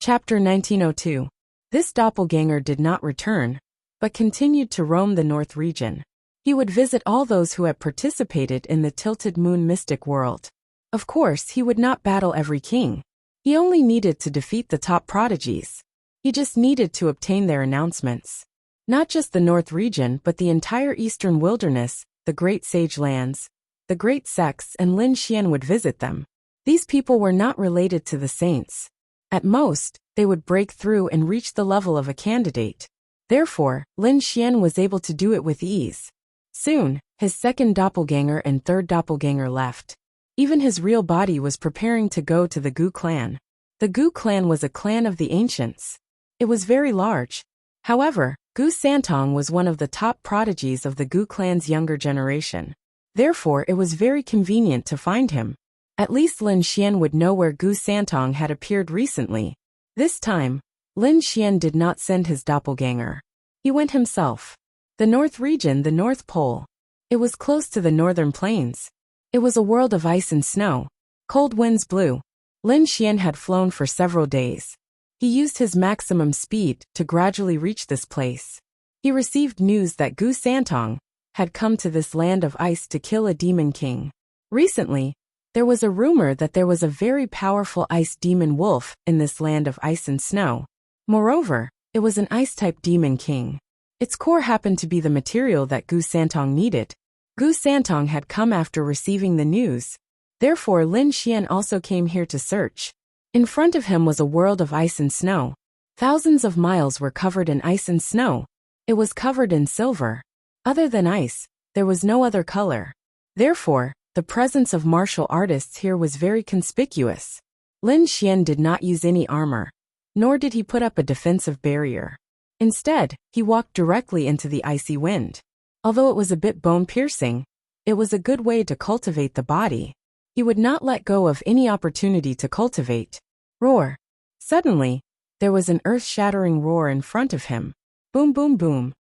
Chapter 1902. This doppelganger did not return, but continued to roam the North region. He would visit all those who had participated in the Tilted Moon mystic world. Of course, he would not battle every king. He only needed to defeat the top prodigies. He just needed to obtain their announcements. Not just the North region but the entire Eastern Wilderness, the Great Sage Lands, the Great Sects, and Lin Xian would visit them. These people were not related to the saints. At most, they would break through and reach the level of a candidate. Therefore, Lin Xian was able to do it with ease. Soon, his second doppelganger and third doppelganger left. Even his real body was preparing to go to the Gu clan. The Gu clan was a clan of the ancients. It was very large. However, Gu Santong was one of the top prodigies of the Gu clan's younger generation. Therefore, it was very convenient to find him. At least Lin Xian would know where Gu Santong had appeared recently. This time, Lin Xian did not send his doppelganger. He went himself. The North region, the North Pole. It was close to the northern plains. It was a world of ice and snow. Cold winds blew. Lin Xian had flown for several days. He used his maximum speed to gradually reach this place. He received news that Gu Santong had come to this land of ice to kill a demon king. Recently, there was a rumor that there was a very powerful ice demon wolf in this land of ice and snow. Moreover, it was an ice-type demon king. Its core happened to be the material that Gu Santong needed. Gu Santong had come after receiving the news. Therefore, Lin Xian also came here to search. In front of him was a world of ice and snow. Thousands of miles were covered in ice and snow. It was covered in silver. Other than ice, there was no other color. Therefore, the presence of martial artists here was very conspicuous. Lin Xian did not use any armor, nor did he put up a defensive barrier. Instead, he walked directly into the icy wind. Although it was a bit bone-piercing, it was a good way to cultivate the body. He would not let go of any opportunity to cultivate. Roar! Suddenly, there was an earth-shattering roar in front of him. Boom, boom, boom.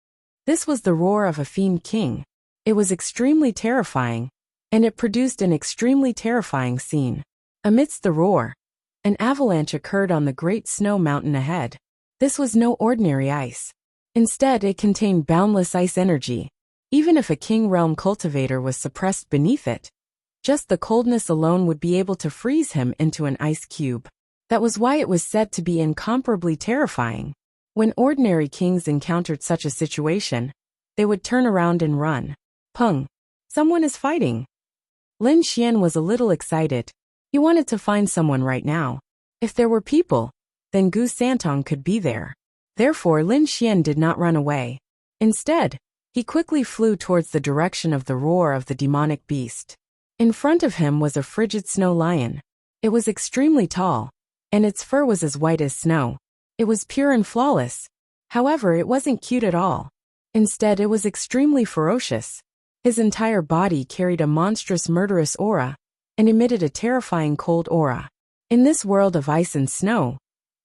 This was the roar of a fiend king. It was extremely terrifying, and it produced an extremely terrifying scene. Amidst the roar, an avalanche occurred on the great snow mountain ahead. This was no ordinary ice. Instead, it contained boundless ice energy. Even if a king realm cultivator was suppressed beneath it, just the coldness alone would be able to freeze him into an ice cube. That was why it was said to be incomparably terrifying. When ordinary kings encountered such a situation, they would turn around and run. Pung! Someone is fighting. Lin Xian was a little excited. He wanted to find someone right now. If there were people, then Gu Santong could be there. Therefore, Lin Xian did not run away. Instead, he quickly flew towards the direction of the roar of the demonic beast. In front of him was a frigid snow lion. It was extremely tall, and its fur was as white as snow. It was pure and flawless. However, it wasn't cute at all. Instead, it was extremely ferocious. His entire body carried a monstrous murderous aura and emitted a terrifying cold aura. In this world of ice and snow,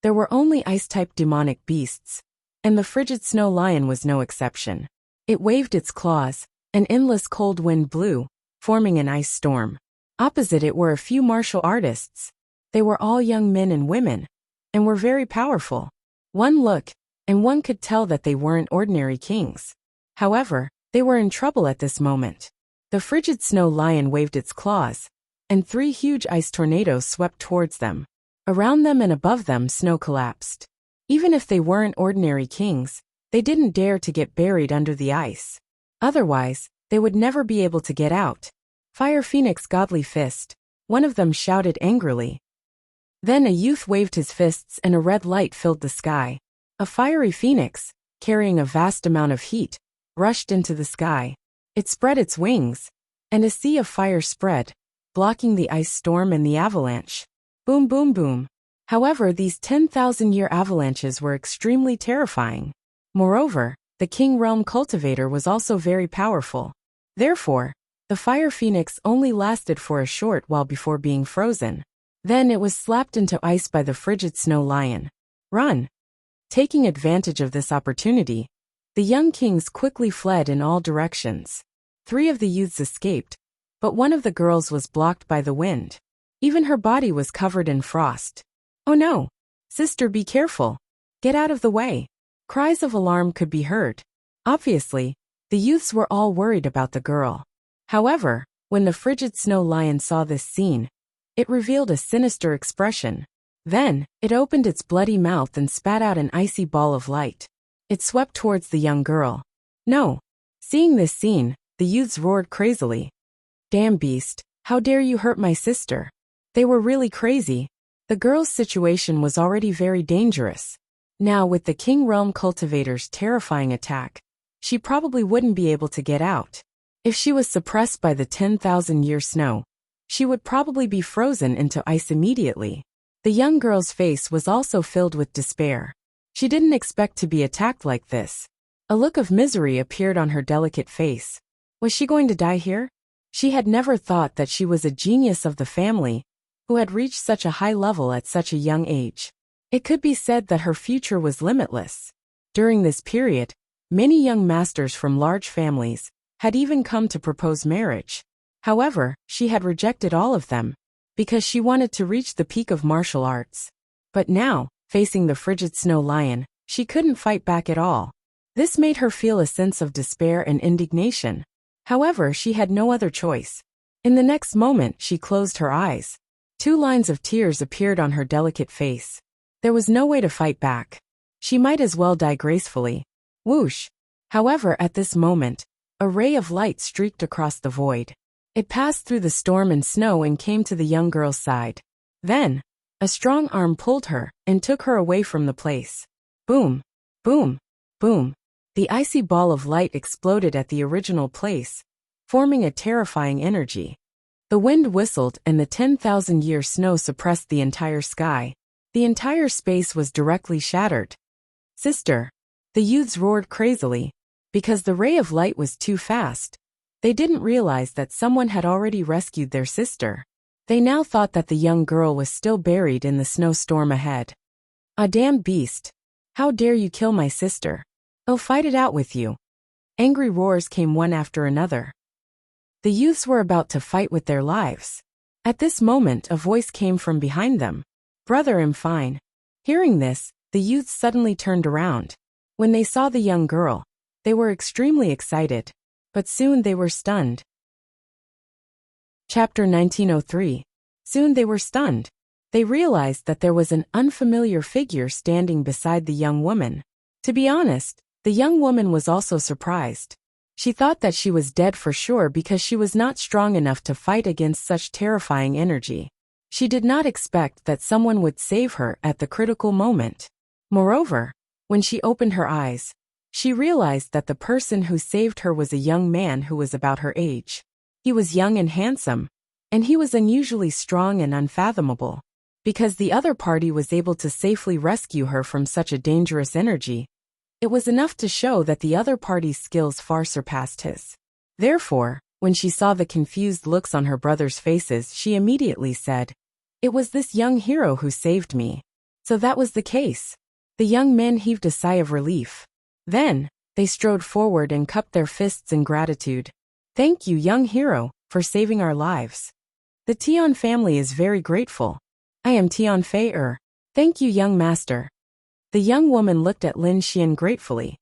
there were only ice-type demonic beasts, and the frigid snow lion was no exception. It waved its claws, an endless cold wind blew, forming an ice storm. Opposite it were a few martial artists. They were all young men and women, and were very powerful. One look, and one could tell that they weren't ordinary kings. However, they were in trouble at this moment. The frigid snow lion waved its claws, and 3 huge ice tornadoes swept towards them. Around them and above them snow collapsed. Even if they weren't ordinary kings, they didn't dare to get buried under the ice. Otherwise, they would never be able to get out. Fire Phoenix Godly Fist. One of them shouted angrily. Then a youth waved his fists and a red light filled the sky. A fiery phoenix, carrying a vast amount of heat, rushed into the sky. It spread its wings, and a sea of fire spread, blocking the ice storm and the avalanche. Boom, boom, boom. However, these 10,000-year avalanches were extremely terrifying. Moreover, the King Realm Cultivator was also very powerful. Therefore, the Fire Phoenix only lasted for a short while before being frozen. Then it was slapped into ice by the frigid snow lion. Run! Taking advantage of this opportunity, the young kings quickly fled in all directions. 3 of the youths escaped, but one of the girls was blocked by the wind. Even her body was covered in frost. Oh no! Sister, be careful. Get out of the way. Cries of alarm could be heard. Obviously, the youths were all worried about the girl. However, when the frigid snow lion saw this scene, it revealed a sinister expression. Then, it opened its bloody mouth and spat out an icy ball of light. It swept towards the young girl. No. Seeing this scene, the youths roared crazily. Damn beast, how dare you hurt my sister? They were really crazy. The girl's situation was already very dangerous. Now with the King Realm cultivator's terrifying attack, she probably wouldn't be able to get out. If she was suppressed by the 10,000-year snow, she would probably be frozen into ice immediately. The young girl's face was also filled with despair. She didn't expect to be attacked like this. A look of misery appeared on her delicate face. Was she going to die here? She had never thought that she was a genius of the family, who had reached such a high level at such a young age. It could be said that her future was limitless. During this period, many young masters from large families had even come to propose marriage. However, she had rejected all of them, because she wanted to reach the peak of martial arts. But now, facing the frigid snow lion, she couldn't fight back at all. This made her feel a sense of despair and indignation. However, she had no other choice. In the next moment, she closed her eyes. 2 lines of tears appeared on her delicate face. There was no way to fight back. She might as well die gracefully. Whoosh! However, at this moment, a ray of light streaked across the void. It passed through the storm and snow and came to the young girl's side. Then, a strong arm pulled her and took her away from the place. Boom! Boom! Boom! The icy ball of light exploded at the original place, forming a terrifying energy. The wind whistled and the 10,000-year snow suppressed the entire sky. The entire space was directly shattered. Sister! The youths roared crazily. Because the ray of light was too fast, they didn't realize that someone had already rescued their sister. They now thought that the young girl was still buried in the snowstorm ahead. Ah, damn beast! How dare you kill my sister? I'll fight it out with you. Angry roars came one after another. The youths were about to fight with their lives. At this moment, a voice came from behind them. Brother, I'm fine. Hearing this, the youths suddenly turned around. When they saw the young girl, they were extremely excited, but soon they were stunned. Chapter 1903. Soon they were stunned. They realized that there was an unfamiliar figure standing beside the young woman. To be honest, the young woman was also surprised. She thought that she was dead for sure because she was not strong enough to fight against such terrifying energy. She did not expect that someone would save her at the critical moment. Moreover, when she opened her eyes, she realized that the person who saved her was a young man who was about her age. He was young and handsome, and he was unusually strong and unfathomable. Because the other party was able to safely rescue her from such a dangerous energy, it was enough to show that the other party's skills far surpassed his. Therefore, when she saw the confused looks on her brothers' faces, she immediately said, "It was this young hero who saved me." So that was the case. The young men heaved a sigh of relief. Then, they strode forward and cupped their fists in gratitude. "Thank you, young hero, for saving our lives. The Tian family is very grateful. I am Tian Fei. Thank you, young master." The young woman looked at Lin Xian gratefully.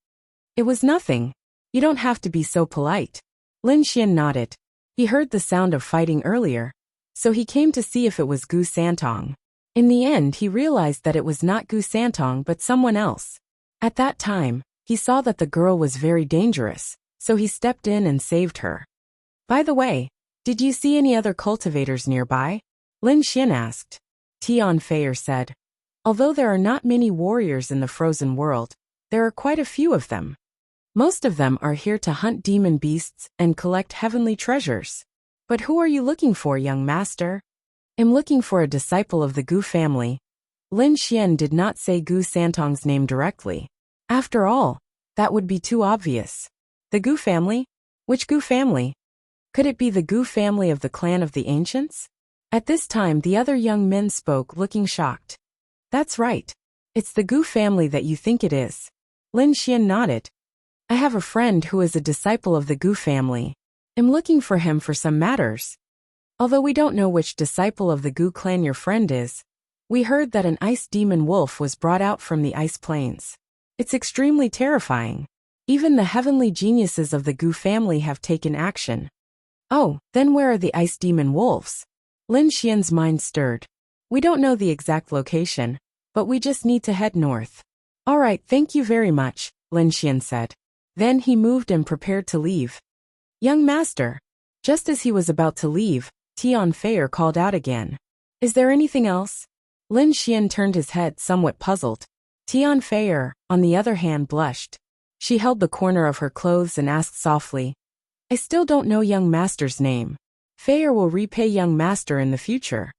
"It was nothing. You don't have to be so polite." Lin Xian nodded. He heard the sound of fighting earlier, so he came to see if it was Gu Santong. In the end, he realized that it was not Gu Santong but someone else. At that time, he saw that the girl was very dangerous, so he stepped in and saved her. "By the way, did you see any other cultivators nearby?" Lin Xian asked. Tian Fei said, "Although there are not many warriors in the frozen world, there are quite a few of them. Most of them are here to hunt demon beasts and collect heavenly treasures. But who are you looking for, young master?" "I'm looking for a disciple of the Gu family." Lin Xian did not say Gu Santong's name directly. After all, that would be too obvious. The Gu family? Which Gu family? Could it be the Gu family of the clan of the ancients? At this time, the other young men spoke, looking shocked. "That's right. It's the Gu family that you think it is." Lin Xian nodded. "I have a friend who is a disciple of the Gu family. I'm looking for him for some matters. Although we don't know which disciple of the Gu clan your friend is, We heard that an ice demon wolf was brought out from the ice plains. It's extremely terrifying. Even the heavenly geniuses of the Gu family have taken action. Oh, then where are the ice demon wolves? Lin Xian's mind stirred. We don't know the exact location, but we just need to head north. All right, thank you very much, Lin Xian said. Then he moved and prepared to leave. Young master. Just as he was about to leave, Tian Feier called out again. Is there anything else? Lin Xian turned his head somewhat puzzled. Tian Feier, on the other hand, blushed. She held the corner of her clothes and asked softly, I still don't know young master's name. Feier will repay young master in the future.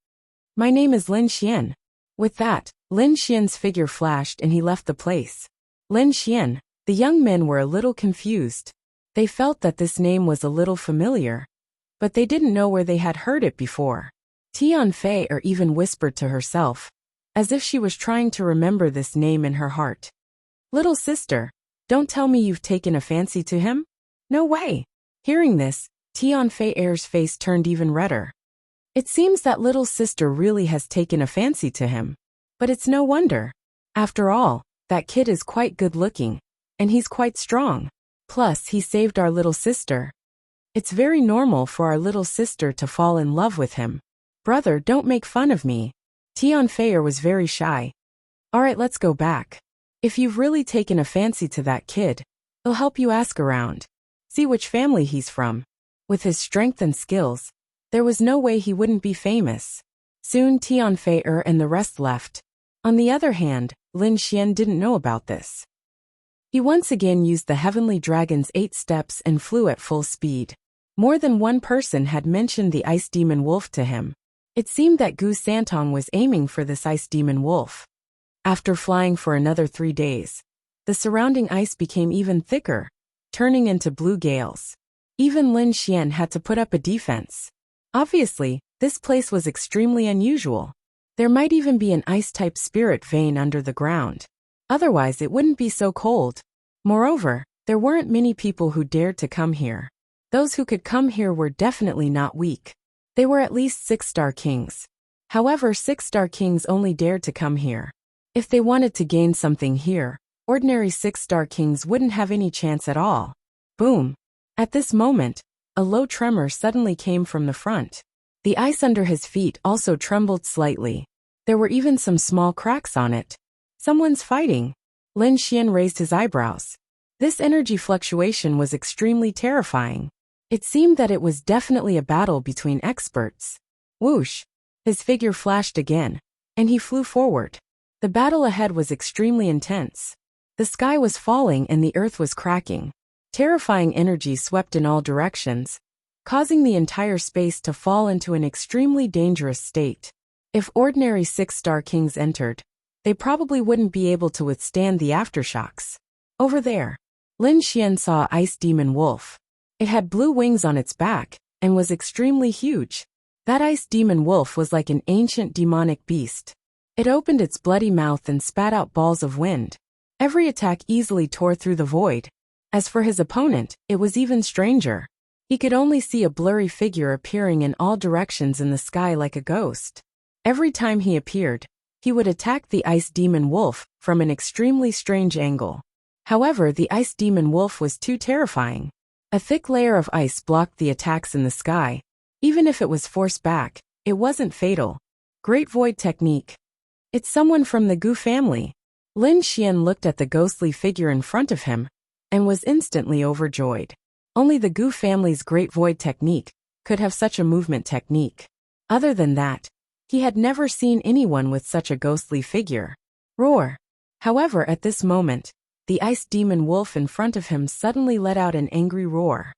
My name is Lin Xian. With that, Lin Xian's figure flashed and he left the place. Lin Xian, the young men were a little confused. They felt that this name was a little familiar, but they didn't know where they had heard it before. Tian Feier even whispered to herself, as if she was trying to remember this name in her heart. Little sister, don't tell me you've taken a fancy to him? No way. Hearing this, Tian Feier's face turned even redder. It seems that little sister really has taken a fancy to him. But it's no wonder. After all, that kid is quite good looking, and he's quite strong. Plus, he saved our little sister. It's very normal for our little sister to fall in love with him. Brother, don't make fun of me. Tian Feier was very shy. Alright, let's go back. If you've really taken a fancy to that kid, it'll help you ask around. See which family he's from. With his strength and skills, there was no way he wouldn't be famous. Soon Tian Feier and the rest left. On the other hand, Lin Xian didn't know about this. He once again used the Heavenly Dragon's 8 steps and flew at full speed. More than one person had mentioned the Ice Demon Wolf to him. It seemed that Gu Santong was aiming for this Ice Demon Wolf. After flying for another 3 days, the surrounding ice became even thicker, turning into blue gales. Even Lin Xian had to put up a defense. Obviously, this place was extremely unusual. There might even be an ice-type spirit vein under the ground. Otherwise, it wouldn't be so cold. Moreover, there weren't many people who dared to come here. Those who could come here were definitely not weak. They were at least 6-star kings. However, 6-star kings only dared to come here. If they wanted to gain something here, ordinary 6-star kings wouldn't have any chance at all. Boom! At this moment, a low tremor suddenly came from the front. The ice under his feet also trembled slightly. There were even some small cracks on it. Someone's fighting. Lin Xian raised his eyebrows. This energy fluctuation was extremely terrifying. It seemed that it was definitely a battle between experts. Whoosh! His figure flashed again, and he flew forward. The battle ahead was extremely intense. The sky was falling and the earth was cracking. Terrifying energy swept in all directions, causing the entire space to fall into an extremely dangerous state. If ordinary 6-star kings entered, they probably wouldn't be able to withstand the aftershocks. Over there, Lin Xian saw Ice Demon Wolf. It had blue wings on its back, and was extremely huge. That Ice Demon Wolf was like an ancient demonic beast. It opened its bloody mouth and spat out balls of wind. Every attack easily tore through the void. As for his opponent, it was even stranger. He could only see a blurry figure appearing in all directions in the sky like a ghost. Every time he appeared, he would attack the Ice Demon Wolf from an extremely strange angle. However, the Ice Demon Wolf was too terrifying. A thick layer of ice blocked the attacks in the sky. Even if it was forced back, it wasn't fatal. Great Void Technique. It's someone from the Gu family. Lin Xian looked at the ghostly figure in front of him, and was instantly overjoyed. Only the Gu family's Great Void Technique could have such a movement technique. Other than that, he had never seen anyone with such a ghostly figure. Roar! However, at this moment, the Ice Demon Wolf in front of him suddenly let out an angry roar.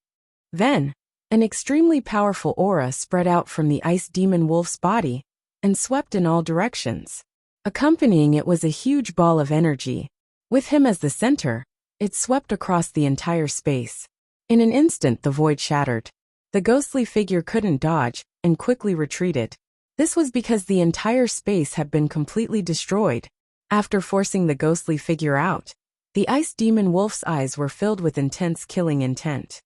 Then, an extremely powerful aura spread out from the Ice Demon Wolf's body, and swept in all directions. Accompanying it was a huge ball of energy. With him as the center, it swept across the entire space. In an instant the void shattered. The ghostly figure couldn't dodge, and quickly retreated. This was because the entire space had been completely destroyed. After forcing the ghostly figure out, the Ice Demon Wolf's eyes were filled with intense killing intent.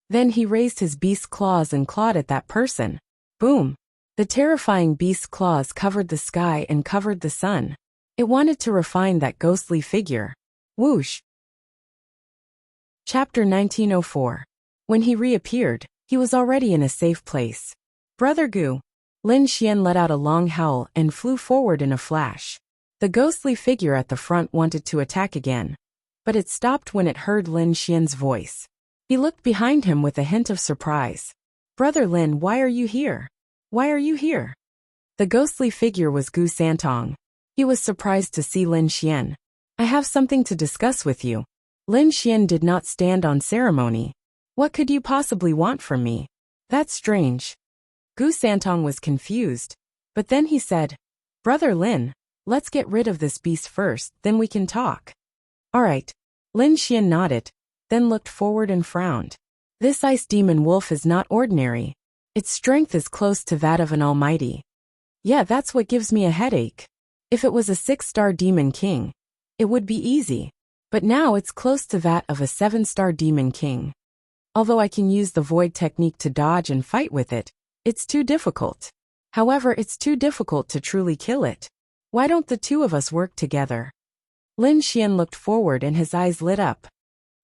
Then he raised his beast claws and clawed at that person. Boom! The terrifying beast's claws covered the sky and covered the sun. It wanted to refine that ghostly figure. Whoosh! Chapter 1904. When he reappeared, he was already in a safe place. Brother Gu. Lin Xian let out a long howl and flew forward in a flash. The ghostly figure at the front wanted to attack again, but it stopped when it heard Lin Xian's voice. He looked behind him with a hint of surprise. Brother Lin, why are you here? Why are you here? The ghostly figure was Gu Santong. He was surprised to see Lin Xian. I have something to discuss with you. Lin Xian did not stand on ceremony. What could you possibly want from me? That's strange. Gu Santong was confused, but then he said, Brother Lin, let's get rid of this beast first, then we can talk. All right. Lin Xian nodded, then looked forward and frowned. This ice demon wolf is not ordinary. Its strength is close to that of an almighty. Yeah, that's what gives me a headache. If it was a 6-star demon king, it would be easy. But now it's close to that of a 7-star demon king. Although I can use the void technique to dodge and fight with it, it's too difficult. However, it's too difficult to truly kill it. Why don't the two of us work together? Lin Xian looked forward and his eyes lit up.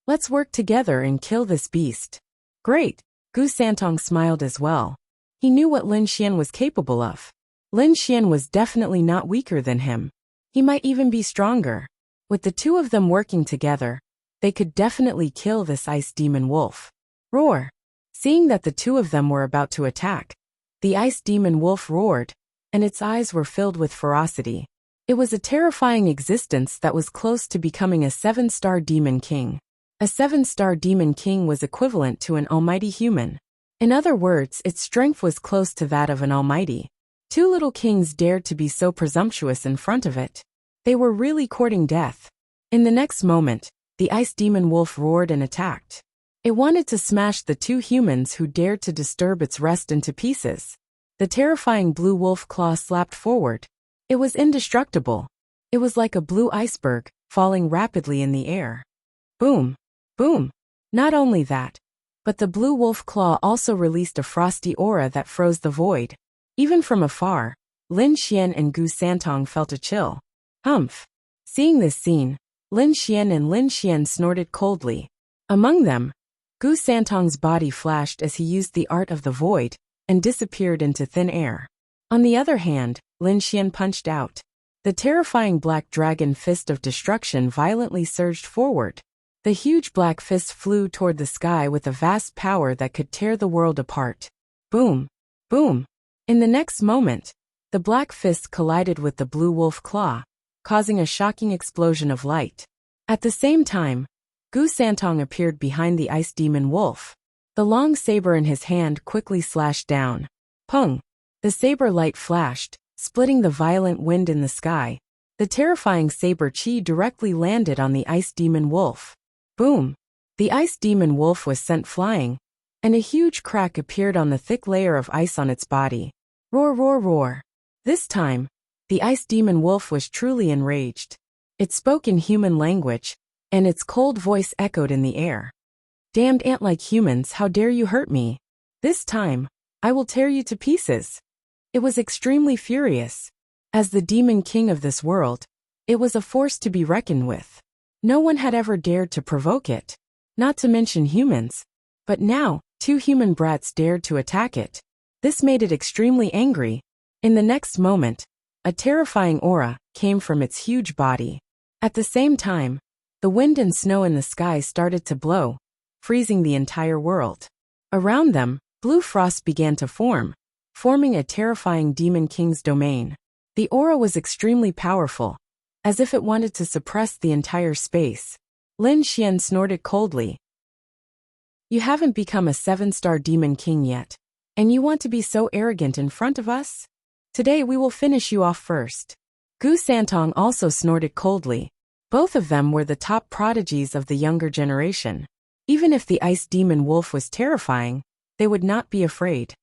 Let's work together and kill this beast. Great. Gu Santong smiled as well. He knew what Lin Xian was capable of. Lin Xian was definitely not weaker than him. He might even be stronger. With the two of them working together, they could definitely kill this ice demon wolf. Roar! Seeing that the two of them were about to attack, the ice demon wolf roared, and its eyes were filled with ferocity. It was a terrifying existence that was close to becoming a 7-star demon king. A 7-star demon king was equivalent to an almighty human. In other words, its strength was close to that of an almighty. Two little kings dared to be so presumptuous in front of it. They were really courting death. In the next moment, the ice demon wolf roared and attacked. It wanted to smash the two humans who dared to disturb its rest into pieces. The terrifying blue wolf claw slapped forward. It was indestructible. It was like a blue iceberg, falling rapidly in the air. Boom! Boom! Not only that, but the blue wolf claw also released a frosty aura that froze the void. Even from afar, Lin Xian and Gu Santong felt a chill. Humph! Seeing this scene, Lin Xian and Lin Xian snorted coldly. Among them, Gu Santong's body flashed as he used the art of the void and disappeared into thin air. On the other hand, Lin Xian punched out. The terrifying black dragon fist of destruction violently surged forward. The huge black fist flew toward the sky with a vast power that could tear the world apart. Boom! Boom! In the next moment, the black fist collided with the blue wolf claw, causing a shocking explosion of light. At the same time, Gu Santong appeared behind the ice demon wolf. The long saber in his hand quickly slashed down. Pung! The saber light flashed, splitting the violent wind in the sky. The terrifying saber chi directly landed on the ice demon wolf. Boom! The ice demon wolf was sent flying, and a huge crack appeared on the thick layer of ice on its body. Roar, roar, roar! This time, the ice demon wolf was truly enraged. It spoke in human language, and its cold voice echoed in the air. Damned ant-like humans, how dare you hurt me? This time, I will tear you to pieces. It was extremely furious. As the demon king of this world, it was a force to be reckoned with. No one had ever dared to provoke it, not to mention humans. But now, two human brats dared to attack it. This made it extremely angry. In the next moment, a terrifying aura came from its huge body. At the same time, the wind and snow in the sky started to blow, freezing the entire world. Around them, blue frost began to form, forming a terrifying demon king's domain. The aura was extremely powerful, as if it wanted to suppress the entire space. Lin Xian snorted coldly. You haven't become a 7-star demon king yet, and you want to be so arrogant in front of us? Today we will finish you off first. Gu Santong also snorted coldly. Both of them were the top prodigies of the younger generation. Even if the ice demon wolf was terrifying, they would not be afraid.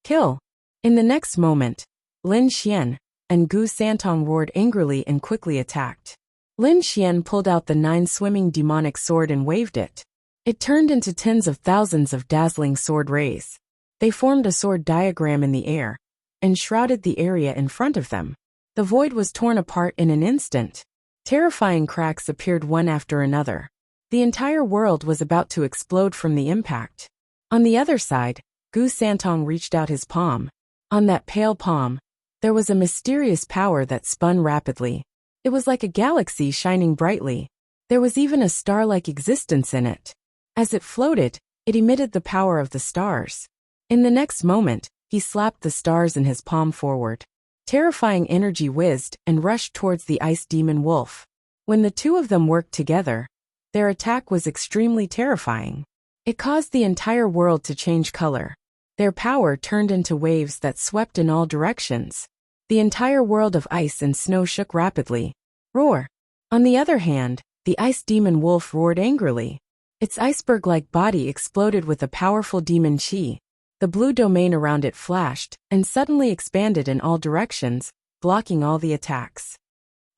Kill! In the next moment, Lin Xian and Gu Santong roared angrily and quickly attacked. Lin Xian pulled out the 9 swimming demonic sword and waved it. It turned into tens of thousands of dazzling sword rays. They formed a sword diagram in the air, and shrouded the area in front of them. The void was torn apart in an instant. Terrifying cracks appeared one after another. The entire world was about to explode from the impact. On the other side, Gu Santong reached out his palm. On that pale palm, there was a mysterious power that spun rapidly. It was like a galaxy shining brightly. There was even a star-like existence in it. As it floated, it emitted the power of the stars. In the next moment, he slapped the stars in his palm forward. Terrifying energy whizzed and rushed towards the ice demon wolf. When the two of them worked together, their attack was extremely terrifying. It caused the entire world to change color. Their power turned into waves that swept in all directions. The entire world of ice and snow shook rapidly. Roar! On the other hand, the ice demon wolf roared angrily. Its iceberg-like body exploded with a powerful demon chi. The blue domain around it flashed and suddenly expanded in all directions, blocking all the attacks.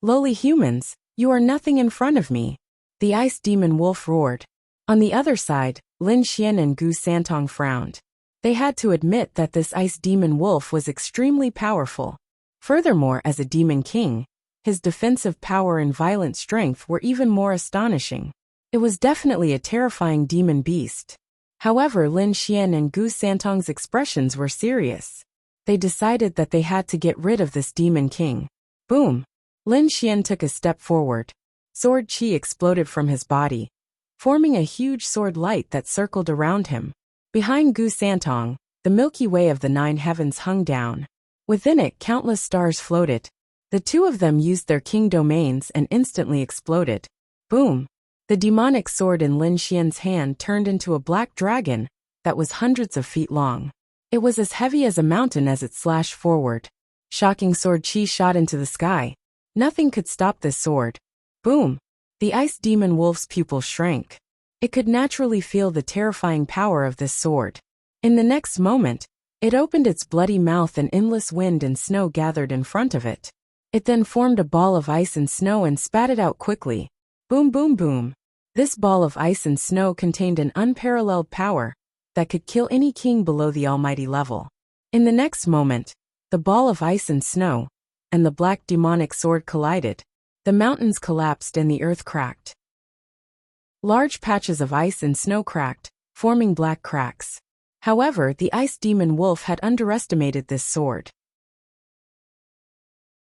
Lowly humans, you are nothing in front of me. The ice demon wolf roared. On the other side, Lin Xian and Gu Santong frowned. They had to admit that this ice demon wolf was extremely powerful. Furthermore, as a demon king, his defensive power and violent strength were even more astonishing. It was definitely a terrifying demon beast. However, Lin Xian and Gu Santong's expressions were serious. They decided that they had to get rid of this demon king. Boom! Lin Xian took a step forward. Sword chi exploded from his body, forming a huge sword light that circled around him. Behind Gu Santong, the Milky Way of the 9 heavens hung down. Within it, countless stars floated. The two of them used their king domains and instantly exploded. Boom! The demonic sword in Lin Xian's hand turned into a black dragon that was hundreds of feet long. It was as heavy as a mountain as it slashed forward. Shocking sword chi shot into the sky. Nothing could stop this sword. Boom! The ice demon wolf's pupil shrank. It could naturally feel the terrifying power of this sword. In the next moment, it opened its bloody mouth and endless wind and snow gathered in front of it. It then formed a ball of ice and snow and spat it out quickly. Boom boom boom. This ball of ice and snow contained an unparalleled power that could kill any king below the almighty level. In the next moment, the ball of ice and snow and the black demonic sword collided. The mountains collapsed and the earth cracked. Large patches of ice and snow cracked, forming black cracks. However, the ice demon wolf had underestimated this sword.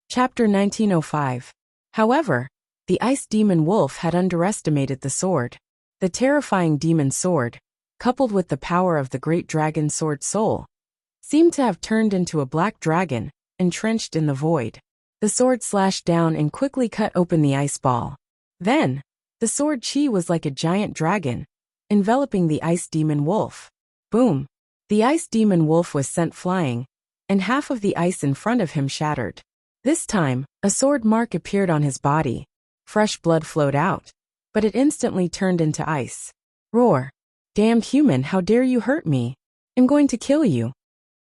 Chapter 1905. However, the ice demon wolf had underestimated the sword. The terrifying demon sword, coupled with the power of the great dragon sword soul, seemed to have turned into a black dragon, entrenched in the void. The sword slashed down and quickly cut open the ice ball. Then, the sword chi was like a giant dragon, enveloping the ice demon wolf. Boom! The ice demon wolf was sent flying, and half of the ice in front of him shattered. This time, a sword mark appeared on his body. Fresh blood flowed out, but it instantly turned into ice. Roar! Damned human, how dare you hurt me? I'm going to kill you.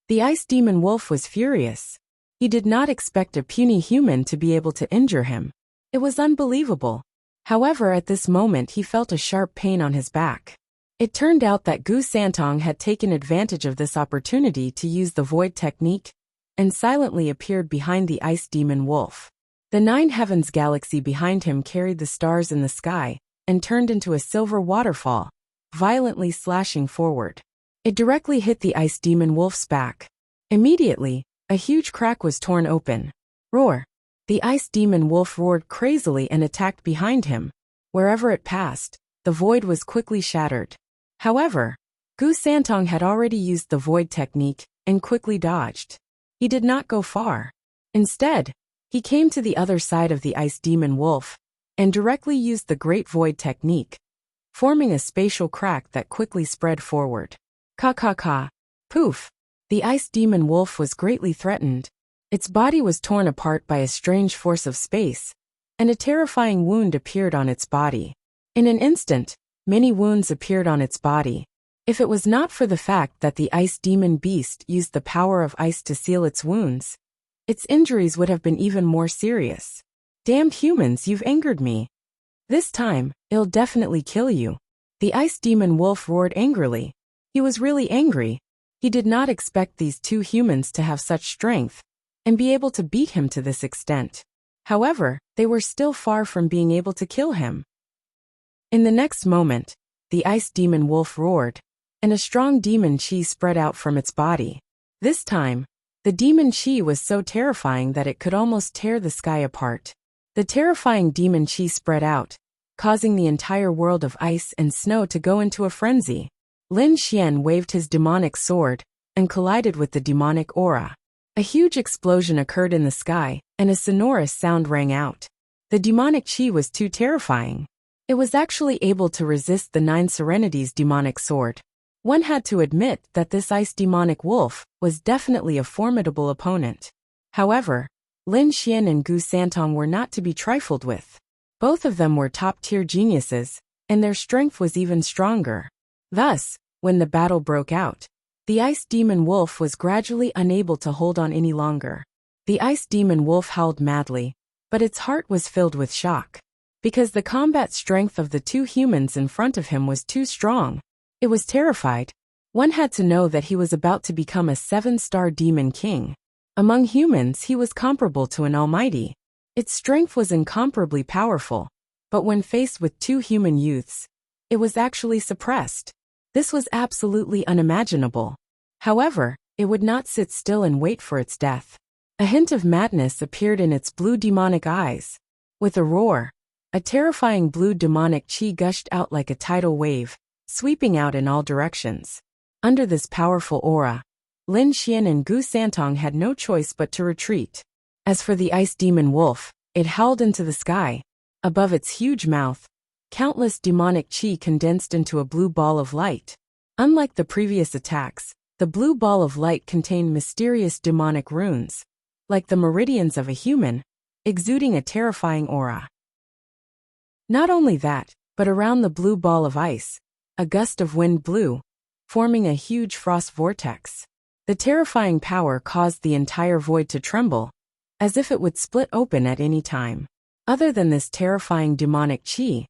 The ice demon wolf was furious. He did not expect a puny human to be able to injure him. It was unbelievable. However, at this moment he felt a sharp pain on his back. It turned out that Gu Santong had taken advantage of this opportunity to use the void technique and silently appeared behind the ice demon wolf. The 9 heavens galaxy behind him carried the stars in the sky and turned into a silver waterfall, violently slashing forward. It directly hit the ice demon wolf's back. Immediately, a huge crack was torn open. Roar! The ice demon wolf roared crazily and attacked behind him. Wherever it passed, the void was quickly shattered. However, Gu Santong had already used the void technique and quickly dodged. He did not go far. Instead, he came to the other side of the ice demon wolf and directly used the great void technique, forming a spatial crack that quickly spread forward. Ka ka ka. Poof! The ice demon wolf was greatly threatened. Its body was torn apart by a strange force of space, and a terrifying wound appeared on its body. In an instant, many wounds appeared on its body. If it was not for the fact that the ice demon beast used the power of ice to seal its wounds, its injuries would have been even more serious. Damned humans, you've angered me. This time, it'll definitely kill you. The ice demon wolf roared angrily. He was really angry. He did not expect these two humans to have such strength and be able to beat him to this extent. However, they were still far from being able to kill him. In the next moment, the ice demon wolf roared, and a strong demon chi spread out from its body. This time, the demon chi was so terrifying that it could almost tear the sky apart. The terrifying demon chi spread out, causing the entire world of ice and snow to go into a frenzy. Lin Xian waved his demonic sword and collided with the demonic aura. A huge explosion occurred in the sky, and a sonorous sound rang out. The demonic chi was too terrifying. It was actually able to resist the 9 Serenities demonic sword. One had to admit that this ice demonic wolf was definitely a formidable opponent. However, Lin Xian and Gu Santong were not to be trifled with. Both of them were top-tier geniuses, and their strength was even stronger. Thus, when the battle broke out, the ice demon wolf was gradually unable to hold on any longer. The ice demon wolf howled madly, but its heart was filled with shock. Because the combat strength of the two humans in front of him was too strong, it was terrified. One had to know that he was about to become a 7-star demon king. Among humans, he was comparable to an almighty. Its strength was incomparably powerful, but when faced with two human youths, it was actually suppressed. This was absolutely unimaginable. However, it would not sit still and wait for its death. A hint of madness appeared in its blue demonic eyes. With a roar, a terrifying blue demonic chi gushed out like a tidal wave, sweeping out in all directions. Under this powerful aura, Lin Xian and Gu Santong had no choice but to retreat. As for the ice demon wolf, it howled into the sky. Above its huge mouth, countless demonic chi condensed into a blue ball of light. Unlike the previous attacks, the blue ball of light contained mysterious demonic runes, like the meridians of a human, exuding a terrifying aura. Not only that, but around the blue ball of ice, a gust of wind blew, forming a huge frost vortex. The terrifying power caused the entire void to tremble, as if it would split open at any time. Other than this terrifying demonic chi,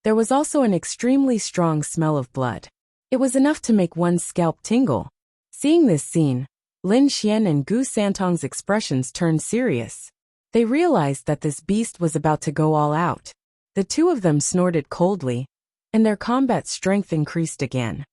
there was also an extremely strong smell of blood. It was enough to make one's scalp tingle. Seeing this scene, Lin Xian and Gu Santong's expressions turned serious. They realized that this beast was about to go all out. The two of them snorted coldly, and their combat strength increased again.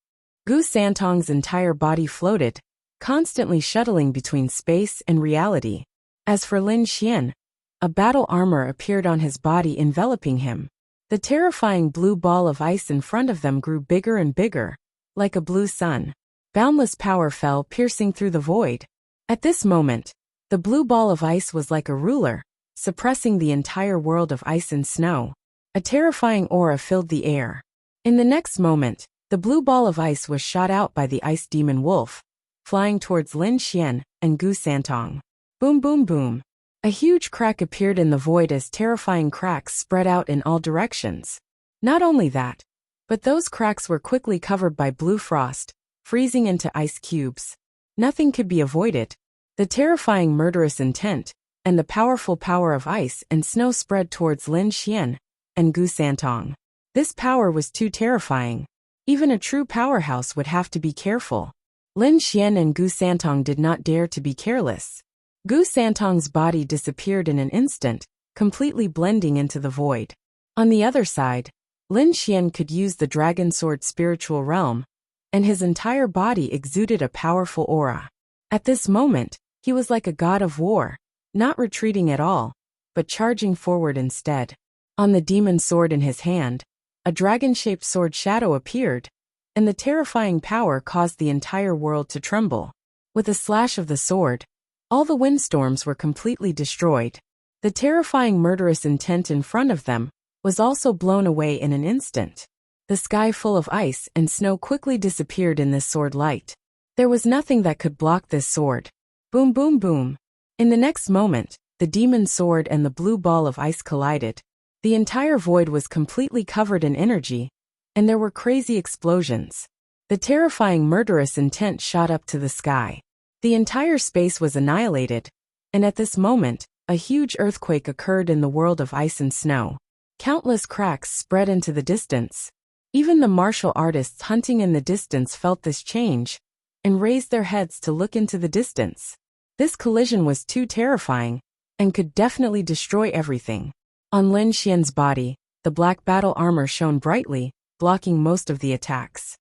Gu Santong's entire body floated, constantly shuttling between space and reality. As for Lin Xian, a battle armor appeared on his body enveloping him. The terrifying blue ball of ice in front of them grew bigger and bigger, like a blue sun. Boundless power fell piercing through the void. At this moment, the blue ball of ice was like a ruler, suppressing the entire world of ice and snow. A terrifying aura filled the air. In the next moment, the blue ball of ice was shot out by the ice demon wolf, flying towards Lin Xian and Gu Santong. Boom boom boom. A huge crack appeared in the void as terrifying cracks spread out in all directions. Not only that, but those cracks were quickly covered by blue frost, freezing into ice cubes. Nothing could be avoided. The terrifying murderous intent and the powerful power of ice and snow spread towards Lin Xian and Gu Santong. This power was too terrifying. Even a true powerhouse would have to be careful. Lin Xian and Gu Santong did not dare to be careless. Gu Santong's body disappeared in an instant, completely blending into the void. On the other side, Lin Xian could use the dragon sword spiritual realm, and his entire body exuded a powerful aura. At this moment, he was like a god of war, not retreating at all, but charging forward instead. On the demon sword in his hand, a dragon-shaped sword shadow appeared, and the terrifying power caused the entire world to tremble. With a slash of the sword, all the windstorms were completely destroyed. The terrifying murderous intent in front of them was also blown away in an instant. The sky full of ice and snow quickly disappeared in this sword light. There was nothing that could block this sword. Boom boom boom. In the next moment, the demon sword and the blue ball of ice collided. The entire void was completely covered in energy, and there were crazy explosions. The terrifying murderous intent shot up to the sky. The entire space was annihilated, and at this moment, a huge earthquake occurred in the world of ice and snow. Countless cracks spread into the distance. Even the martial artists hunting in the distance felt this change, and raised their heads to look into the distance. This collision was too terrifying, and could definitely destroy everything. On Lin Xian's body, the black battle armor shone brightly, blocking most of the attacks.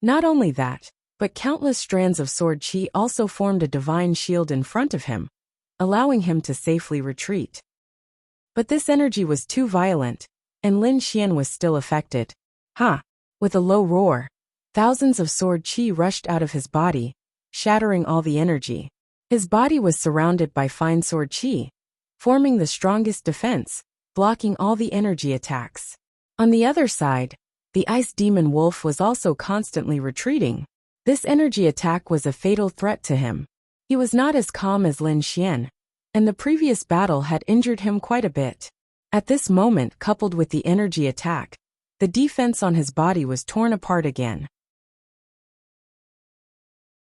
Not only that, but countless strands of sword qi also formed a divine shield in front of him, allowing him to safely retreat. But this energy was too violent, and Lin Xian was still affected. Ha! With a low roar, thousands of sword qi rushed out of his body, shattering all the energy. His body was surrounded by fine sword qi, forming the strongest defense, blocking all the energy attacks. On the other side, the ice demon wolf was also constantly retreating. This energy attack was a fatal threat to him. He was not as calm as Lin Xian, and the previous battle had injured him quite a bit. At this moment, coupled with the energy attack, the defense on his body was torn apart again.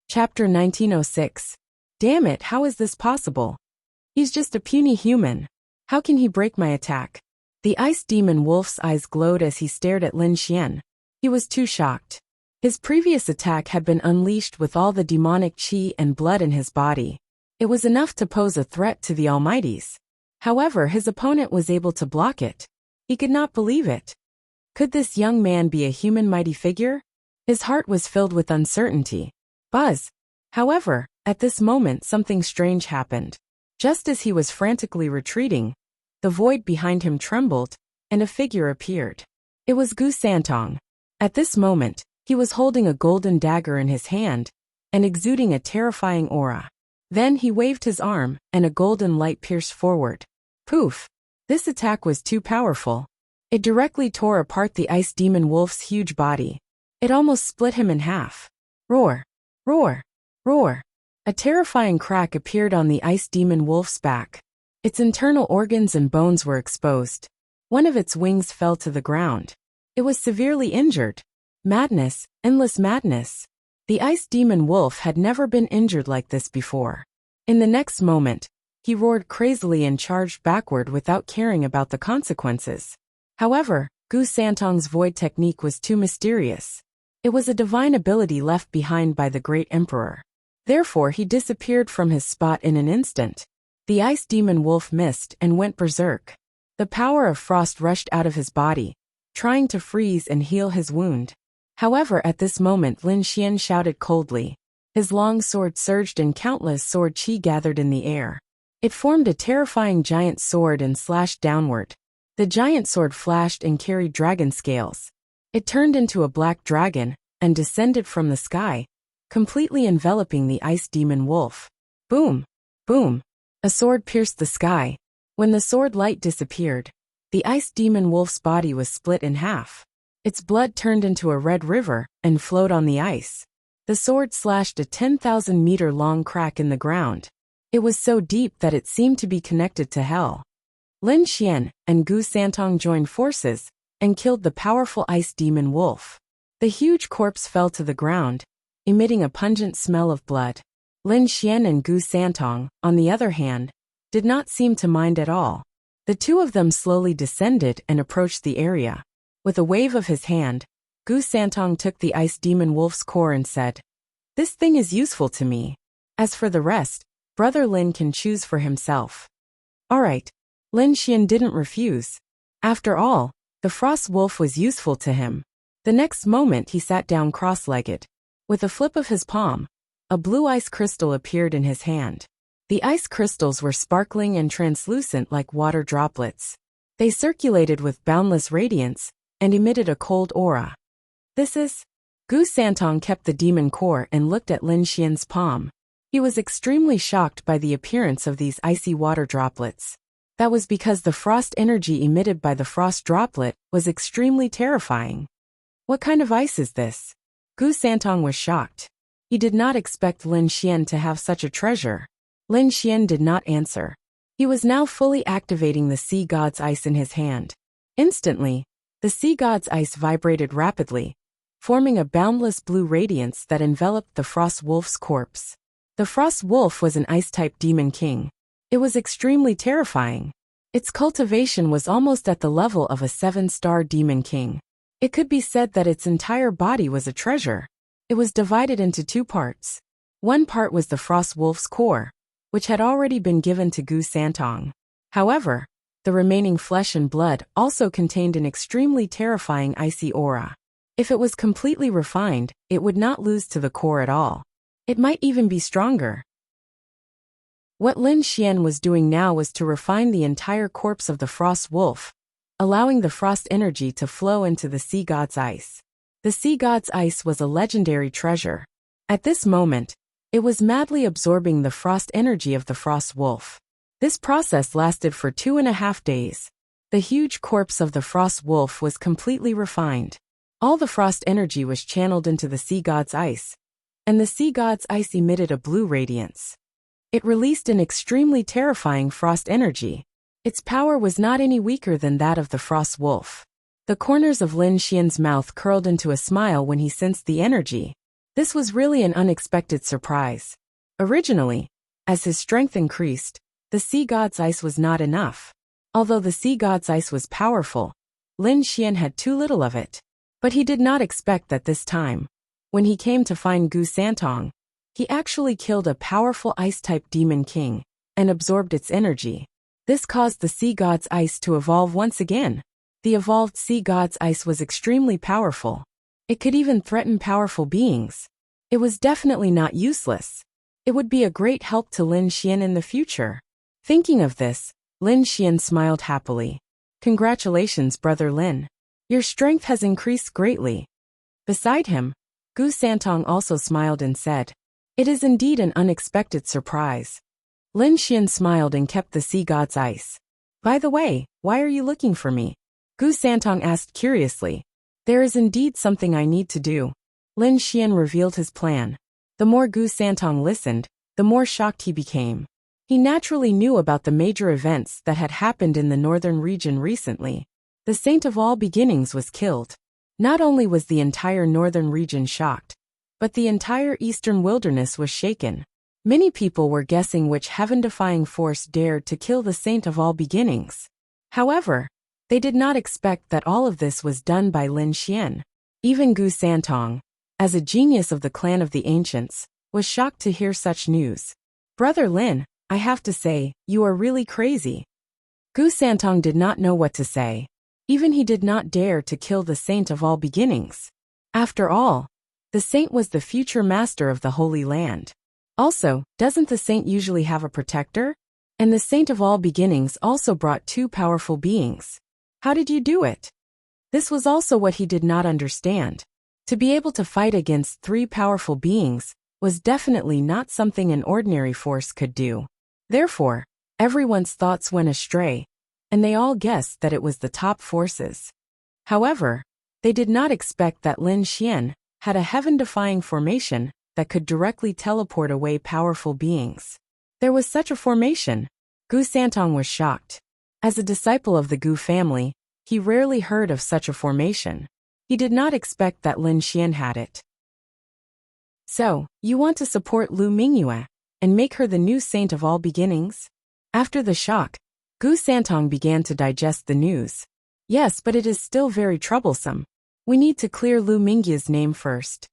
Chapter 1906. Damn it, how is this possible? He's just a puny human. How can he break my attack? The ice demon wolf's eyes glowed as he stared at Lin Xian. He was too shocked. His previous attack had been unleashed with all the demonic qi and blood in his body. It was enough to pose a threat to the Almighties. However, his opponent was able to block it. He could not believe it. Could this young man be a human mighty figure? His heart was filled with uncertainty. Buzz! However, at this moment something strange happened. Just as he was frantically retreating, the void behind him trembled, and a figure appeared. It was Gu Santong. At this moment, he was holding a golden dagger in his hand, and exuding a terrifying aura. Then he waved his arm, and a golden light pierced forward. Poof! This attack was too powerful. It directly tore apart the ice demon wolf's huge body. It almost split him in half. Roar! Roar! Roar! A terrifying crack appeared on the ice demon wolf's back. Its internal organs and bones were exposed. One of its wings fell to the ground. It was severely injured. Madness, endless madness. The ice demon wolf had never been injured like this before. In the next moment, he roared crazily and charged backward without caring about the consequences. However, Gu Santong's void technique was too mysterious. It was a divine ability left behind by the great emperor. Therefore, he disappeared from his spot in an instant. The ice demon wolf missed and went berserk. The power of frost rushed out of his body, trying to freeze and heal his wound. However, at this moment Lin Xian shouted coldly. His long sword surged and countless sword qi gathered in the air. It formed a terrifying giant sword and slashed downward. The giant sword flashed and carried dragon scales. It turned into a black dragon and descended from the sky, completely enveloping the ice demon wolf. Boom! Boom! A sword pierced the sky. When the sword light disappeared, the ice demon wolf's body was split in half. Its blood turned into a red river and flowed on the ice. The sword slashed a 10,000-meter-long crack in the ground. It was so deep that it seemed to be connected to hell. Lin Xian and Gu Santong joined forces and killed the powerful ice demon wolf. The huge corpse fell to the ground, emitting a pungent smell of blood. Lin Xian and Gu Santong, on the other hand, did not seem to mind at all. The two of them slowly descended and approached the area. With a wave of his hand, Gu Santong took the ice demon wolf's core and said, "This thing is useful to me. As for the rest, Brother Lin can choose for himself." Alright, Lin Xian didn't refuse. After all, the frost wolf was useful to him. The next moment he sat down cross-legged. With a flip of his palm, a blue ice crystal appeared in his hand. The ice crystals were sparkling and translucent like water droplets. They circulated with boundless radiance and emitted a cold aura. This is... Gu Santong kept the demon core and looked at Lin Xian's palm. He was extremely shocked by the appearance of these icy water droplets. That was because the frost energy emitted by the frost droplet was extremely terrifying. What kind of ice is this? Gu Santong was shocked. He did not expect Lin Xian to have such a treasure. Lin Xian did not answer. He was now fully activating the sea god's ice in his hand. Instantly, the sea god's ice vibrated rapidly, forming a boundless blue radiance that enveloped the frost wolf's corpse. The frost wolf was an ice-type demon king. It was extremely terrifying. Its cultivation was almost at the level of a 7-star demon king. It could be said that its entire body was a treasure. It was divided into two parts. One part was the Frost Wolf's core, which had already been given to Gu Santong. However, the remaining flesh and blood also contained an extremely terrifying icy aura. If it was completely refined, it would not lose to the core at all. It might even be stronger. What Lin Xian was doing now was to refine the entire corpse of the Frost Wolf, allowing the frost energy to flow into the sea god's ice. The sea god's ice was a legendary treasure. At this moment, it was madly absorbing the frost energy of the Frost Wolf. This process lasted for 2.5 days. The huge corpse of the Frost Wolf was completely refined. All the frost energy was channeled into the sea god's ice, and the sea god's ice emitted a blue radiance. It released an extremely terrifying frost energy. Its power was not any weaker than that of the Frost Wolf. The corners of Lin Xian's mouth curled into a smile when he sensed the energy. This was really an unexpected surprise. Originally, as his strength increased, the sea god's ice was not enough. Although the sea god's ice was powerful, Lin Xian had too little of it. But he did not expect that this time, when he came to find Gu Santong, he actually killed a powerful ice-type demon king and absorbed its energy. This caused the sea god's ice to evolve once again. The evolved sea god's ice was extremely powerful. It could even threaten powerful beings. It was definitely not useless. It would be a great help to Lin Xian in the future. Thinking of this, Lin Xian smiled happily. Congratulations, Brother Lin. Your strength has increased greatly. Beside him, Gu Santong also smiled and said, "It is indeed an unexpected surprise." Lin Xian smiled and kept the sea god's ice. "By the way, why are you looking for me?" Gu Santong asked curiously. "There is indeed something I need to do." Lin Xian revealed his plan. The more Gu Santong listened, the more shocked he became. He naturally knew about the major events that had happened in the northern region recently. The Saint of All Beginnings was killed. Not only was the entire northern region shocked, but the entire eastern wilderness was shaken. Many people were guessing which heaven-defying force dared to kill the Saint of All Beginnings. However, they did not expect that all of this was done by Lin Xian. Even Gu Santong, as a genius of the clan of the ancients, was shocked to hear such news. "Brother Lin, I have to say, you are really crazy." Gu Santong did not know what to say. Even he did not dare to kill the Saint of All Beginnings. After all, the saint was the future master of the Holy Land. Also, doesn't the saint usually have a protector? And the Saint of All Beginnings also brought two powerful beings. How did you do it? This was also what he did not understand. To be able to fight against three powerful beings was definitely not something an ordinary force could do. Therefore, everyone's thoughts went astray, and they all guessed that it was the top forces. However, they did not expect that Lin Xian had a heaven-defying formation that could directly teleport away powerful beings. There was such a formation. Gu Santong was shocked. As a disciple of the Gu family, he rarely heard of such a formation. He did not expect that Lin Xian had it. "So, you want to support Lu Mingyue and make her the new Saint of All Beginnings?" After the shock, Gu Santong began to digest the news. "Yes, but it is still very troublesome. We need to clear Lu Mingyue's name first."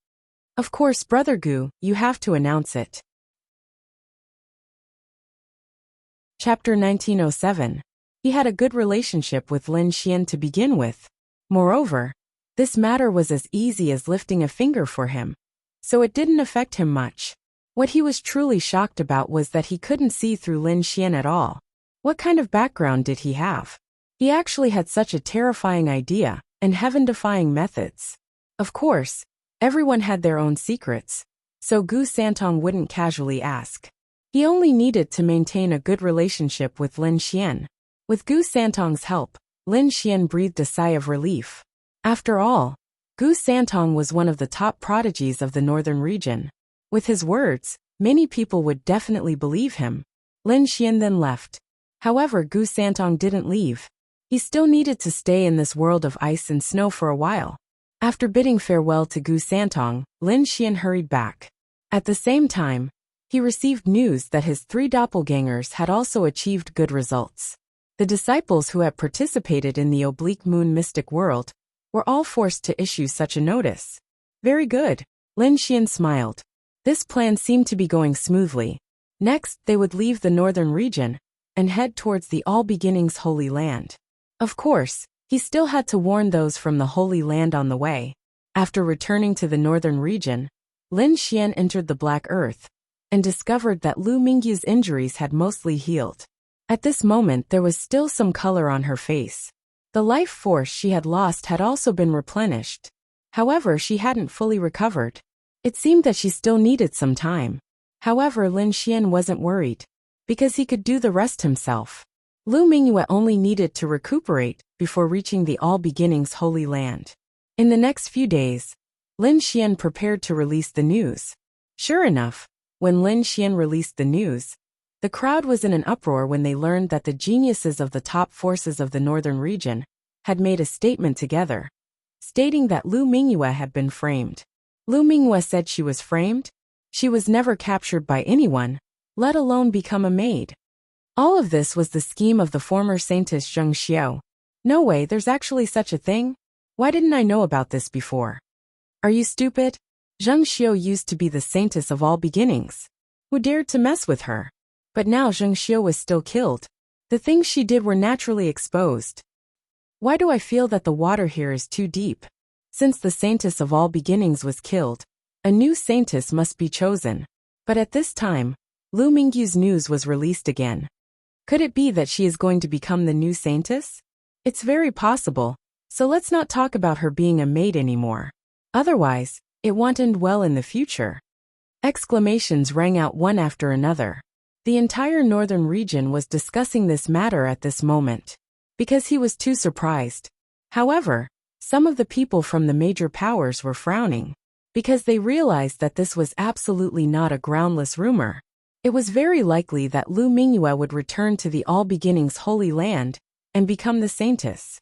"Of course, Brother Gu, you have to announce it." Chapter 1907. He had a good relationship with Lin Xian to begin with. Moreover, this matter was as easy as lifting a finger for him, so it didn't affect him much. What he was truly shocked about was that he couldn't see through Lin Xian at all. What kind of background did he have? He actually had such a terrifying idea and heaven-defying methods. Of course, everyone had their own secrets, so Gu Santong wouldn't casually ask. He only needed to maintain a good relationship with Lin Xian. With Gu Santong's help, Lin Xian breathed a sigh of relief. After all, Gu Santong was one of the top prodigies of the northern region. With his words, many people would definitely believe him. Lin Xian then left. However, Gu Santong didn't leave. He still needed to stay in this world of ice and snow for a while. After bidding farewell to Gu Santong, Lin Xian hurried back. At the same time, he received news that his three doppelgangers had also achieved good results. The disciples who had participated in the Oblique Moon mystic world were all forced to issue such a notice. Very good. Lin Xian smiled. This plan seemed to be going smoothly. Next, they would leave the northern region and head towards the All Beginnings Holy Land. Of course, he still had to warn those from the Holy Land on the way. After returning to the northern region, Lin Xian entered the Black Earth and discovered that Lu Mingyu's injuries had mostly healed. At this moment there was still some color on her face. The life force she had lost had also been replenished. However, she hadn't fully recovered. It seemed that she still needed some time. However, Lin Xian wasn't worried, because he could do the rest himself. Lu Mingyue only needed to recuperate before reaching the All Beginnings Holy Land. In the next few days, Lin Xian prepared to release the news. Sure enough, when Lin Xian released the news, the crowd was in an uproar when they learned that the geniuses of the top forces of the northern region had made a statement together, stating that Lu Mingyue had been framed. Lu Mingyue said she was framed? She was never captured by anyone, let alone become a maid. All of this was the scheme of the former saintess Zheng Xiao. No way, there's actually such a thing? Why didn't I know about this before? Are you stupid? Zheng Xiao used to be the saintess of all beginnings. Who dared to mess with her? But now Zheng Xiao was still killed. The things she did were naturally exposed. Why do I feel that the water here is too deep? Since the saintess of all beginnings was killed, a new saintess must be chosen. But at this time, Lu Mingyu's news was released again. Could it be that she is going to become the new saintess? It's very possible, so let's not talk about her being a maid anymore. Otherwise, it won't end well in the future. Exclamations rang out one after another. The entire northern region was discussing this matter at this moment, because he was too surprised. However, some of the people from the major powers were frowning, because they realized that this was absolutely not a groundless rumor. It was very likely that Lu Mingyue would return to the All Beginnings Holy Land and become the saintess.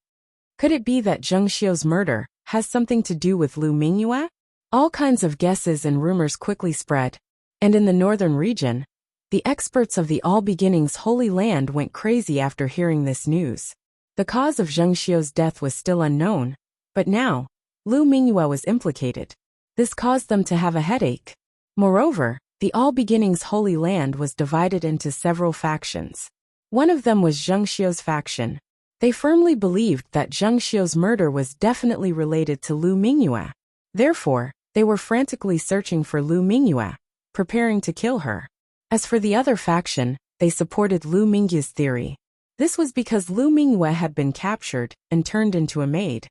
Could it be that Zheng Xiao's murder has something to do with Lu Mingyue? All kinds of guesses and rumors quickly spread, and in the northern region, the experts of the All Beginnings Holy Land went crazy after hearing this news. The cause of Zheng Xiao's death was still unknown, but now, Lu Mingyue was implicated. This caused them to have a headache. Moreover, the All Beginnings Holy Land was divided into several factions. One of them was Zheng Xiao's faction. They firmly believed that Zheng Xiao's murder was definitely related to Lu Mingyue. Therefore, they were frantically searching for Lu Mingyue, preparing to kill her. As for the other faction, they supported Lu Mingyue's theory. This was because Lu Mingyue had been captured and turned into a maid.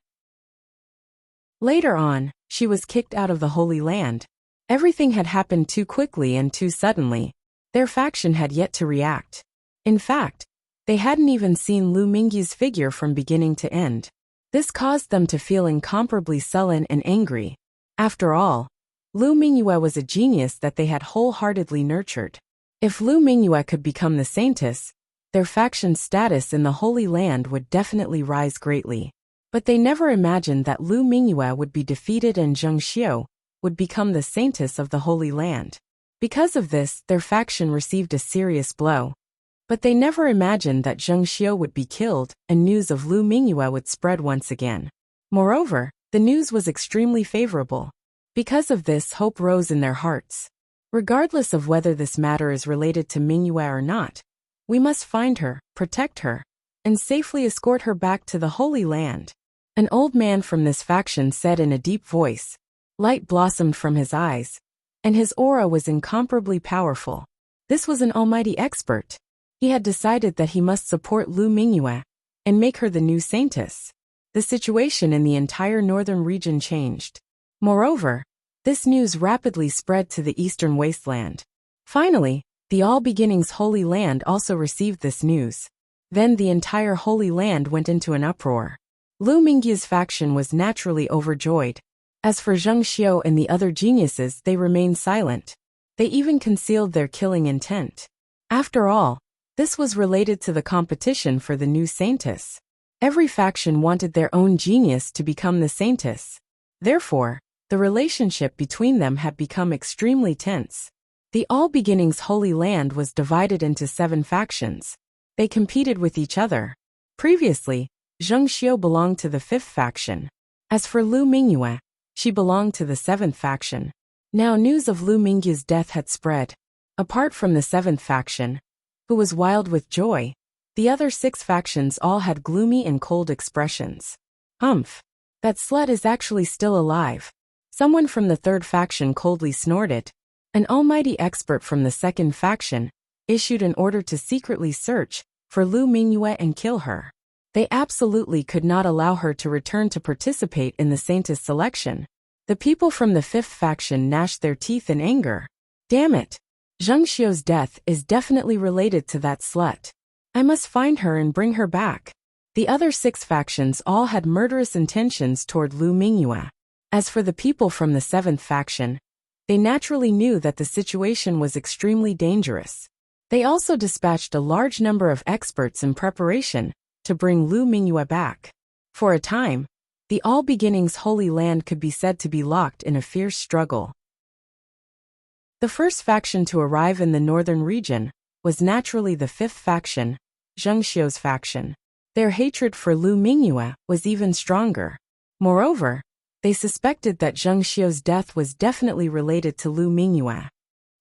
Later on, she was kicked out of the Holy Land. Everything had happened too quickly and too suddenly. Their faction had yet to react. In fact, they hadn't even seen Lu Mingyue's figure from beginning to end. This caused them to feel incomparably sullen and angry. After all, Lu Mingyue was a genius that they had wholeheartedly nurtured. If Lu Mingyue could become the saintess, their faction's status in the Holy Land would definitely rise greatly. But they never imagined that Lu Mingyue would be defeated and Zheng Xiao would become the saintess of the Holy Land. Because of this, their faction received a serious blow. But they never imagined that Zheng Xiao would be killed and news of Lu Mingyue would spread once again. Moreover, the news was extremely favorable. Because of this, hope rose in their hearts. Regardless of whether this matter is related to Mingyue or not, we must find her, protect her, and safely escort her back to the Holy Land. An old man from this faction said in a deep voice. Light blossomed from his eyes, and his aura was incomparably powerful. This was an almighty expert. He had decided that he must support Lu Mingyue and make her the new saintess. The situation in the entire northern region changed. Moreover, this news rapidly spread to the eastern wasteland. Finally, the All Beginnings Holy Land also received this news. Then the entire Holy Land went into an uproar. Lu Mingyue's faction was naturally overjoyed. As for Zheng Xiao and the other geniuses, they remained silent. They even concealed their killing intent. After all, this was related to the competition for the new saintess. Every faction wanted their own genius to become the saintess. Therefore, the relationship between them had become extremely tense. The All Beginnings Holy Land was divided into 7 factions. They competed with each other. Previously, Zheng Xiao belonged to the 5th faction. As for Lu Mingyue, she belonged to the 7th faction. Now news of Lu Mingyu's death had spread. Apart from the 7th faction, who was wild with joy, the other 6 factions all had gloomy and cold expressions. Humph! That slut is actually still alive. Someone from the 3rd faction coldly snorted. An almighty expert from the 2nd faction issued an order to secretly search for Lu Mingyue and kill her. They absolutely could not allow her to return to participate in the Saintess selection. The people from the 5th faction gnashed their teeth in anger. Damn it! Zheng Xiu's death is definitely related to that slut. I must find her and bring her back. The other 6 factions all had murderous intentions toward Lu Mingyue. As for the people from the 7th faction, they naturally knew that the situation was extremely dangerous. They also dispatched a large number of experts in preparation to bring Lu Mingyue back. For a time, the All Beginnings Holy Land could be said to be locked in a fierce struggle. The first faction to arrive in the northern region was naturally the 5th faction, Zheng Xiu's faction. Their hatred for Lu Mingyue was even stronger. Moreover, they suspected that Zheng Xiu's death was definitely related to Lu Mingyue.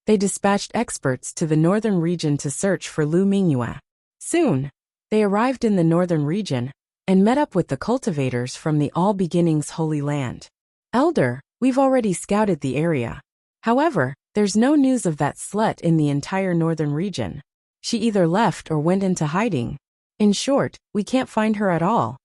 They dispatched experts to the northern region to search for Lu Mingyue. Soon, they arrived in the northern region and met up with the cultivators from the All Beginnings Holy Land. Elder, we've already scouted the area. However, there's no news of that slut in the entire northern region. She either left or went into hiding. In short, we can't find her at all.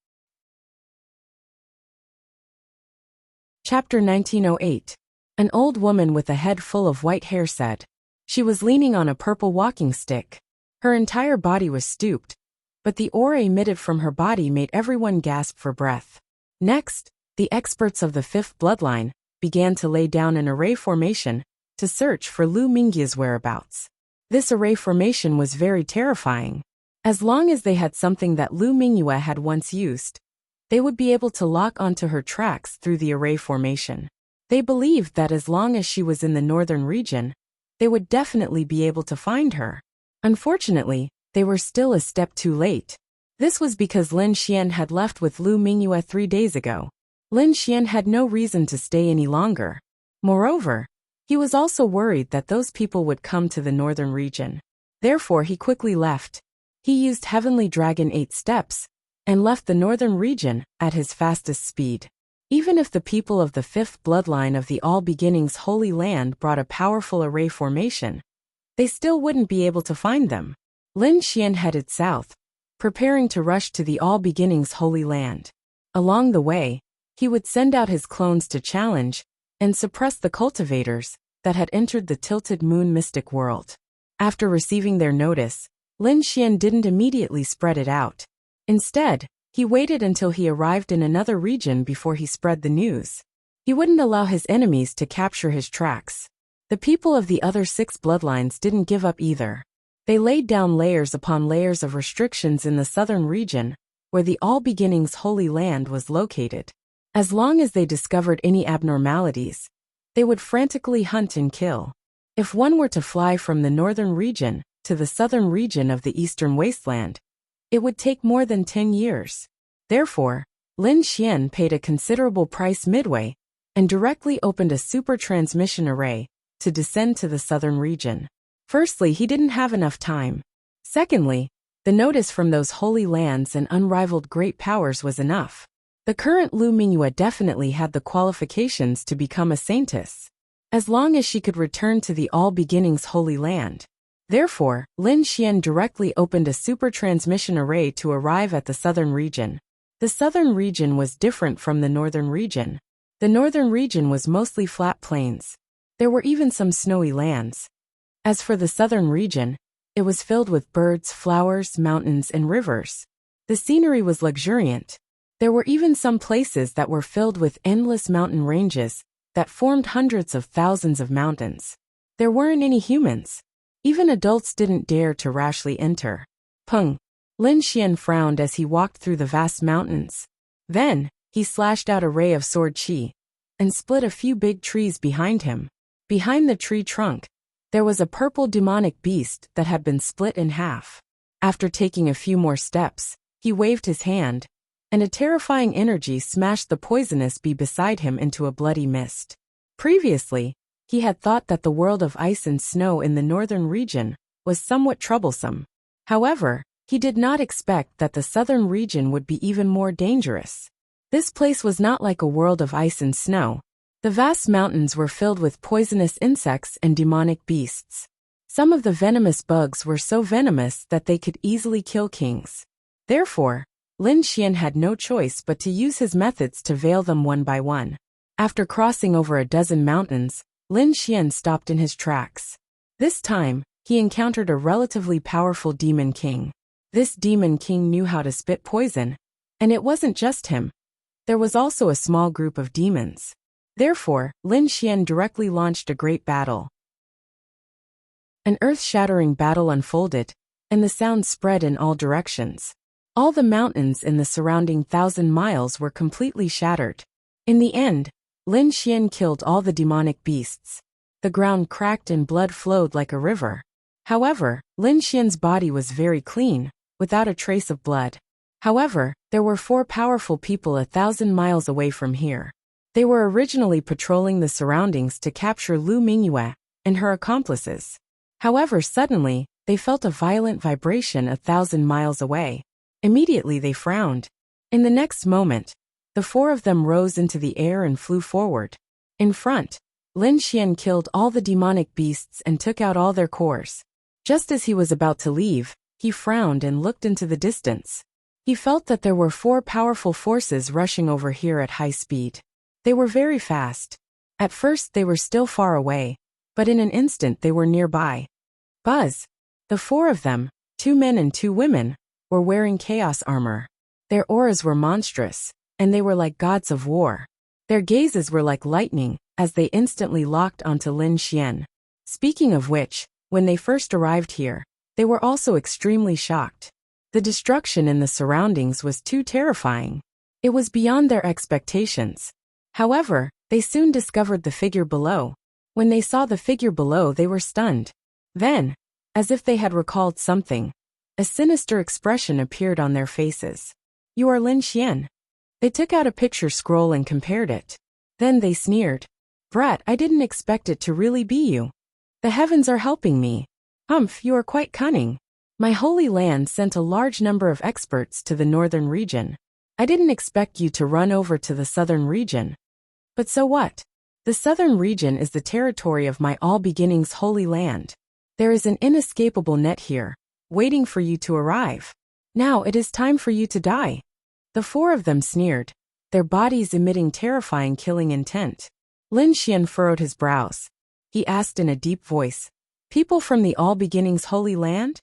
Chapter 1908. An old woman with a head full of white hair said. She was leaning on a purple walking stick. Her entire body was stooped, but the aura emitted from her body made everyone gasp for breath. Next, the experts of the 5th bloodline began to lay down an array formation to search for Lu Mingyue's whereabouts. This array formation was very terrifying. As long as they had something that Lu Mingyue had once used, they would be able to lock onto her tracks through the array formation. They believed that as long as she was in the northern region, they would definitely be able to find her. Unfortunately, they were still a step too late. This was because Lin Xian had left with Lu Mingyue 3 days ago. Lin Xian had no reason to stay any longer. Moreover, he was also worried that those people would come to the northern region. Therefore, he quickly left. He used Heavenly Dragon 8 steps and left the northern region at his fastest speed. Even if the people of the 5th bloodline of the All Beginnings Holy Land brought a powerful array formation, they still wouldn't be able to find them. Lin Xian headed south, preparing to rush to the All Beginnings Holy Land. Along the way, he would send out his clones to challenge and suppress the cultivators that had entered the Tilted Moon mystic world. After receiving their notice, Lin Xian didn't immediately spread it out. Instead, he waited until he arrived in another region before he spread the news. He wouldn't allow his enemies to capture his tracks. The people of the other 6 bloodlines didn't give up either. They laid down layers upon layers of restrictions in the southern region, where the All Beginnings Holy Land was located. As long as they discovered any abnormalities, they would frantically hunt and kill. If one were to fly from the northern region to the southern region of the eastern wasteland, it would take more than 10 years. Therefore, Lin Xian paid a considerable price midway and directly opened a super transmission array to descend to the southern region. Firstly, he didn't have enough time. Secondly, the notice from those holy lands and unrivaled great powers was enough. The current Lu Mingyue definitely had the qualifications to become a saintess, as long as she could return to the All Beginnings Holy Land. Therefore, Lin Xian directly opened a super transmission array to arrive at the southern region. The southern region was different from the northern region. The northern region was mostly flat plains. There were even some snowy lands. As for the southern region, it was filled with birds, flowers, mountains, and rivers. The scenery was luxuriant. There were even some places that were filled with endless mountain ranges that formed hundreds of thousands of mountains. There weren't any humans. Even adults didn't dare to rashly enter. Pung! Lin Xian frowned as he walked through the vast mountains. Then, he slashed out a ray of sword qi and split a few big trees behind him. Behind the tree trunk, there was a purple demonic beast that had been split in half. After taking a few more steps, he waved his hand, and a terrifying energy smashed the poisonous bee beside him into a bloody mist. Previously, He had thought that the world of ice and snow in the northern region was somewhat troublesome. However, he did not expect that the southern region would be even more dangerous. This place was not like a world of ice and snow. The vast mountains were filled with poisonous insects and demonic beasts. Some of the venomous bugs were so venomous that they could easily kill kings. Therefore, Lin Xian had no choice but to use his methods to veil them one by one. After crossing over a dozen mountains, Lin Xian stopped in his tracks. This time, he encountered a relatively powerful demon king. This demon king knew how to spit poison, and it wasn't just him. There was also a small group of demons. Therefore, Lin Xian directly launched a great battle. An earth-shattering battle unfolded, and the sound spread in all directions. All the mountains in the surrounding 1,000 miles were completely shattered. In the end, Lin Xian killed all the demonic beasts. The ground cracked and blood flowed like a river. However, Lin Xian's body was very clean, without a trace of blood. However, there were 4 powerful people 1,000 miles away from here. They were originally patrolling the surroundings to capture Lu Mingyue and her accomplices. However, suddenly, they felt a violent vibration 1,000 miles away. Immediately they frowned. In the next moment, the 4 of them rose into the air and flew forward. In front, Lin Xian killed all the demonic beasts and took out all their cores. Just as he was about to leave, he frowned and looked into the distance. He felt that there were 4 powerful forces rushing over here at high speed. They were very fast. At first they were still far away, but in an instant they were nearby. Buzz! The 4 of them, 2 men and 2 women, were wearing chaos armor. Their auras were monstrous, and they were like gods of war. Their gazes were like lightning, as they instantly locked onto Lin Xian. Speaking of which, when they first arrived here, they were also extremely shocked. The destruction in the surroundings was too terrifying. It was beyond their expectations. However, they soon discovered the figure below. When they saw the figure below, they were stunned. Then, as if they had recalled something, a sinister expression appeared on their faces. "You are Lin Xian." They took out a picture scroll and compared it. Then they sneered. "Brat, I didn't expect it to really be you. The heavens are helping me. You are quite cunning. My holy land sent a large number of experts to the northern region. I didn't expect you to run over to the southern region. But so what? The southern region is the territory of my all beginnings holy land. There is an inescapable net here, waiting for you to arrive. Now it is time for you to die." The 4 of them sneered, their bodies emitting terrifying killing intent. Lin Xian furrowed his brows. He asked in a deep voice, "People from the All Beginnings Holy Land?"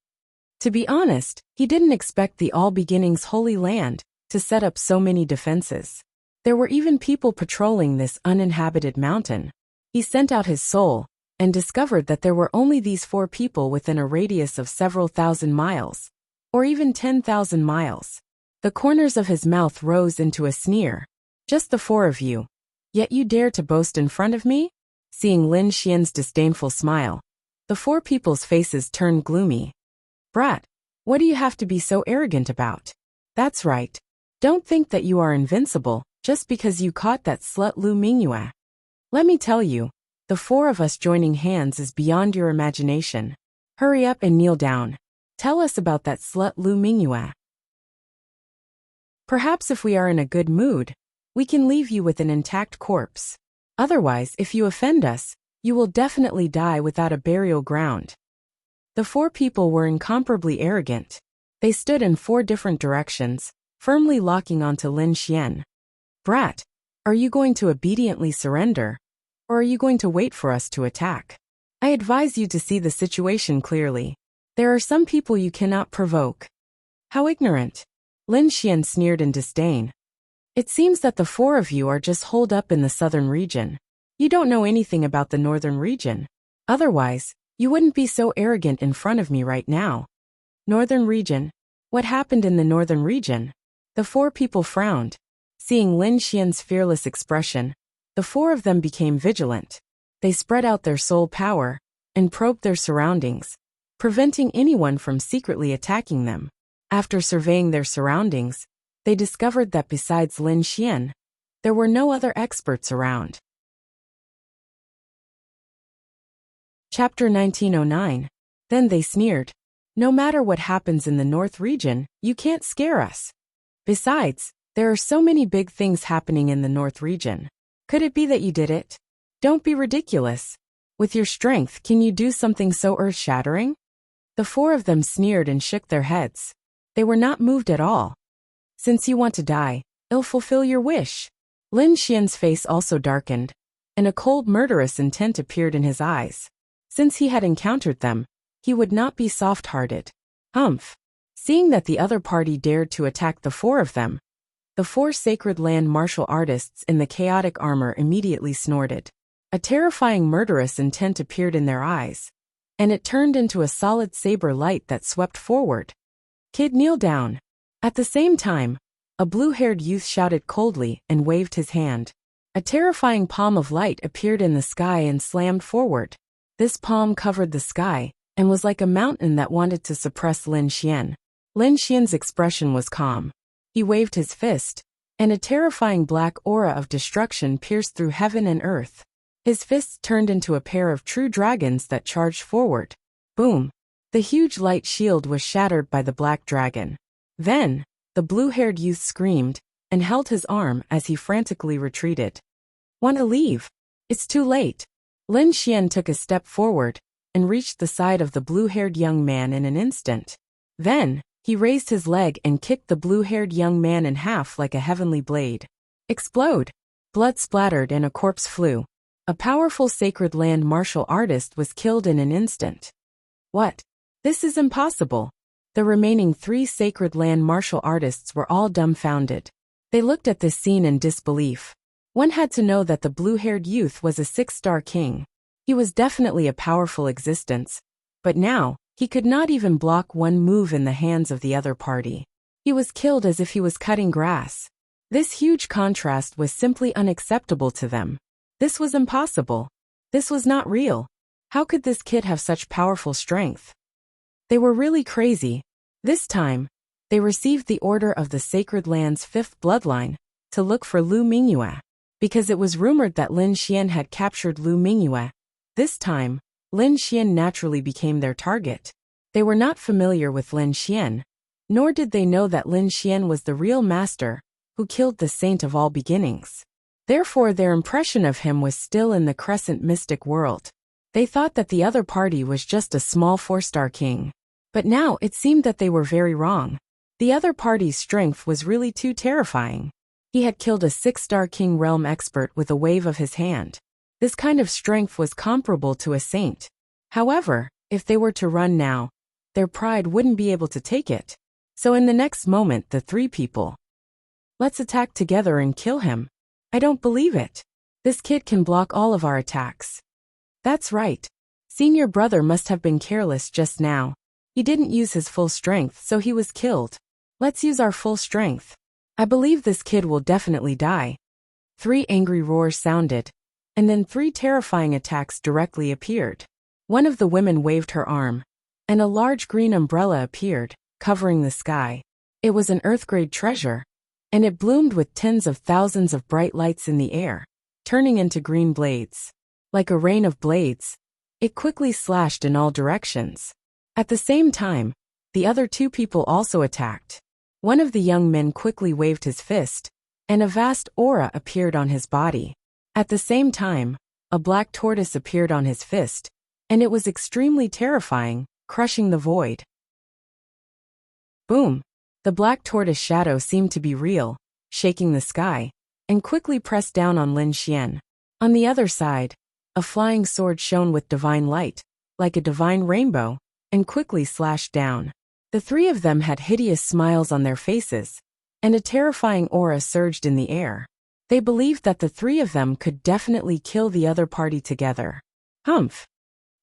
To be honest, he didn't expect the All Beginnings Holy Land to set up so many defenses. There were even people patrolling this uninhabited mountain. He sent out his soul, and discovered that there were only these 4 people within a radius of several thousand miles, or even 10,000 miles. The corners of his mouth rose into a sneer. "Just the 4 of you. Yet you dare to boast in front of me?" Seeing Lin Xian's disdainful smile, the 4 people's faces turned gloomy. "Brat, what do you have to be so arrogant about? That's right. Don't think that you are invincible, just because you caught that slut Lu Mingyue. Let me tell you, the 4 of us joining hands is beyond your imagination. Hurry up and kneel down. Tell us about that slut Lu Mingyue. Perhaps if we are in a good mood, we can leave you with an intact corpse. Otherwise, if you offend us, you will definitely die without a burial ground." The 4 people were incomparably arrogant. They stood in 4 different directions, firmly locking onto Lin Xian. "Brat, are you going to obediently surrender, or are you going to wait for us to attack? I advise you to see the situation clearly. There are some people you cannot provoke." "How ignorant!" Lin Xian sneered in disdain. "It seems that the 4 of you are just holed up in the southern region. You don't know anything about the northern region. Otherwise, you wouldn't be so arrogant in front of me right now." "Northern region? What happened in the northern region?" The 4 people frowned. Seeing Lin Xian's fearless expression, the 4 of them became vigilant. They spread out their soul power and probed their surroundings, preventing anyone from secretly attacking them. After surveying their surroundings, they discovered that besides Lin Xian, there were no other experts around. Chapter 1909. Then they sneered. No matter what happens in the North region, you can't scare us. Besides, there are so many big things happening in the North region. Could it be that you did it? Don't be ridiculous. With your strength, can you do something so earth-shattering? The four of them sneered and shook their heads. They were not moved at all. Since you want to die, I'll fulfill your wish. Lin Xian's face also darkened, and a cold murderous intent appeared in his eyes. Since he had encountered them, he would not be soft-hearted. Humph! Seeing that the other party dared to attack the four of them, the four sacred land martial artists in the chaotic armor immediately snorted. A terrifying murderous intent appeared in their eyes, and it turned into a solid saber light that swept forward. Kid, kneel down. At the same time, a blue-haired youth shouted coldly and waved his hand. A terrifying palm of light appeared in the sky and slammed forward. This palm covered the sky and was like a mountain that wanted to suppress Lin Xian. Lin Xian's expression was calm. He waved his fist, and a terrifying black aura of destruction pierced through heaven and earth. His fists turned into a pair of true dragons that charged forward. Boom! The huge light shield was shattered by the black dragon. Then, the blue-haired youth screamed and held his arm as he frantically retreated. Want to leave? It's too late. Lin Xian took a step forward and reached the side of the blue-haired young man in an instant. Then, he raised his leg and kicked the blue-haired young man in half like a heavenly blade. Explode! Blood splattered and a corpse flew. A powerful sacred land martial artist was killed in an instant. What? This is impossible. The remaining three sacred land martial artists were all dumbfounded. They looked at this scene in disbelief. One had to know that the blue-haired youth was a 6-star king. He was definitely a powerful existence, but now, he could not even block one move in the hands of the other party. He was killed as if he was cutting grass. This huge contrast was simply unacceptable to them. This was impossible. This was not real. How could this kid have such powerful strength? They were really crazy. This time, they received the order of the Sacred Land's 5th bloodline to look for Lu Mingyue, because it was rumored that Lin Xian had captured Lu Mingyue. This time, Lin Xian naturally became their target. They were not familiar with Lin Xian, nor did they know that Lin Xian was the real master who killed the saint of all beginnings. Therefore, their impression of him was still in the crescent mystic world. They thought that the other party was just a small 4-star king. But now it seemed that they were very wrong. The other party's strength was really too terrifying. He had killed a 6-star king realm expert with a wave of his hand. This kind of strength was comparable to a saint. However, if they were to run now, their pride wouldn't be able to take it. So in the next moment, the three people, let's attack together and kill him. I don't believe it. This kid can block all of our attacks. That's right. Senior brother must have been careless just now. He didn't use his full strength, so he was killed. Let's use our full strength. I believe this kid will definitely die. 3 angry roars sounded, and then 3 terrifying attacks directly appeared. One of the women waved her arm, and a large green umbrella appeared, covering the sky. It was an Earth-grade treasure, and it bloomed with tens of thousands of bright lights in the air, turning into green blades. Like a rain of blades, it quickly slashed in all directions. At the same time, the other 2 people also attacked. One of the young men quickly waved his fist, and a vast aura appeared on his body. At the same time, a black tortoise appeared on his fist, and it was extremely terrifying, crushing the void. Boom! The black tortoise shadow seemed to be real, shaking the sky, and quickly pressed down on Lin Xian. On the other side, a flying sword shone with divine light, like a divine rainbow, and quickly slashed down. The 3 of them had hideous smiles on their faces, and a terrifying aura surged in the air. They believed that the 3 of them could definitely kill the other party together. Humph!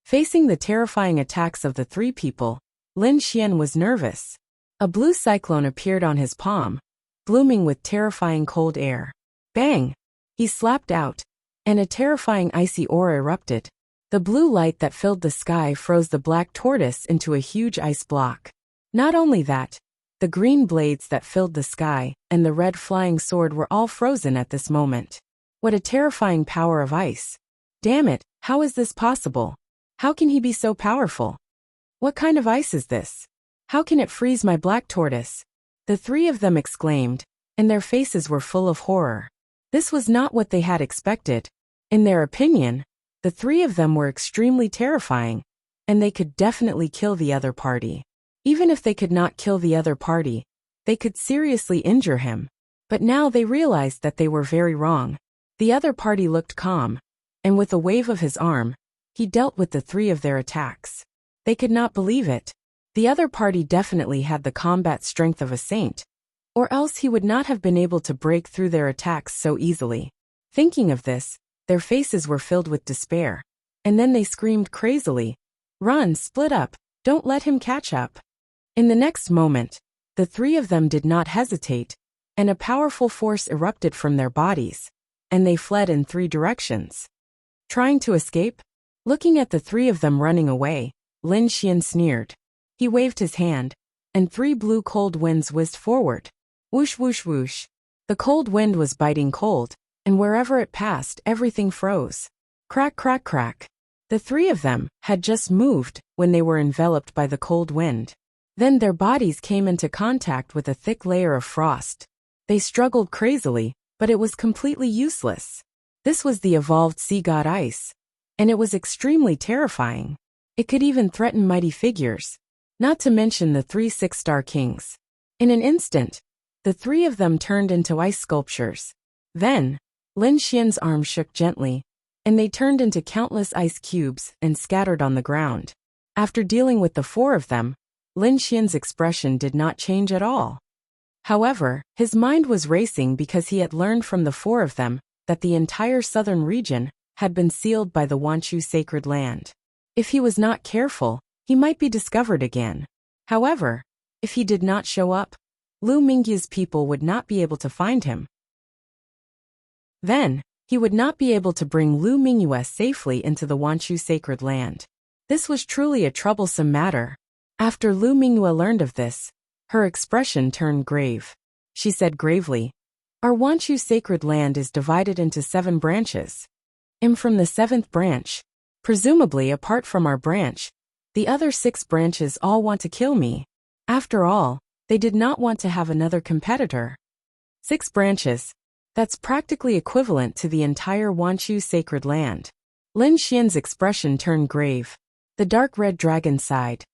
Facing the terrifying attacks of the 3 people, Lin Xian was nervous. A blue cyclone appeared on his palm, blooming with terrifying cold air. Bang! He slapped out, and a terrifying icy aura erupted. The blue light that filled the sky froze the black tortoise into a huge ice block. Not only that, the green blades that filled the sky and the red flying sword were all frozen at this moment. What a terrifying power of ice! Damn it, how is this possible? How can he be so powerful? What kind of ice is this? How can it freeze my black tortoise? The three of them exclaimed, and their faces were full of horror. This was not what they had expected. In their opinion, the three of them were extremely terrifying, and they could definitely kill the other party. Even if they could not kill the other party, they could seriously injure him. But now they realized that they were very wrong. The other party looked calm, and with a wave of his arm, he dealt with the three of their attacks. They could not believe it. The other party definitely had the combat strength of a saint, or else he would not have been able to break through their attacks so easily. Thinking of this, their faces were filled with despair, and then they screamed crazily, "Run, split up, don't let him catch up." In the next moment, the three of them did not hesitate, and a powerful force erupted from their bodies, and they fled in three directions. Trying to escape? Looking at the three of them running away, Lin Xian sneered. He waved his hand, and three blue cold winds whizzed forward. Whoosh whoosh whoosh. The cold wind was biting cold, and wherever it passed everything froze. Crack crack crack. The three of them had just moved when they were enveloped by the cold wind. Then their bodies came into contact with a thick layer of frost. They struggled crazily, but it was completely useless. This was the evolved sea god ice, and it was extremely terrifying. It could even threaten mighty figures, not to mention the three six-star kings. In an instant, the three of them turned into ice sculptures. Then, Lin Xian's arm shook gently, and they turned into countless ice cubes and scattered on the ground. After dealing with the four of them, Lin Xian's expression did not change at all. However, his mind was racing because he had learned from the four of them that the entire southern region had been sealed by the Wuxia sacred land. If he was not careful, he might be discovered again. However, if he did not show up, Lu Mingyu's people would not be able to find him. Then, he would not be able to bring Lu Mingyu safely into the Wuxia sacred land. This was truly a troublesome matter. After Lu Mingyu learned of this, her expression turned grave. She said gravely, "Our Wuxia sacred land is divided into 7 branches. I'm from the 7th branch. Presumably apart from our branch, the other 6 branches all want to kill me. After all, they did not want to have another competitor. 6 branches. That's practically equivalent to the entire Wuxia sacred land." Lin Xian's expression turned grave. The dark red dragon sighed.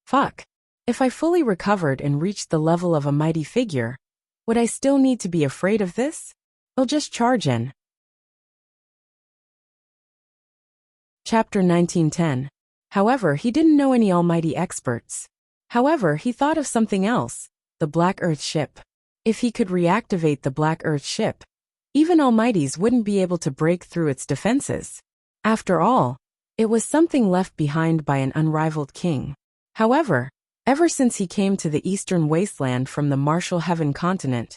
Fuck. If I fully recovered and reached the level of a mighty figure, would I still need to be afraid of this? I'll just charge in. Chapter 1910. However, he didn't know any almighty experts. However, he thought of something else, the Black Earth ship. If he could reactivate the Black Earth ship, even almighties wouldn't be able to break through its defenses. After all, it was something left behind by an unrivaled king. However, ever since he came to the eastern wasteland from the Martial Heaven continent,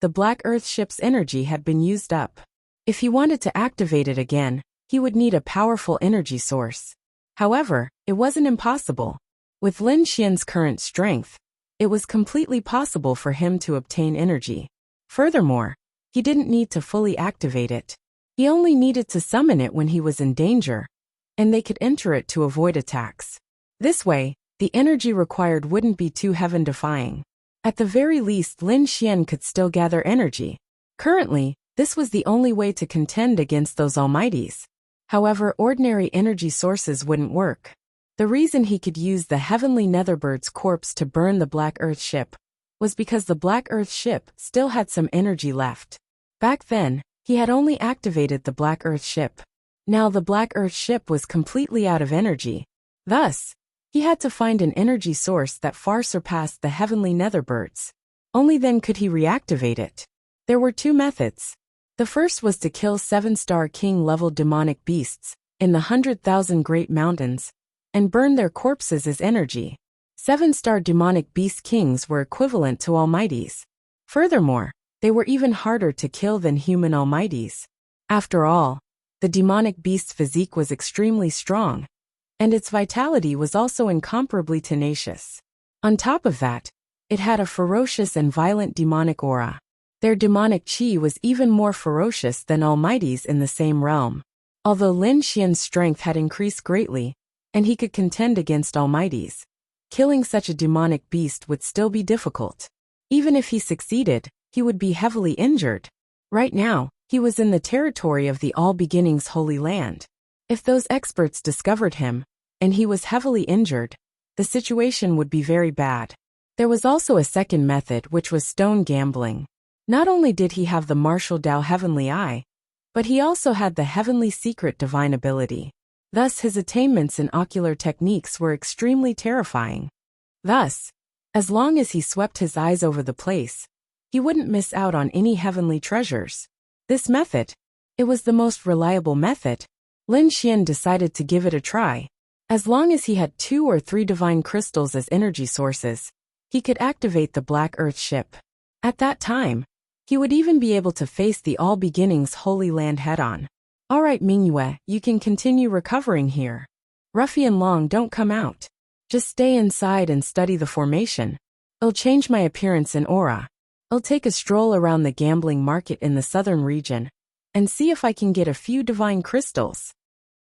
the Black Earth ship's energy had been used up. If he wanted to activate it again, he would need a powerful energy source. However, it wasn't impossible. With Lin Xian's current strength, it was completely possible for him to obtain energy. Furthermore, he didn't need to fully activate it. He only needed to summon it when he was in danger, and they could enter it to avoid attacks. This way, the energy required wouldn't be too heaven-defying. At the very least, Lin Xian could still gather energy. Currently, this was the only way to contend against those almighties. However, ordinary energy sources wouldn't work. The reason he could use the heavenly Netherbird's corpse to burn the Black Earth ship was because the Black Earth ship still had some energy left. Back then, he had only activated the Black Earth ship. Now the Black Earth ship was completely out of energy. Thus, he had to find an energy source that far surpassed the heavenly Netherbirds. Only then could he reactivate it. There were 2 methods. The first was to kill 7-star king-level demonic beasts in the 100,000 Great Mountains and burn their corpses as energy. 7-star demonic beast kings were equivalent to almighties. Furthermore, they were even harder to kill than human almighties. After all, the demonic beast's physique was extremely strong, and its vitality was also incomparably tenacious. On top of that, it had a ferocious and violent demonic aura. Their demonic chi was even more ferocious than almighties in the same realm. Although Lin Xian's strength had increased greatly, and he could contend against almighties. Killing such a demonic beast would still be difficult. Even if he succeeded, he would be heavily injured. Right now, he was in the territory of the All Beginnings Holy Land. If those experts discovered him, and he was heavily injured, the situation would be very bad. There was also a second method, which was stone gambling. Not only did he have the martial Dao Heavenly Eye, but he also had the heavenly secret divine ability. Thus his attainments in ocular techniques were extremely terrifying. Thus, as long as he swept his eyes over the place, he wouldn't miss out on any heavenly treasures. This method, it was the most reliable method. Lin Xian decided to give it a try. As long as he had 2 or 3 divine crystals as energy sources, he could activate the Black Earth ship. At that time, he would even be able to face the All Beginnings Holy Land head-on. Alright Mingyue, you can continue recovering here. Ruffian Long, don't come out. Just stay inside and study the formation. I'll change my appearance and aura. I'll take a stroll around the gambling market in the southern region, and see if I can get a few divine crystals.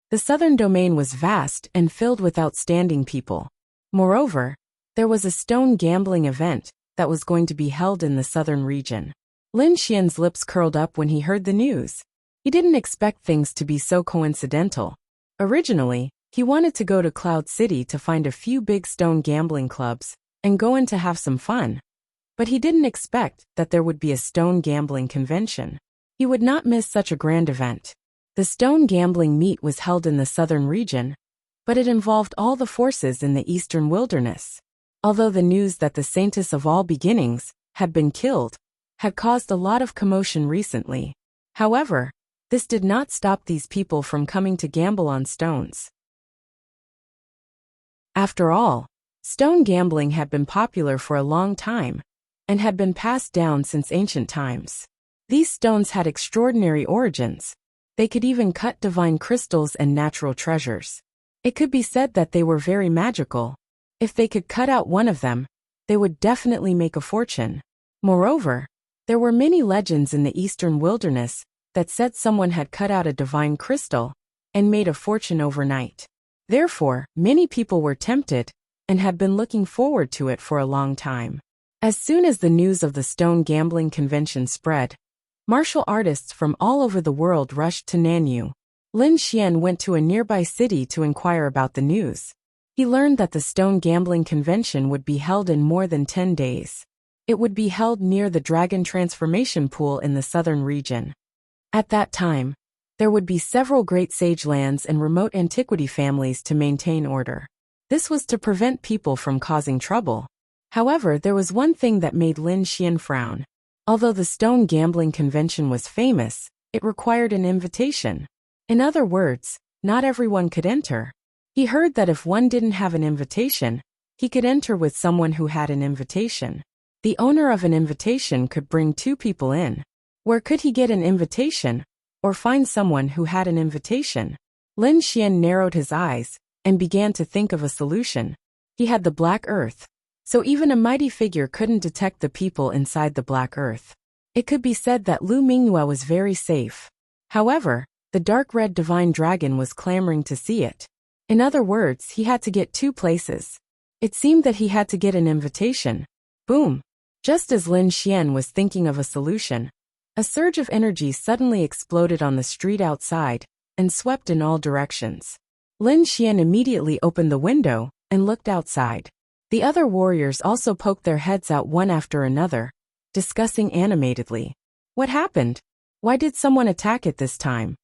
The southern domain was vast and filled with outstanding people. Moreover, there was a stone gambling event that was going to be held in the southern region. Lin Xian's lips curled up when he heard the news. He didn't expect things to be so coincidental. Originally, he wanted to go to Cloud City to find a few big stone gambling clubs and go in to have some fun. But he didn't expect that there would be a stone gambling convention. He would not miss such a grand event. The stone gambling meet was held in the southern region, but it involved all the forces in the eastern wilderness. Although the news that the Saintess of All Beginnings had been killed had caused a lot of commotion recently. However, this did not stop these people from coming to gamble on stones. After all, stone gambling had been popular for a long time and had been passed down since ancient times. These stones had extraordinary origins. They could even cut divine crystals and natural treasures. It could be said that they were very magical. If they could cut out one of them, they would definitely make a fortune. Moreover, there were many legends in the eastern wilderness that said someone had cut out a divine crystal and made a fortune overnight. Therefore, many people were tempted and had been looking forward to it for a long time. As soon as the news of the stone gambling convention spread, martial artists from all over the world rushed to Nanyu. Lin Xian went to a nearby city to inquire about the news. He learned that the stone gambling convention would be held in more than 10 days. It would be held near the Dragon Transformation Pool in the southern region. At that time, there would be several great sage lands and remote antiquity families to maintain order. This was to prevent people from causing trouble. However, there was one thing that made Lin Xian frown. Although the stone gambling convention was famous, it required an invitation. In other words, not everyone could enter. He heard that if one didn't have an invitation, he could enter with someone who had an invitation. The owner of an invitation could bring 2 people in. Where could he get an invitation, or find someone who had an invitation? Lin Xian narrowed his eyes and began to think of a solution. He had the Black Earth, so even a mighty figure couldn't detect the people inside the Black Earth. It could be said that Lu Mingyue was very safe. However, the dark red divine dragon was clamoring to see it. In other words, he had to get 2 places. It seemed that he had to get an invitation. Boom! Just as Lin Xian was thinking of a solution, a surge of energy suddenly exploded on the street outside and swept in all directions. Lin Xian immediately opened the window and looked outside. The other warriors also poked their heads out one after another, discussing animatedly. What happened? Why did someone attack at this time?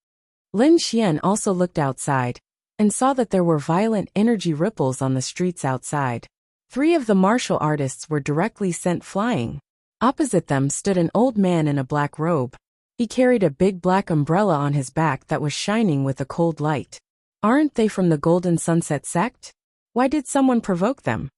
Lin Xian also looked outside and saw that there were violent energy ripples on the streets outside. 3 of the martial artists were directly sent flying. Opposite them stood an old man in a black robe. He carried a big black umbrella on his back that was shining with a cold light. Aren't they from the Golden Sunset sect? Why did someone provoke them?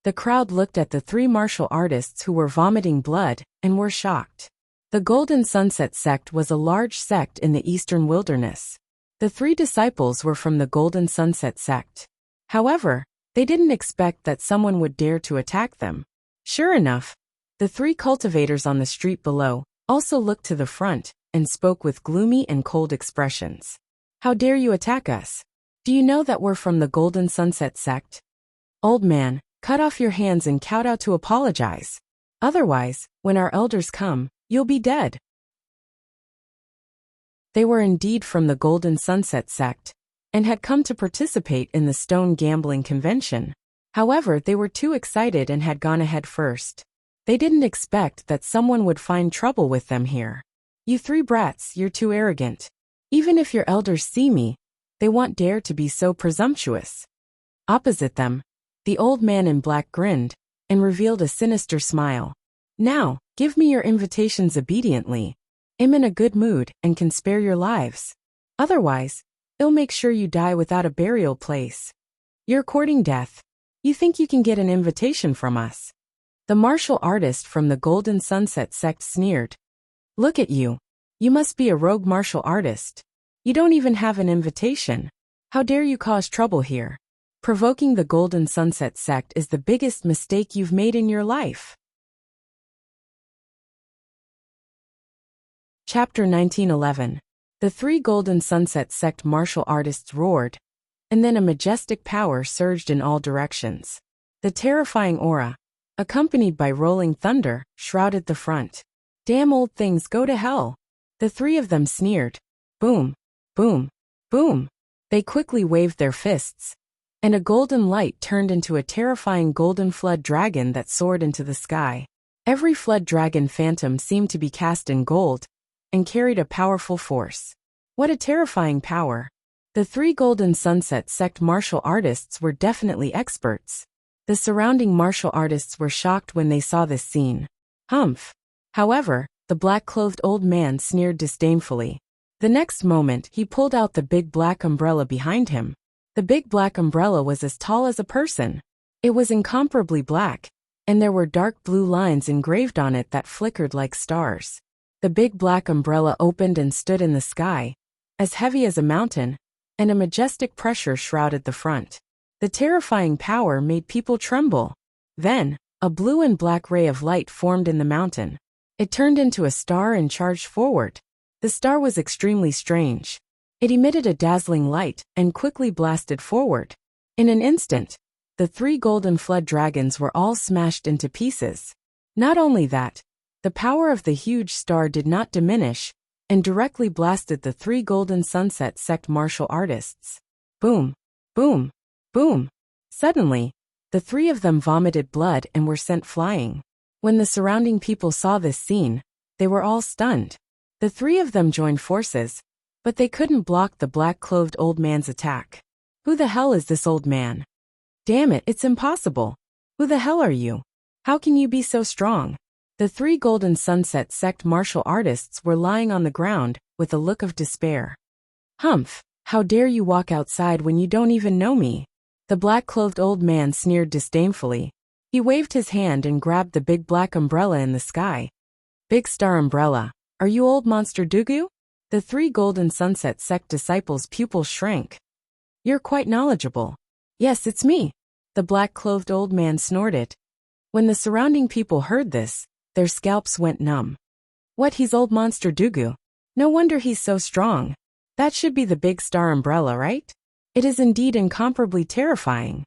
The crowd looked at the 3 martial artists who were vomiting blood and were shocked. The Golden Sunset sect was a large sect in the eastern wilderness. The 3 disciples were from the Golden Sunset sect. However, they didn't expect that someone would dare to attack them. Sure enough, the 3 cultivators on the street below also looked to the front and spoke with gloomy and cold expressions. How dare you attack us? Do you know that we're from the Golden Sunset sect? Old man, cut off your hands and kowtow to apologize. Otherwise, when our elders come, you'll be dead. They were indeed from the Golden Sunset sect, and had come to participate in the stone gambling convention. However, they were too excited and had gone ahead first. They didn't expect that someone would find trouble with them here. You three brats, you're too arrogant. Even if your elders see me, they won't dare to be so presumptuous. Opposite them, the old man in black grinned, and revealed a sinister smile. Now, give me your invitations obediently. I'm in a good mood and can spare your lives. Otherwise, I'll make sure you die without a burial place. You're courting death. You think you can get an invitation from us? The martial artist from the Golden Sunset sect sneered. Look at you. You must be a rogue martial artist. You don't even have an invitation. How dare you cause trouble here? Provoking the Golden Sunset sect is the biggest mistake you've made in your life. Chapter 1911. The three Golden Sunset sect martial artists roared, and then a majestic power surged in all directions. The terrifying aura, accompanied by rolling thunder, shrouded the front. Damn old things, go to hell. The three of them sneered. Boom, boom, boom. They quickly waved their fists, and a golden light turned into a terrifying golden flood dragon that soared into the sky. Every flood dragon phantom seemed to be cast in gold, and carried a powerful force. What a terrifying power. The three Golden Sunset sect martial artists were definitely experts. The surrounding martial artists were shocked when they saw this scene. Humph. However, the black-clothed old man sneered disdainfully. The next moment, he pulled out the big black umbrella behind him. The big black umbrella was as tall as a person. It was incomparably black, and there were dark blue lines engraved on it that flickered like stars. The big black umbrella opened and stood in the sky, as heavy as a mountain, and a majestic pressure shrouded the front. The terrifying power made people tremble. Then, a blue and black ray of light formed in the mountain. It turned into a star and charged forward. The star was extremely strange. It emitted a dazzling light and quickly blasted forward. In an instant, the three golden flood dragons were all smashed into pieces. Not only that, the power of the huge star did not diminish, and directly blasted the three Golden Sunset sect martial artists. Boom, boom, boom. Suddenly, the three of them vomited blood and were sent flying. When the surrounding people saw this scene, they were all stunned. The three of them joined forces, but they couldn't block the black-clothed old man's attack. Who the hell is this old man? Damn it, it's impossible. Who the hell are you? How can you be so strong? The three Golden Sunset sect martial artists were lying on the ground, with a look of despair. Humph, how dare you walk outside when you don't even know me? The black-clothed old man sneered disdainfully. He waved his hand and grabbed the big black umbrella in the sky. Big Star Umbrella, are you old Monster Dugu? The three Golden Sunset sect disciples' pupils shrank. You're quite knowledgeable. Yes, it's me. The black-clothed old man snorted. When the surrounding people heard this, their scalps went numb. What, he's old Monster Dugu? No wonder he's so strong. That should be the Big Star Umbrella, right? It is indeed incomparably terrifying.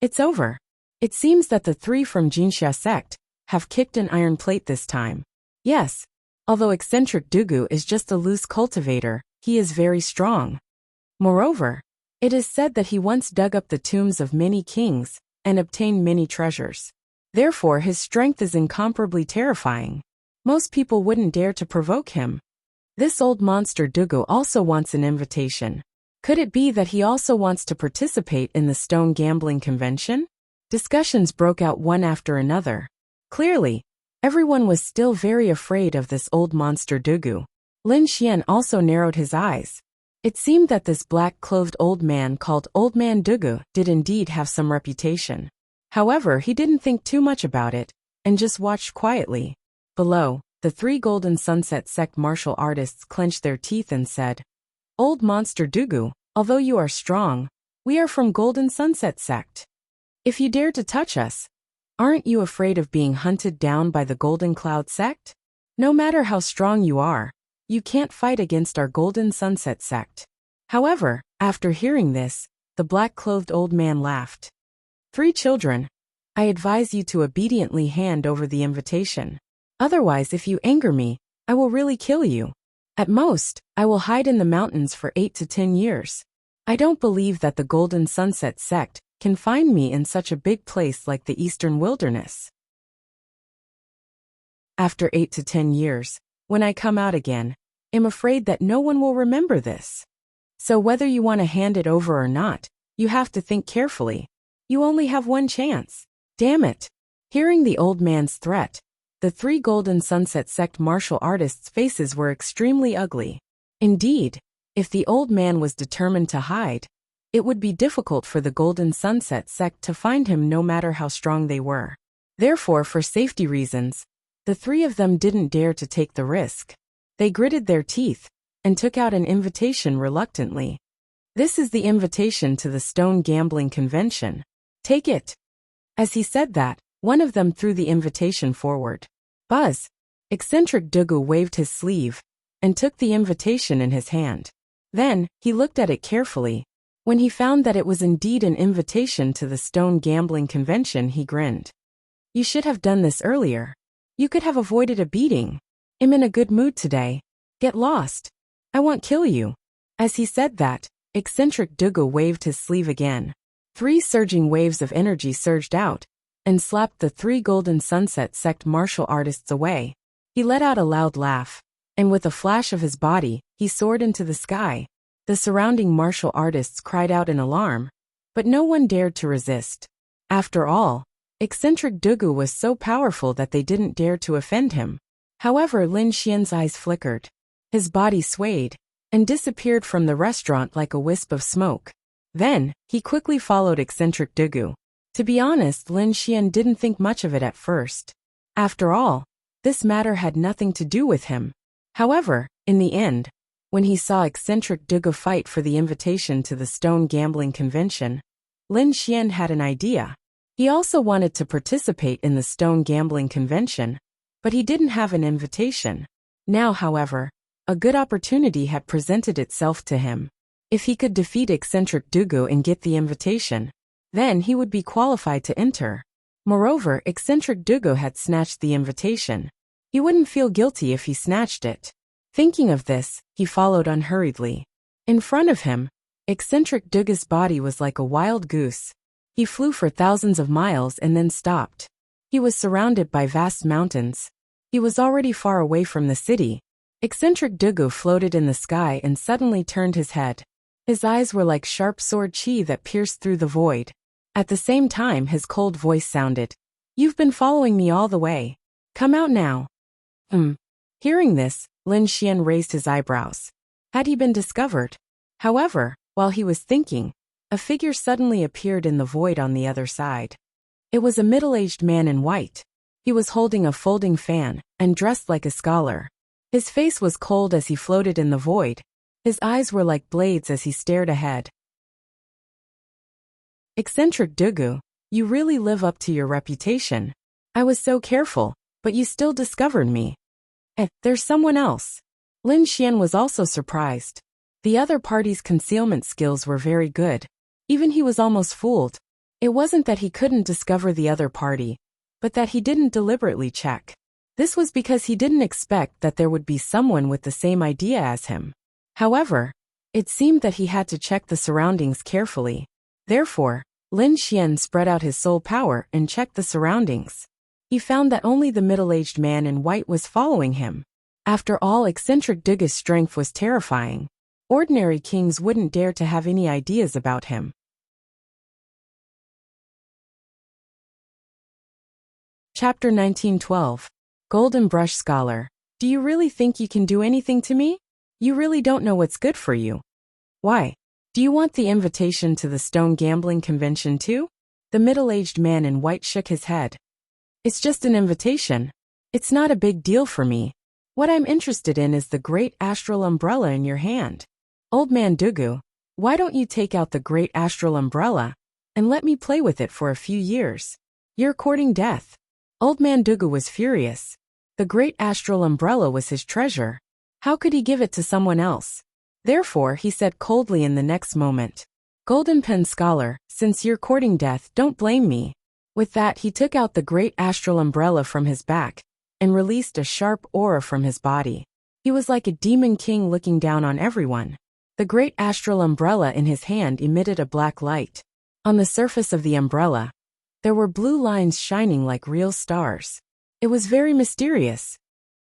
It's over. It seems that the three from Wuxia sect have kicked an iron plate this time. Yes, although eccentric Dugu is just a loose cultivator, he is very strong. Moreover, it is said that he once dug up the tombs of many kings and obtained many treasures. Therefore, his strength is incomparably terrifying. Most people wouldn't dare to provoke him. This old Monster Dugu also wants an invitation. Could it be that he also wants to participate in the stone gambling convention? Discussions broke out one after another. Clearly, everyone was still very afraid of this old Monster Dugu. Lin Xian also narrowed his eyes. It seemed that this black-clothed old man called Old Man Dugu did indeed have some reputation. However, he didn't think too much about it, and just watched quietly. Below, the three Golden Sunset sect martial artists clenched their teeth and said, Old Monster Dugu, although you are strong, we are from Golden Sunset sect. If you dare to touch us, aren't you afraid of being hunted down by the Golden Cloud sect? No matter how strong you are, you can't fight against our Golden Sunset sect. However, After hearing this, the black-clothed old man laughed. 3 children, I advise you to obediently hand over the invitation. Otherwise, if you anger me, I will really kill you. At most, I will hide in the mountains for 8 to 10 years. I don't believe that the Golden Sunset sect can find me in such a big place like the Eastern Wilderness. After 8 to 10 years, when I come out again, I'm afraid that no one will remember this. So whether you want to hand it over or not, you have to think carefully. You only have one chance. Damn it. Hearing the old man's threat, the 3 Golden Sunset sect martial artists' faces were extremely ugly. Indeed, if the old man was determined to hide, it would be difficult for the Golden Sunset sect to find him no matter how strong they were. Therefore, for safety reasons, the 3 of them didn't dare to take the risk. They gritted their teeth and took out an invitation reluctantly. This is the invitation to the Stone Gambling Convention. Take it. As he said that, one of them threw the invitation forward. Buzz! Eccentric Dugu waved his sleeve and took the invitation in his hand. Then, he looked at it carefully. When he found that it was indeed an invitation to the Stone Gambling Convention, he grinned. You should have done this earlier. You could have avoided a beating. I'm in a good mood today. Get lost. I won't kill you. As he said that, Eccentric Dugu waved his sleeve again. 3 surging waves of energy surged out and slapped the 3 Golden Sunset sect martial artists away. He let out a loud laugh, and with a flash of his body, he soared into the sky. The surrounding martial artists cried out in alarm, but no one dared to resist. After all, Eccentric Dugu was so powerful that they didn't dare to offend him. However, Lin Xian's eyes flickered. His body swayed and disappeared from the restaurant like a wisp of smoke. Then, he quickly followed Eccentric Dugu. To be honest, Lin Xian didn't think much of it at first. After all, this matter had nothing to do with him. However, in the end, when he saw Eccentric Dugu fight for the invitation to the Stone Gambling Convention, Lin Xian had an idea. He also wanted to participate in the Stone Gambling Convention, but he didn't have an invitation. Now, however, a good opportunity had presented itself to him. If he could defeat Eccentric Dugu and get the invitation, then he would be qualified to enter. Moreover, Eccentric Dugu had snatched the invitation. He wouldn't feel guilty if he snatched it. Thinking of this, he followed unhurriedly. In front of him, Eccentric Dugu's body was like a wild goose. He flew for thousands of miles and then stopped. He was surrounded by vast mountains. He was already far away from the city. Eccentric Dugu floated in the sky and suddenly turned his head. His eyes were like sharp sword chi that pierced through the void. At the same time, his cold voice sounded. You've been following me all the way. Come out now. Hearing this, Lin Xian raised his eyebrows. Had he been discovered? However, while he was thinking, a figure suddenly appeared in the void on the other side. It was a middle-aged man in white. He was holding a folding fan and dressed like a scholar. His face was cold as he floated in the void. His eyes were like blades as he stared ahead. Eccentric Dugu, you really live up to your reputation. I was so careful, but you still discovered me. There's someone else. Lin Xian was also surprised. The other party's concealment skills were very good. Even he was almost fooled. It wasn't that he couldn't discover the other party, but that he didn't deliberately check. This was because he didn't expect that there would be someone with the same idea as him. However, it seemed that he had to check the surroundings carefully. Therefore, Lin Xian spread out his soul power and checked the surroundings. He found that only the middle-aged man in white was following him. After all, Eccentric Dugu's strength was terrifying. Ordinary kings wouldn't dare to have any ideas about him. Chapter 1912. Golden Brush Scholar. Do you really think you can do anything to me? You really don't know what's good for you. Why? Do you want the invitation to the Stone Gambling Convention too? The middle-aged man in white shook his head. It's just an invitation. It's not a big deal for me. What I'm interested in is the great astral umbrella in your hand. Old man Dugu, why don't you take out the great astral umbrella and let me play with it for a few years? You're courting death. Old man Dugu was furious. The great astral umbrella was his treasure. How could he give it to someone else? Therefore, he said coldly in the next moment, "Golden Pen Scholar, since you're courting death, don't blame me." With that, he took out the great astral umbrella from his back and released a sharp aura from his body. He was like a demon king looking down on everyone. The great astral umbrella in his hand emitted a black light. On the surface of the umbrella, there were blue lines shining like real stars. It was very mysterious.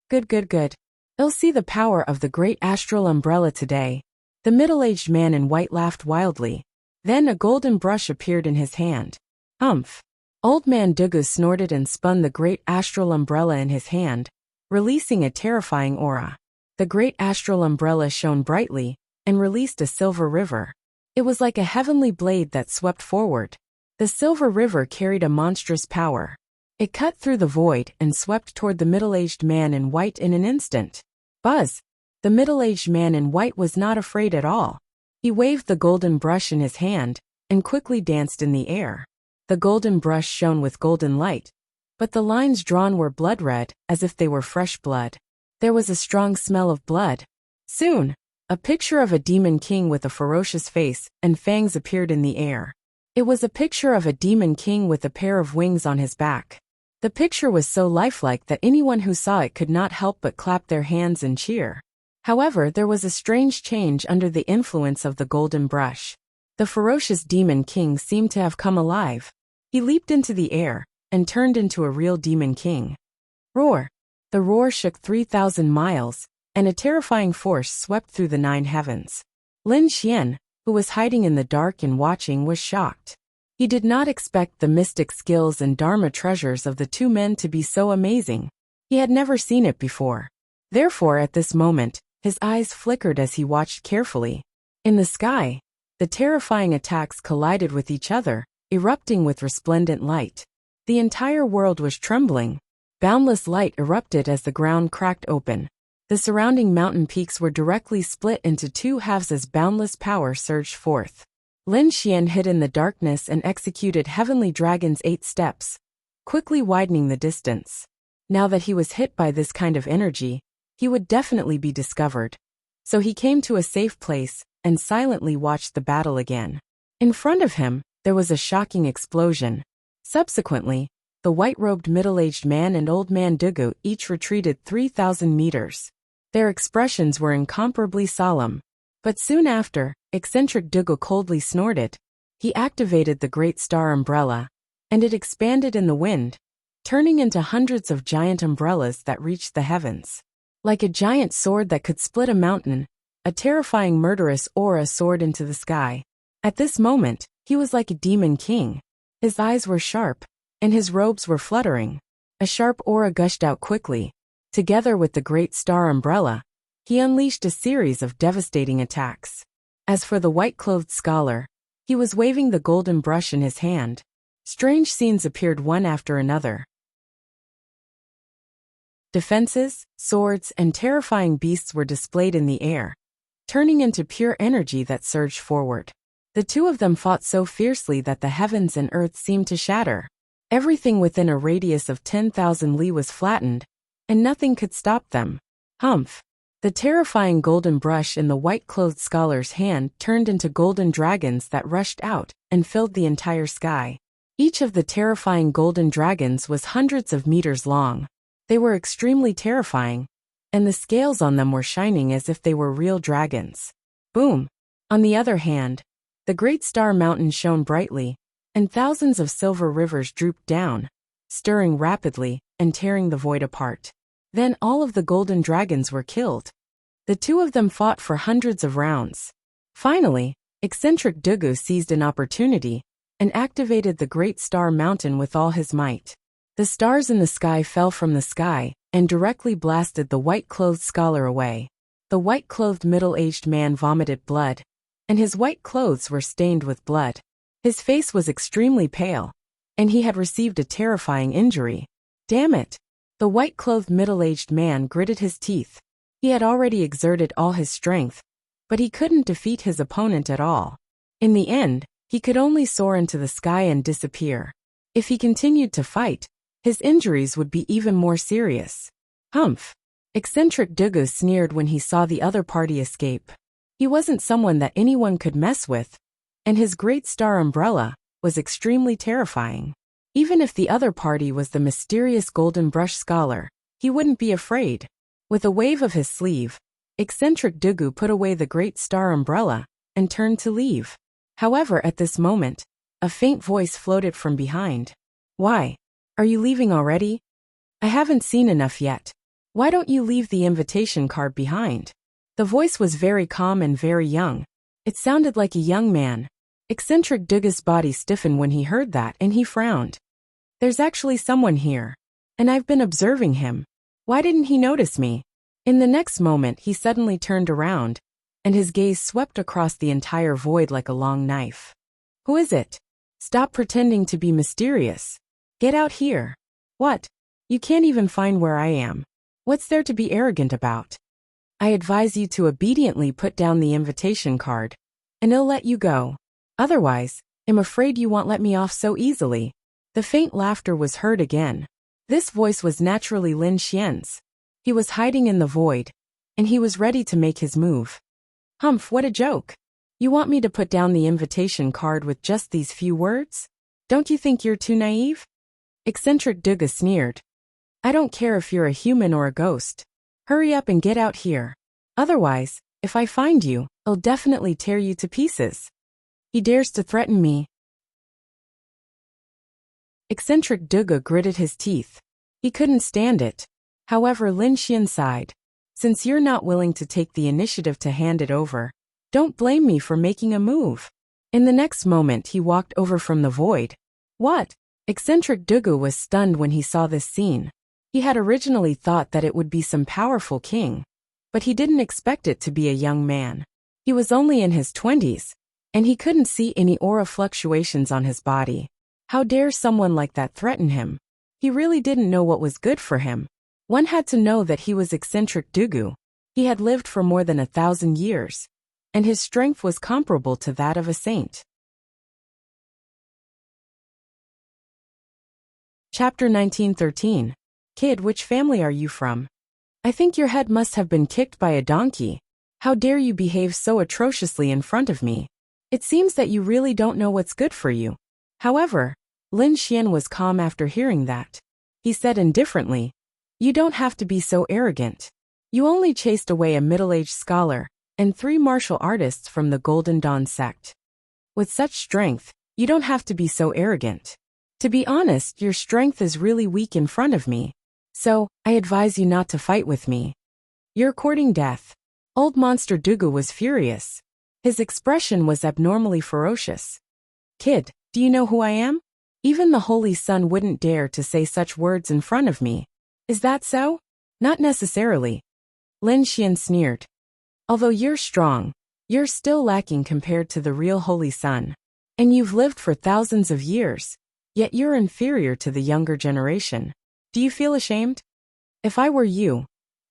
Good. You'll see the power of the great astral umbrella today. The middle-aged man in white laughed wildly. Then a golden brush appeared in his hand. Humph! Old man Dugu snorted and spun the great astral umbrella in his hand, releasing a terrifying aura. The great astral umbrella shone brightly and released a silver river. It was like a heavenly blade that swept forward. The silver river carried a monstrous power. It cut through the void and swept toward the middle-aged man in white in an instant. Buzz! The middle-aged man in white was not afraid at all. He waved the golden brush in his hand and quickly danced in the air. The golden brush shone with golden light, but the lines drawn were blood red, as if they were fresh blood. There was a strong smell of blood. Soon, a picture of a demon king with a ferocious face and fangs appeared in the air. It was a picture of a demon king with a pair of wings on his back. The picture was so lifelike that anyone who saw it could not help but clap their hands and cheer. However, there was a strange change under the influence of the golden brush. The ferocious demon king seemed to have come alive. He leaped into the air and turned into a real demon king. Roar! The roar shook 3,000 miles, and a terrifying force swept through the 9 heavens. Lin Xian, who was hiding in the dark and watching, was shocked. He did not expect the mystic skills and dharma treasures of the two men to be so amazing. He had never seen it before. Therefore, at this moment, his eyes flickered as he watched carefully. In the sky, the terrifying attacks collided with each other, erupting with resplendent light. The entire world was trembling. Boundless light erupted as the ground cracked open. The surrounding mountain peaks were directly split into 2 halves as boundless power surged forth. Lin Xian hid in the darkness and executed Heavenly Dragon's 8 steps, quickly widening the distance. Now that he was hit by this kind of energy, he would definitely be discovered. So he came to a safe place and silently watched the battle again. In front of him, there was a shocking explosion. Subsequently, the white-robed middle-aged man and old man Dugu each retreated 3,000 meters. Their expressions were incomparably solemn. But soon after, eccentric Dugu coldly snorted. He activated the great star umbrella, and it expanded in the wind, turning into hundreds of giant umbrellas that reached the heavens. Like a giant sword that could split a mountain, a terrifying murderous aura soared into the sky. At this moment, he was like a demon king. His eyes were sharp, and his robes were fluttering. A sharp aura gushed out quickly. Together with the great star umbrella, he unleashed a series of devastating attacks. As for the white-clothed scholar, he was waving the golden brush in his hand. Strange scenes appeared one after another. Defenses, swords, and terrifying beasts were displayed in the air, turning into pure energy that surged forward. The two of them fought so fiercely that the heavens and earth seemed to shatter. Everything within a radius of 10,000 li was flattened, and nothing could stop them. Humph! The terrifying golden brush in the white-clothed scholar's hand turned into golden dragons that rushed out and filled the entire sky. Each of the terrifying golden dragons was hundreds of meters long. They were extremely terrifying, and the scales on them were shining as if they were real dragons. Boom! On the other hand, the great star mountain shone brightly, and thousands of silver rivers drooped down, stirring rapidly and tearing the void apart. Then all of the golden dragons were killed. The two of them fought for hundreds of rounds. Finally, eccentric Dugu seized an opportunity and activated the great star mountain with all his might. The stars in the sky fell from the sky and directly blasted the white-clothed scholar away. The white-clothed middle-aged man vomited blood, and his white clothes were stained with blood. His face was extremely pale, and he had received a terrifying injury. Damn it! The white-clothed middle-aged man gritted his teeth. He had already exerted all his strength, but he couldn't defeat his opponent at all. In the end, he could only soar into the sky and disappear. If he continued to fight, his injuries would be even more serious. Humph! Eccentric Dugu sneered when he saw the other party escape. He wasn't someone that anyone could mess with, and his great star umbrella was extremely terrifying. Even if the other party was the mysterious golden brush scholar, he wouldn't be afraid. With a wave of his sleeve, eccentric Dugu put away the great star umbrella and turned to leave. However, at this moment, a faint voice floated from behind. "Why? Are you leaving already? I haven't seen enough yet. Why don't you leave the invitation card behind?" The voice was very calm and very young. It sounded like a young man. Eccentric Dugu's body stiffened when he heard that, and he frowned. "There's actually someone here, and I've been observing him. Why didn't he notice me?" In the next moment, he suddenly turned around, and his gaze swept across the entire void like a long knife. "Who is it? Stop pretending to be mysterious. Get out here." "What? You can't even find where I am. What's there to be arrogant about? I advise you to obediently put down the invitation card, and I'll let you go. Otherwise, I'm afraid you won't let me off so easily." The faint laughter was heard again. This voice was naturally Lin Xian's. He was hiding in the void, and he was ready to make his move. "Humph, what a joke. You want me to put down the invitation card with just these few words? Don't you think you're too naive?" Eccentric Duga sneered. "I don't care if you're a human or a ghost. Hurry up and get out here. Otherwise, if I find you, I'll definitely tear you to pieces. He dares to threaten me." Eccentric Duga gritted his teeth. He couldn't stand it. However, Lin Xian sighed. "Since you're not willing to take the initiative to hand it over, don't blame me for making a move." In the next moment, he walked over from the void. "What?" Eccentric Dugu was stunned when he saw this scene. He had originally thought that it would be some powerful king, but he didn't expect it to be a young man. He was only in his 20s, and he couldn't see any aura fluctuations on his body. How dare someone like that threaten him? He really didn't know what was good for him. One had to know that he was eccentric Dugu. He had lived for more than 1,000 years, and his strength was comparable to that of a saint. Chapter 1913. "Kid, which family are you from? I think your head must have been kicked by a donkey. How dare you behave so atrociously in front of me? It seems that you really don't know what's good for you." However, Lin Xian was calm after hearing that. He said indifferently, "You don't have to be so arrogant. You only chased away a middle-aged scholar and 3 martial artists from the Golden Dawn sect. With such strength, you don't have to be so arrogant. To be honest, your strength is really weak in front of me. So, I advise you not to fight with me. You're courting death." Old Monster Dugu was furious. His expression was abnormally ferocious. "Kid, do you know who I am? Even the Holy Sun wouldn't dare to say such words in front of me. Is that so?" "Not necessarily." Lin Xian sneered. "Although you're strong, you're still lacking compared to the real Holy Sun. And you've lived for thousands of years, yet you're inferior to the younger generation. Do you feel ashamed? If I were you,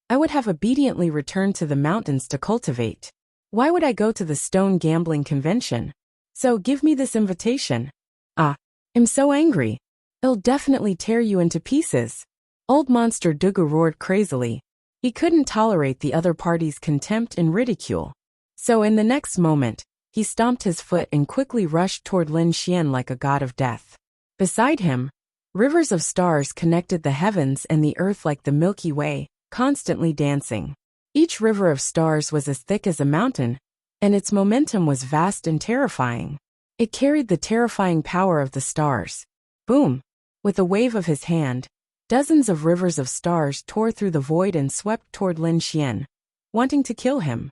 I would have obediently returned to the mountains to cultivate. Why would I go to the stone gambling convention? So give me this invitation." "Ah, I'm so angry. It'll definitely tear you into pieces." Old Monster Dugu roared crazily. He couldn't tolerate the other party's contempt and ridicule. So in the next moment, he stomped his foot and quickly rushed toward Lin Xian like a god of death. Beside him, rivers of stars connected the heavens and the earth like the Milky Way, constantly dancing. Each river of stars was as thick as a mountain, and its momentum was vast and terrifying. It carried the terrifying power of the stars. Boom! With a wave of his hand, dozens of rivers of stars tore through the void and swept toward Lin Xian, wanting to kill him.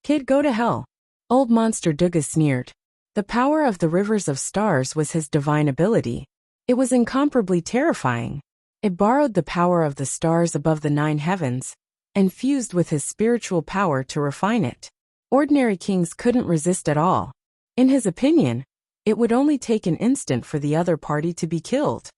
"Kid, go to hell." Old Monster Duga sneered. The power of the rivers of stars was his divine ability. It was incomparably terrifying. It borrowed the power of the stars above the 9 heavens, and fused with his spiritual power to refine it. Ordinary kings couldn't resist at all. In his opinion, it would only take an instant for the other party to be killed.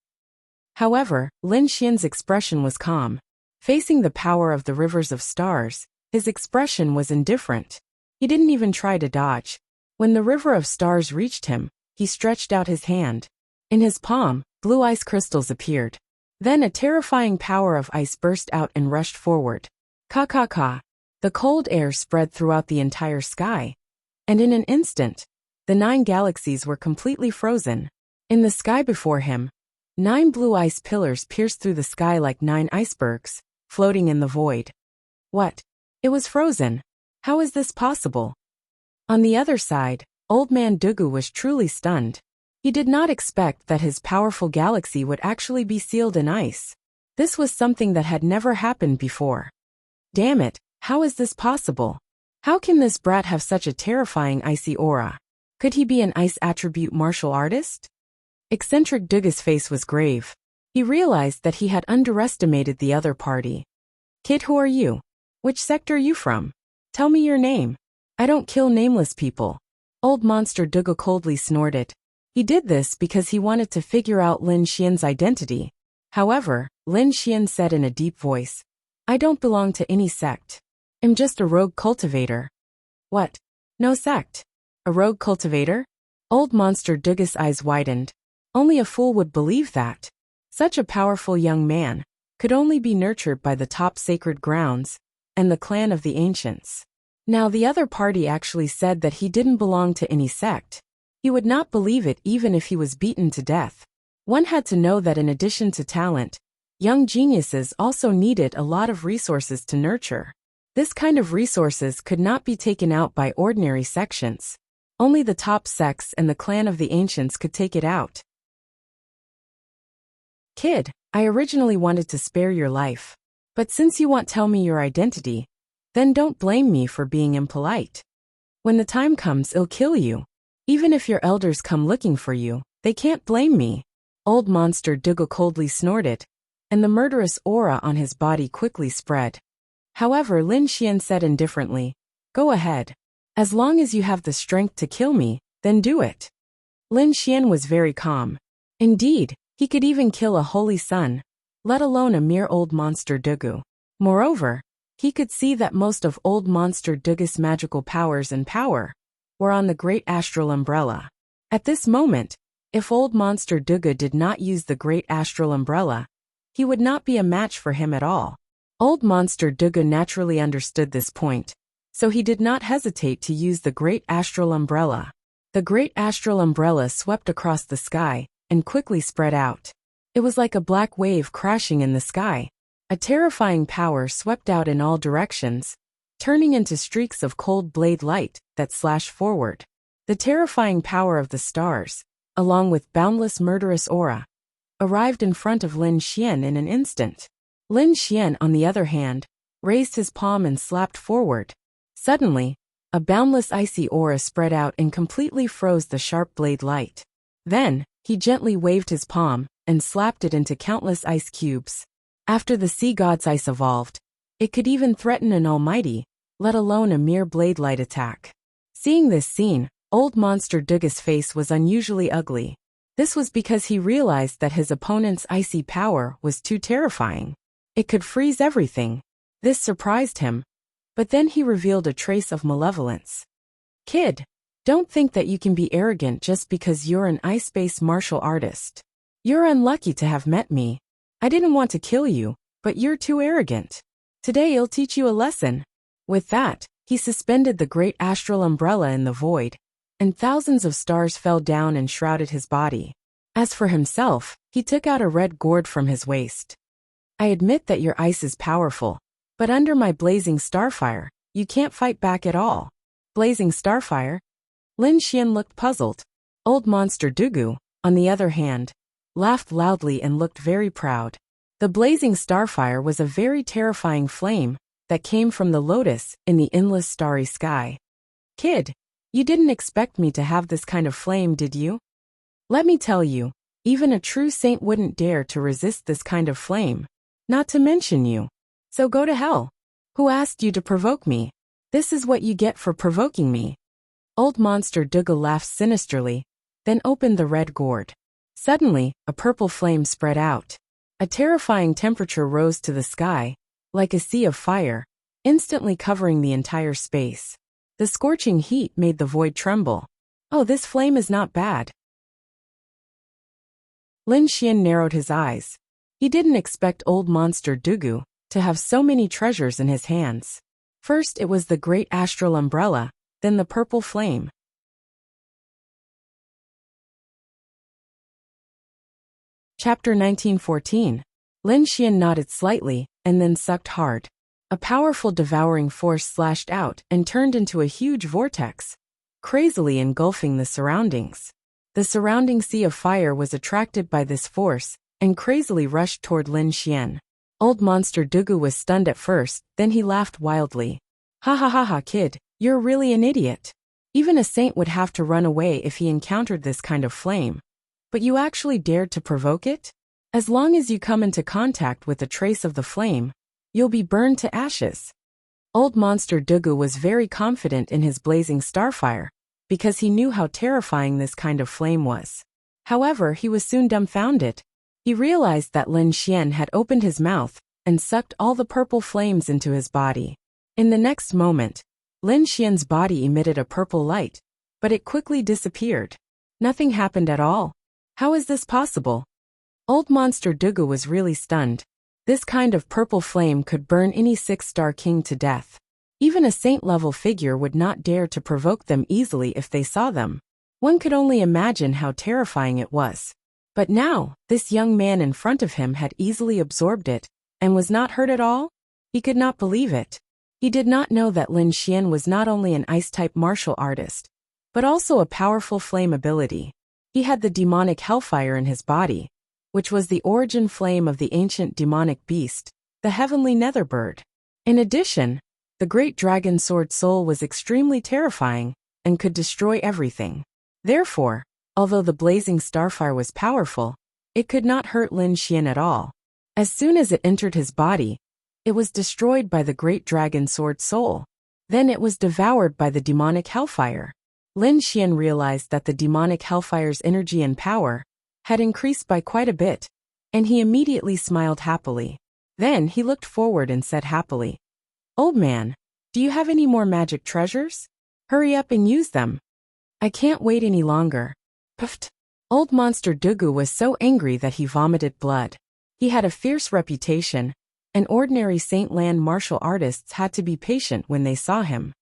However, Lin Xian's expression was calm. Facing the power of the rivers of stars, his expression was indifferent. He didn't even try to dodge. When the river of stars reached him, he stretched out his hand. In his palm, blue ice crystals appeared. Then a terrifying power of ice burst out and rushed forward. Ka ka ka. The cold air spread throughout the entire sky, and in an instant, the 9 galaxies were completely frozen. In the sky before him, 9 blue ice pillars pierced through the sky like 9 icebergs, floating in the void. What? It was frozen. How is this possible? On the other side, Old Man Dugu was truly stunned. He did not expect that his powerful galaxy would actually be sealed in ice. This was something that had never happened before. Damn it, how is this possible? How can this brat have such a terrifying icy aura? Could he be an ice attribute martial artist? Eccentric Dugu's face was grave. He realized that he had underestimated the other party. Kid, who are you? Which sect are you from? Tell me your name. I don't kill nameless people. Old Monster Dugu coldly snorted. He did this because he wanted to figure out Lin Xian's identity. However, Lin Xian said in a deep voice, I don't belong to any sect. I'm just a rogue cultivator. What? No sect? A rogue cultivator? Old Monster Dugu's eyes widened. Only a fool would believe that. Such a powerful young man could only be nurtured by the top sacred grounds and the clan of the ancients. Now the other party actually said that he didn't belong to any sect. He would not believe it even if he was beaten to death. One had to know that in addition to talent, young geniuses also needed a lot of resources to nurture. This kind of resources could not be taken out by ordinary sections. Only the top sects and the clan of the ancients could take it out. Kid, I originally wanted to spare your life. But since you won't tell me your identity, then don't blame me for being impolite. When the time comes, I'll kill you. Even if your elders come looking for you, they can't blame me. Old Monster Dugu coldly snorted, and the murderous aura on his body quickly spread. However, Lin Xian said indifferently, Go ahead. As long as you have the strength to kill me, then do it. Lin Xian was very calm. Indeed, he could even kill a holy son, let alone a mere Old Monster Dugu. Moreover, he could see that most of Old Monster Dugu's magical powers and power were on the Great Astral Umbrella. At this moment, if Old Monster Dugu did not use the Great Astral Umbrella, he would not be a match for him at all. Old Monster Dugu naturally understood this point, so he did not hesitate to use the Great Astral Umbrella. The Great Astral Umbrella swept across the sky and quickly spread out. It was like a black wave crashing in the sky. A terrifying power swept out in all directions, turning into streaks of cold blade light that slashed forward. The terrifying power of the stars, along with boundless murderous aura, arrived in front of Lin Xian in an instant. Lin Xian, on the other hand, raised his palm and slapped forward. Suddenly, a boundless icy aura spread out and completely froze the sharp blade light. Then, he gently waved his palm and slapped it into countless ice cubes. After the sea god's ice evolved, it could even threaten an almighty, let alone a mere blade light attack. Seeing this scene, Old Monster Dugu's face was unusually ugly. This was because he realized that his opponent's icy power was too terrifying. It could freeze everything. This surprised him, but then he revealed a trace of malevolence. Kid, don't think that you can be arrogant just because you're an ice-based martial artist. You're unlucky to have met me. I didn't want to kill you, but you're too arrogant. Today I'll teach you a lesson. With that, he suspended the Great Astral Umbrella in the void, and thousands of stars fell down and shrouded his body. As for himself, he took out a red gourd from his waist. I admit that your ice is powerful, but under my blazing starfire, you can't fight back at all. Blazing starfire? Lin Xian looked puzzled. Old Monster Dugu, on the other hand, laughed loudly and looked very proud. The blazing starfire was a very terrifying flame that came from the lotus in the endless starry sky. Kid, you didn't expect me to have this kind of flame, did you? Let me tell you, even a true saint wouldn't dare to resist this kind of flame. Not to mention you. So go to hell. Who asked you to provoke me? This is what you get for provoking me. Old Monster Dugu laughed sinisterly, then opened the red gourd. Suddenly, a purple flame spread out. A terrifying temperature rose to the sky, like a sea of fire, instantly covering the entire space. The scorching heat made the void tremble. Oh, this flame is not bad. Lin Xian narrowed his eyes. He didn't expect Old Monster Dugu to have so many treasures in his hands. First it was the great astral umbrella, then the purple flame. Chapter 1914. Lin Xian nodded slightly, and then sucked hard. A powerful devouring force slashed out and turned into a huge vortex, crazily engulfing the surroundings. The surrounding sea of fire was attracted by this force, and crazily rushed toward Lin Xian. Old Monster Dugu was stunned at first, then he laughed wildly. Ha ha ha ha, kid, you're really an idiot. Even a saint would have to run away if he encountered this kind of flame. But you actually dared to provoke it? As long as you come into contact with a trace of the flame, you'll be burned to ashes. Old Monster Dugu was very confident in his blazing starfire, because he knew how terrifying this kind of flame was. However, he was soon dumbfounded. He realized that Lin Xian had opened his mouth and sucked all the purple flames into his body. In the next moment, Lin Xian's body emitted a purple light, but it quickly disappeared. Nothing happened at all. How is this possible? Old Monster Dugu was really stunned. This kind of purple flame could burn any 6-star king to death. Even a saint-level figure would not dare to provoke them easily if they saw them. One could only imagine how terrifying it was. But now, this young man in front of him had easily absorbed it, and was not hurt at all? He could not believe it. He did not know that Lin Xian was not only an ice-type martial artist, but also a powerful flame ability. He had the demonic hellfire in his body, which was the origin flame of the ancient demonic beast, the heavenly netherbird. In addition, the great dragon sword soul was extremely terrifying, and could destroy everything. Therefore, although the blazing starfire was powerful, it could not hurt Lin Xian at all. As soon as it entered his body, it was destroyed by the great dragon sword soul. Then it was devoured by the demonic hellfire. Lin Xian realized that the demonic hellfire's energy and power had increased by quite a bit, and he immediately smiled happily. Then he looked forward and said happily, "Old man, do you have any more magic treasures? Hurry up and use them. I can't wait any longer." Puffed. Old Monster Dugu was so angry that he vomited blood. He had a fierce reputation, and ordinary Saint Land martial artists had to be patient when they saw him.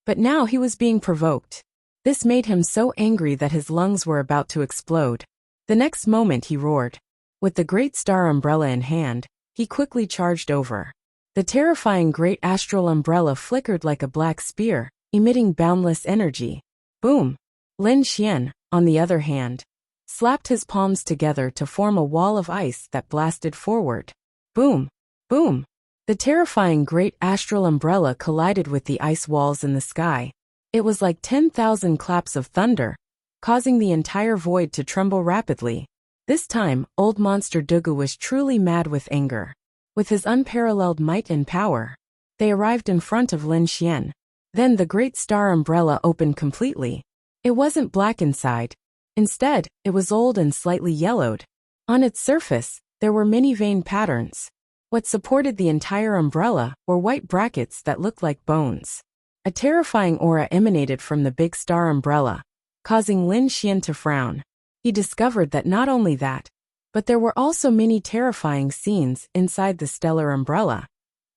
But now he was being provoked. This made him so angry that his lungs were about to explode. The next moment he roared. With the great star umbrella in hand, he quickly charged over. The terrifying great astral umbrella flickered like a black spear, emitting boundless energy. Boom! Lin Xian, on the other hand, slapped his palms together to form a wall of ice that blasted forward. Boom! Boom! The terrifying great astral umbrella collided with the ice walls in the sky. It was like 10,000 claps of thunder, causing the entire void to tremble rapidly. This time, Old Monster Dugu was truly mad with anger. With his unparalleled might and power, they arrived in front of Lin Xian. Then the great star umbrella opened completely. It wasn't black inside. Instead, it was old and slightly yellowed. On its surface, there were many vein patterns. What supported the entire umbrella were white brackets that looked like bones. A terrifying aura emanated from the big star umbrella, causing Lin Xian to frown. He discovered that not only that, but there were also many terrifying scenes inside the stellar umbrella,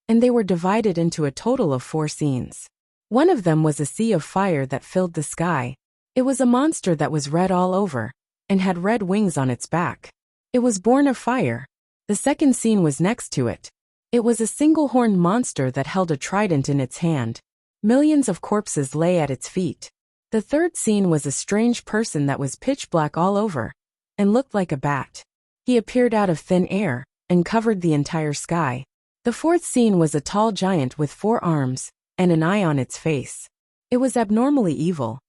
and they were divided into a total of 4 scenes. One of them was a sea of fire that filled the sky. It was a monster that was red all over, and had red wings on its back. It was born of fire. The second scene was next to it. It was a single-horned monster that held a trident in its hand. Millions of corpses lay at its feet. The third scene was a strange person that was pitch black all over, and looked like a bat. He appeared out of thin air, and covered the entire sky. The fourth scene was a tall giant with 4 arms, and an eye on its face. It was abnormally evil.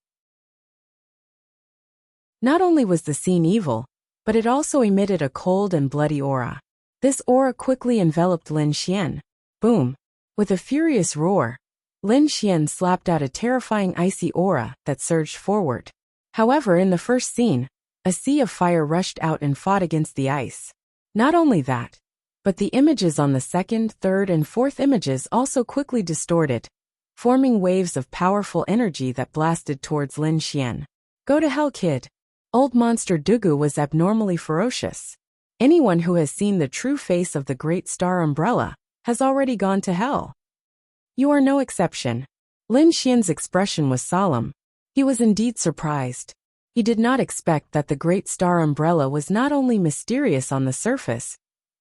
Not only was the scene evil, but it also emitted a cold and bloody aura. This aura quickly enveloped Lin Xian. Boom! With a furious roar, Lin Xian slapped out a terrifying icy aura that surged forward. However, in the first scene, a sea of fire rushed out and fought against the ice. Not only that, but the images on the second, third, and fourth images also quickly distorted, forming waves of powerful energy that blasted towards Lin Xian. Go to hell, kid. Old Monster Dugu was abnormally ferocious. Anyone who has seen the true face of the Great Star Umbrella has already gone to hell. You are no exception. Lin Xian's expression was solemn. He was indeed surprised. He did not expect that the Great Star Umbrella was not only mysterious on the surface,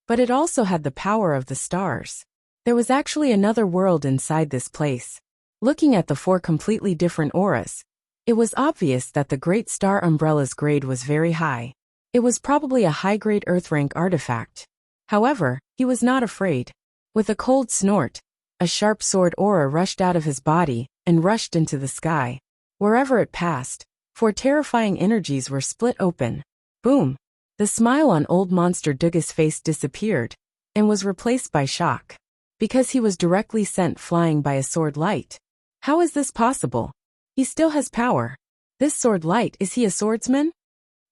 but it also had the power of the stars. There was actually another world inside this place. Looking at the 4 completely different auras, it was obvious that the Great Star Umbrella's grade was very high. It was probably a high-grade Earth-rank artifact. However, he was not afraid. With a cold snort, a sharp sword aura rushed out of his body and rushed into the sky. Wherever it passed, 4 terrifying energies were split open. Boom! The smile on old Monster Duga's face disappeared and was replaced by shock. Because he was directly sent flying by a sword light. How is this possible? He still has power. This sword light, is he a swordsman?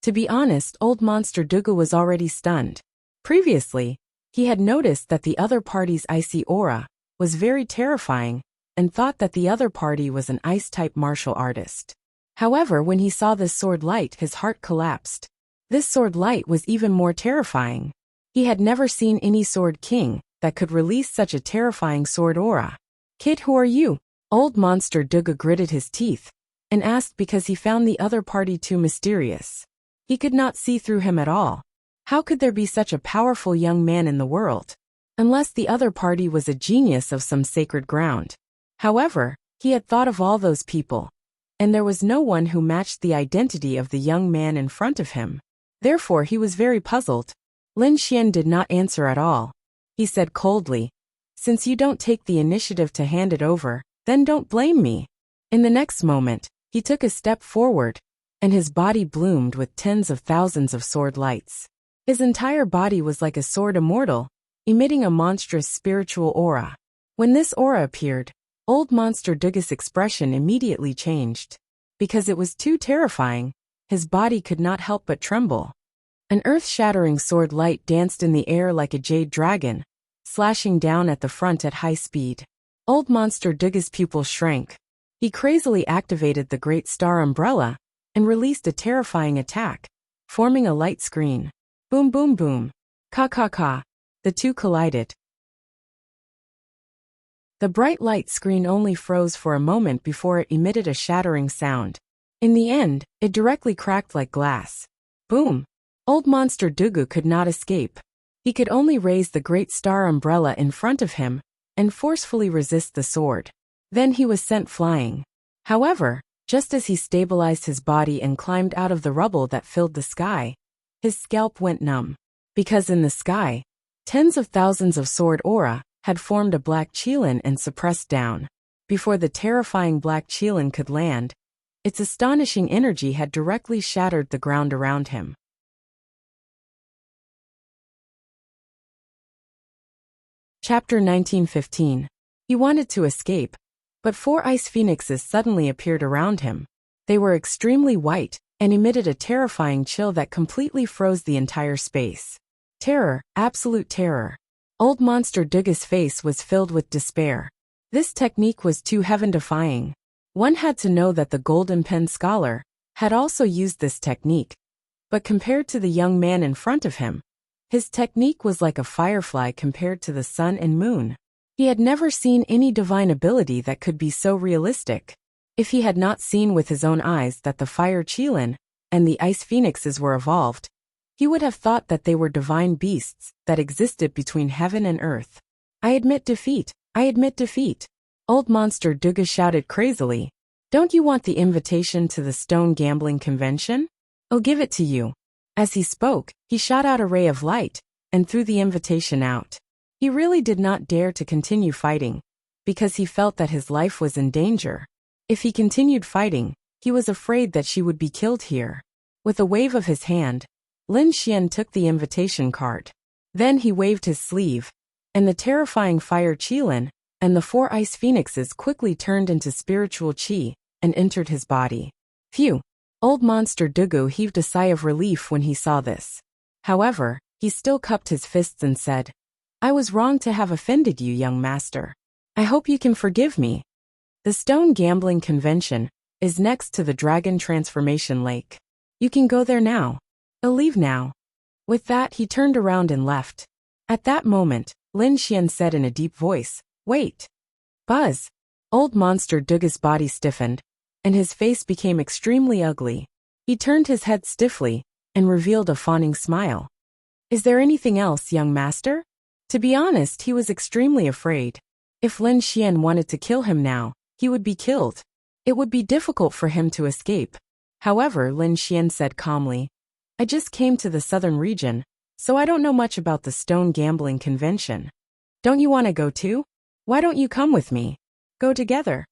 To be honest, old Monster Duga was already stunned. Previously, he had noticed that the other party's icy aura was very terrifying and thought that the other party was an ice-type martial artist. However, when he saw this sword light, his heart collapsed. This sword light was even more terrifying. He had never seen any sword king that could release such a terrifying sword aura. Kid, who are you? Old Monster Duga gritted his teeth and asked because he found the other party too mysterious. He could not see through him at all. How could there be such a powerful young man in the world? Unless the other party was a genius of some sacred ground. However, he had thought of all those people, and there was no one who matched the identity of the young man in front of him. Therefore, he was very puzzled. Lin Xian did not answer at all. He said coldly, "Since you don't take the initiative to hand it over, then don't blame me." In the next moment, he took a step forward, and his body bloomed with tens of thousands of sword lights. His entire body was like a sword immortal, emitting a monstrous spiritual aura. When this aura appeared, old Monster Duga's expression immediately changed. Because it was too terrifying, his body could not help but tremble. An earth-shattering sword light danced in the air like a jade dragon, slashing down at the front at high speed. Old Monster Duga's pupil shrank. He crazily activated the Great Star Umbrella and released a terrifying attack, forming a light screen. Boom boom boom. Ka ka ka. The two collided. The bright light screen only froze for a moment before it emitted a shattering sound. In the end, it directly cracked like glass. Boom! Old Monster Duga could not escape. He could only raise the Great Star Umbrella in front of him and forcefully resist the sword. Then he was sent flying. However, just as he stabilized his body and climbed out of the rubble that filled the sky, his scalp went numb. Because in the sky, tens of thousands of sword aura had formed a black qilin and suppressed down. Before the terrifying black qilin could land, its astonishing energy had directly shattered the ground around him. Chapter 1915. He wanted to escape, but 4 ice phoenixes suddenly appeared around him. They were extremely white and emitted a terrifying chill that completely froze the entire space. Terror, absolute terror. Old Monster Duga's face was filled with despair. This technique was too heaven-defying. One had to know that the Golden Pen Scholar had also used this technique, but compared to the young man in front of him, his technique was like a firefly compared to the sun and moon. He had never seen any divine ability that could be so realistic. If he had not seen with his own eyes that the fire qilin and the ice phoenixes were evolved, he would have thought that they were divine beasts that existed between heaven and earth. I admit defeat. I admit defeat. Old Monster Duga shouted crazily. Don't you want the invitation to the stone gambling convention? I'll give it to you. As he spoke, he shot out a ray of light and threw the invitation out. He really did not dare to continue fighting, because he felt that his life was in danger. If he continued fighting, he was afraid that she would be killed here. With a wave of his hand, Lin Xian took the invitation card. Then he waved his sleeve, and the terrifying fire qilin and the 4 ice phoenixes quickly turned into spiritual qi and entered his body. Phew! Old Monster Duga heaved a sigh of relief when he saw this. However, he still cupped his fists and said, I was wrong to have offended you, young master. I hope you can forgive me. The Stone Gambling Convention is next to the Dragon Transformation Lake. You can go there now. I'll leave now. With that, he turned around and left. At that moment, Lin Xian said in a deep voice, Wait. Buzz! Old Monster Duga's body stiffened, and his face became extremely ugly. He turned his head stiffly and revealed a fawning smile. Is there anything else, young master? To be honest, he was extremely afraid. If Lin Xian wanted to kill him now, he would be killed. It would be difficult for him to escape. However, Lin Xian said calmly, I just came to the southern region, so I don't know much about the stone gambling convention. Don't you want to go too? Why don't you come with me? Go together.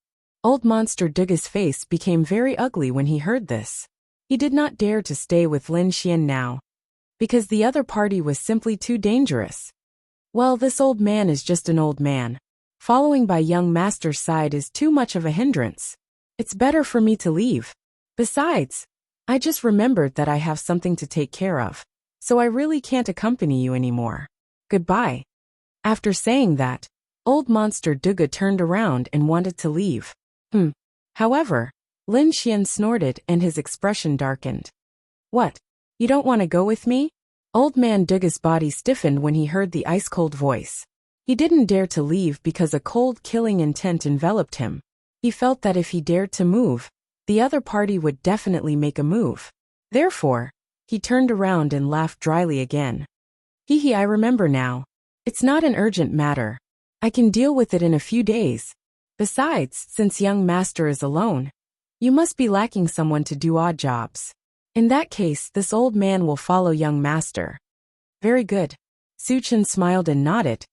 Old Monster Duga's face became very ugly when he heard this. He did not dare to stay with Lin Xian now, because the other party was simply too dangerous. Well, this old man is just an old man. Following by young master's side is too much of a hindrance. It's better for me to leave. Besides, I just remembered that I have something to take care of, so I really can't accompany you anymore. Goodbye. After saying that, Old Monster Duga turned around and wanted to leave. However, Lin Xian snorted and his expression darkened. What? You don't want to go with me? Old Man Duga's body stiffened when he heard the ice-cold voice. He didn't dare to leave because a cold killing intent enveloped him. He felt that if he dared to move, the other party would definitely make a move. Therefore, he turned around and laughed dryly again. Hee, I remember now. It's not an urgent matter. I can deal with it in a few days. Besides, since young master is alone, you must be lacking someone to do odd jobs. In that case, this old man will follow young master. Very good. Su Chen smiled and nodded.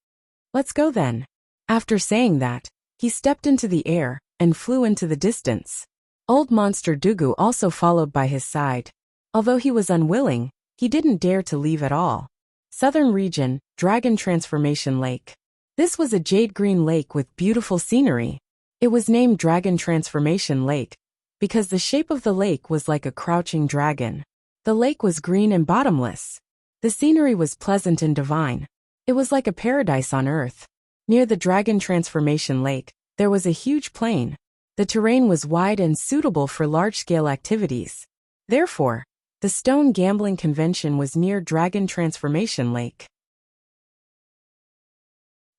Let's go then. After saying that, he stepped into the air and flew into the distance. Old Monster Dugu also followed by his side. Although he was unwilling, he didn't dare to leave at all. Southern region, Dragon Transformation Lake. This was a jade green lake with beautiful scenery. It was named Dragon Transformation Lake because the shape of the lake was like a crouching dragon. The lake was green and bottomless. The scenery was pleasant and divine. It was like a paradise on earth. Near the Dragon Transformation Lake, there was a huge plain. The terrain was wide and suitable for large-scale activities. Therefore, the Stone Gambling Convention was near Dragon Transformation Lake.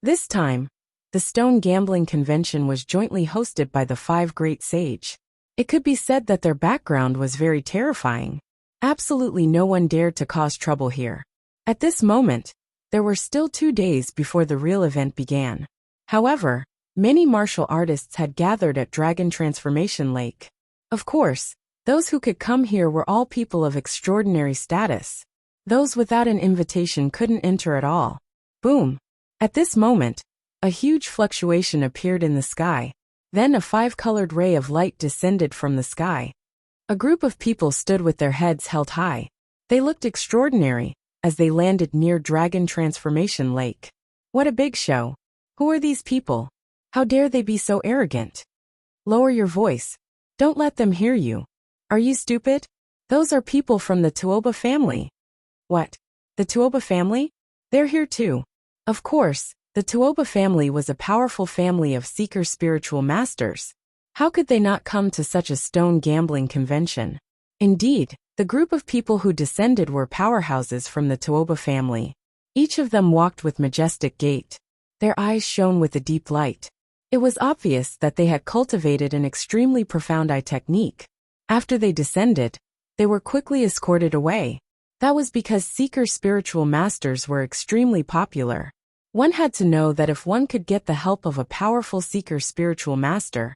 This time, the Stone Gambling Convention was jointly hosted by the 5 Great Sage. It could be said that their background was very terrifying. Absolutely no one dared to cause trouble here. At this moment, there were still 2 days before the real event began. However, many martial artists had gathered at Dragon Transformation Lake. Of course, those who could come here were all people of extraordinary status. Those without an invitation couldn't enter at all. Boom! At this moment, a huge fluctuation appeared in the sky. Then a 5-colored ray of light descended from the sky. A group of people stood with their heads held high. They looked extraordinary as they landed near Dragon Transformation Lake. What a big show! Who are these people? How dare they be so arrogant? Lower your voice. Don't let them hear you. Are you stupid? Those are people from the Tuoba family. What? The Tuoba family? They're here too. Of course, the Tuoba family was a powerful family of seeker spiritual masters. How could they not come to such a stone gambling convention? Indeed, the group of people who descended were powerhouses from the Tuoba family. Each of them walked with majestic gait. Their eyes shone with a deep light. It was obvious that they had cultivated an extremely profound eye technique. After they descended, they were quickly escorted away. That was because seeker spiritual masters were extremely popular. One had to know that if one could get the help of a powerful seeker spiritual master,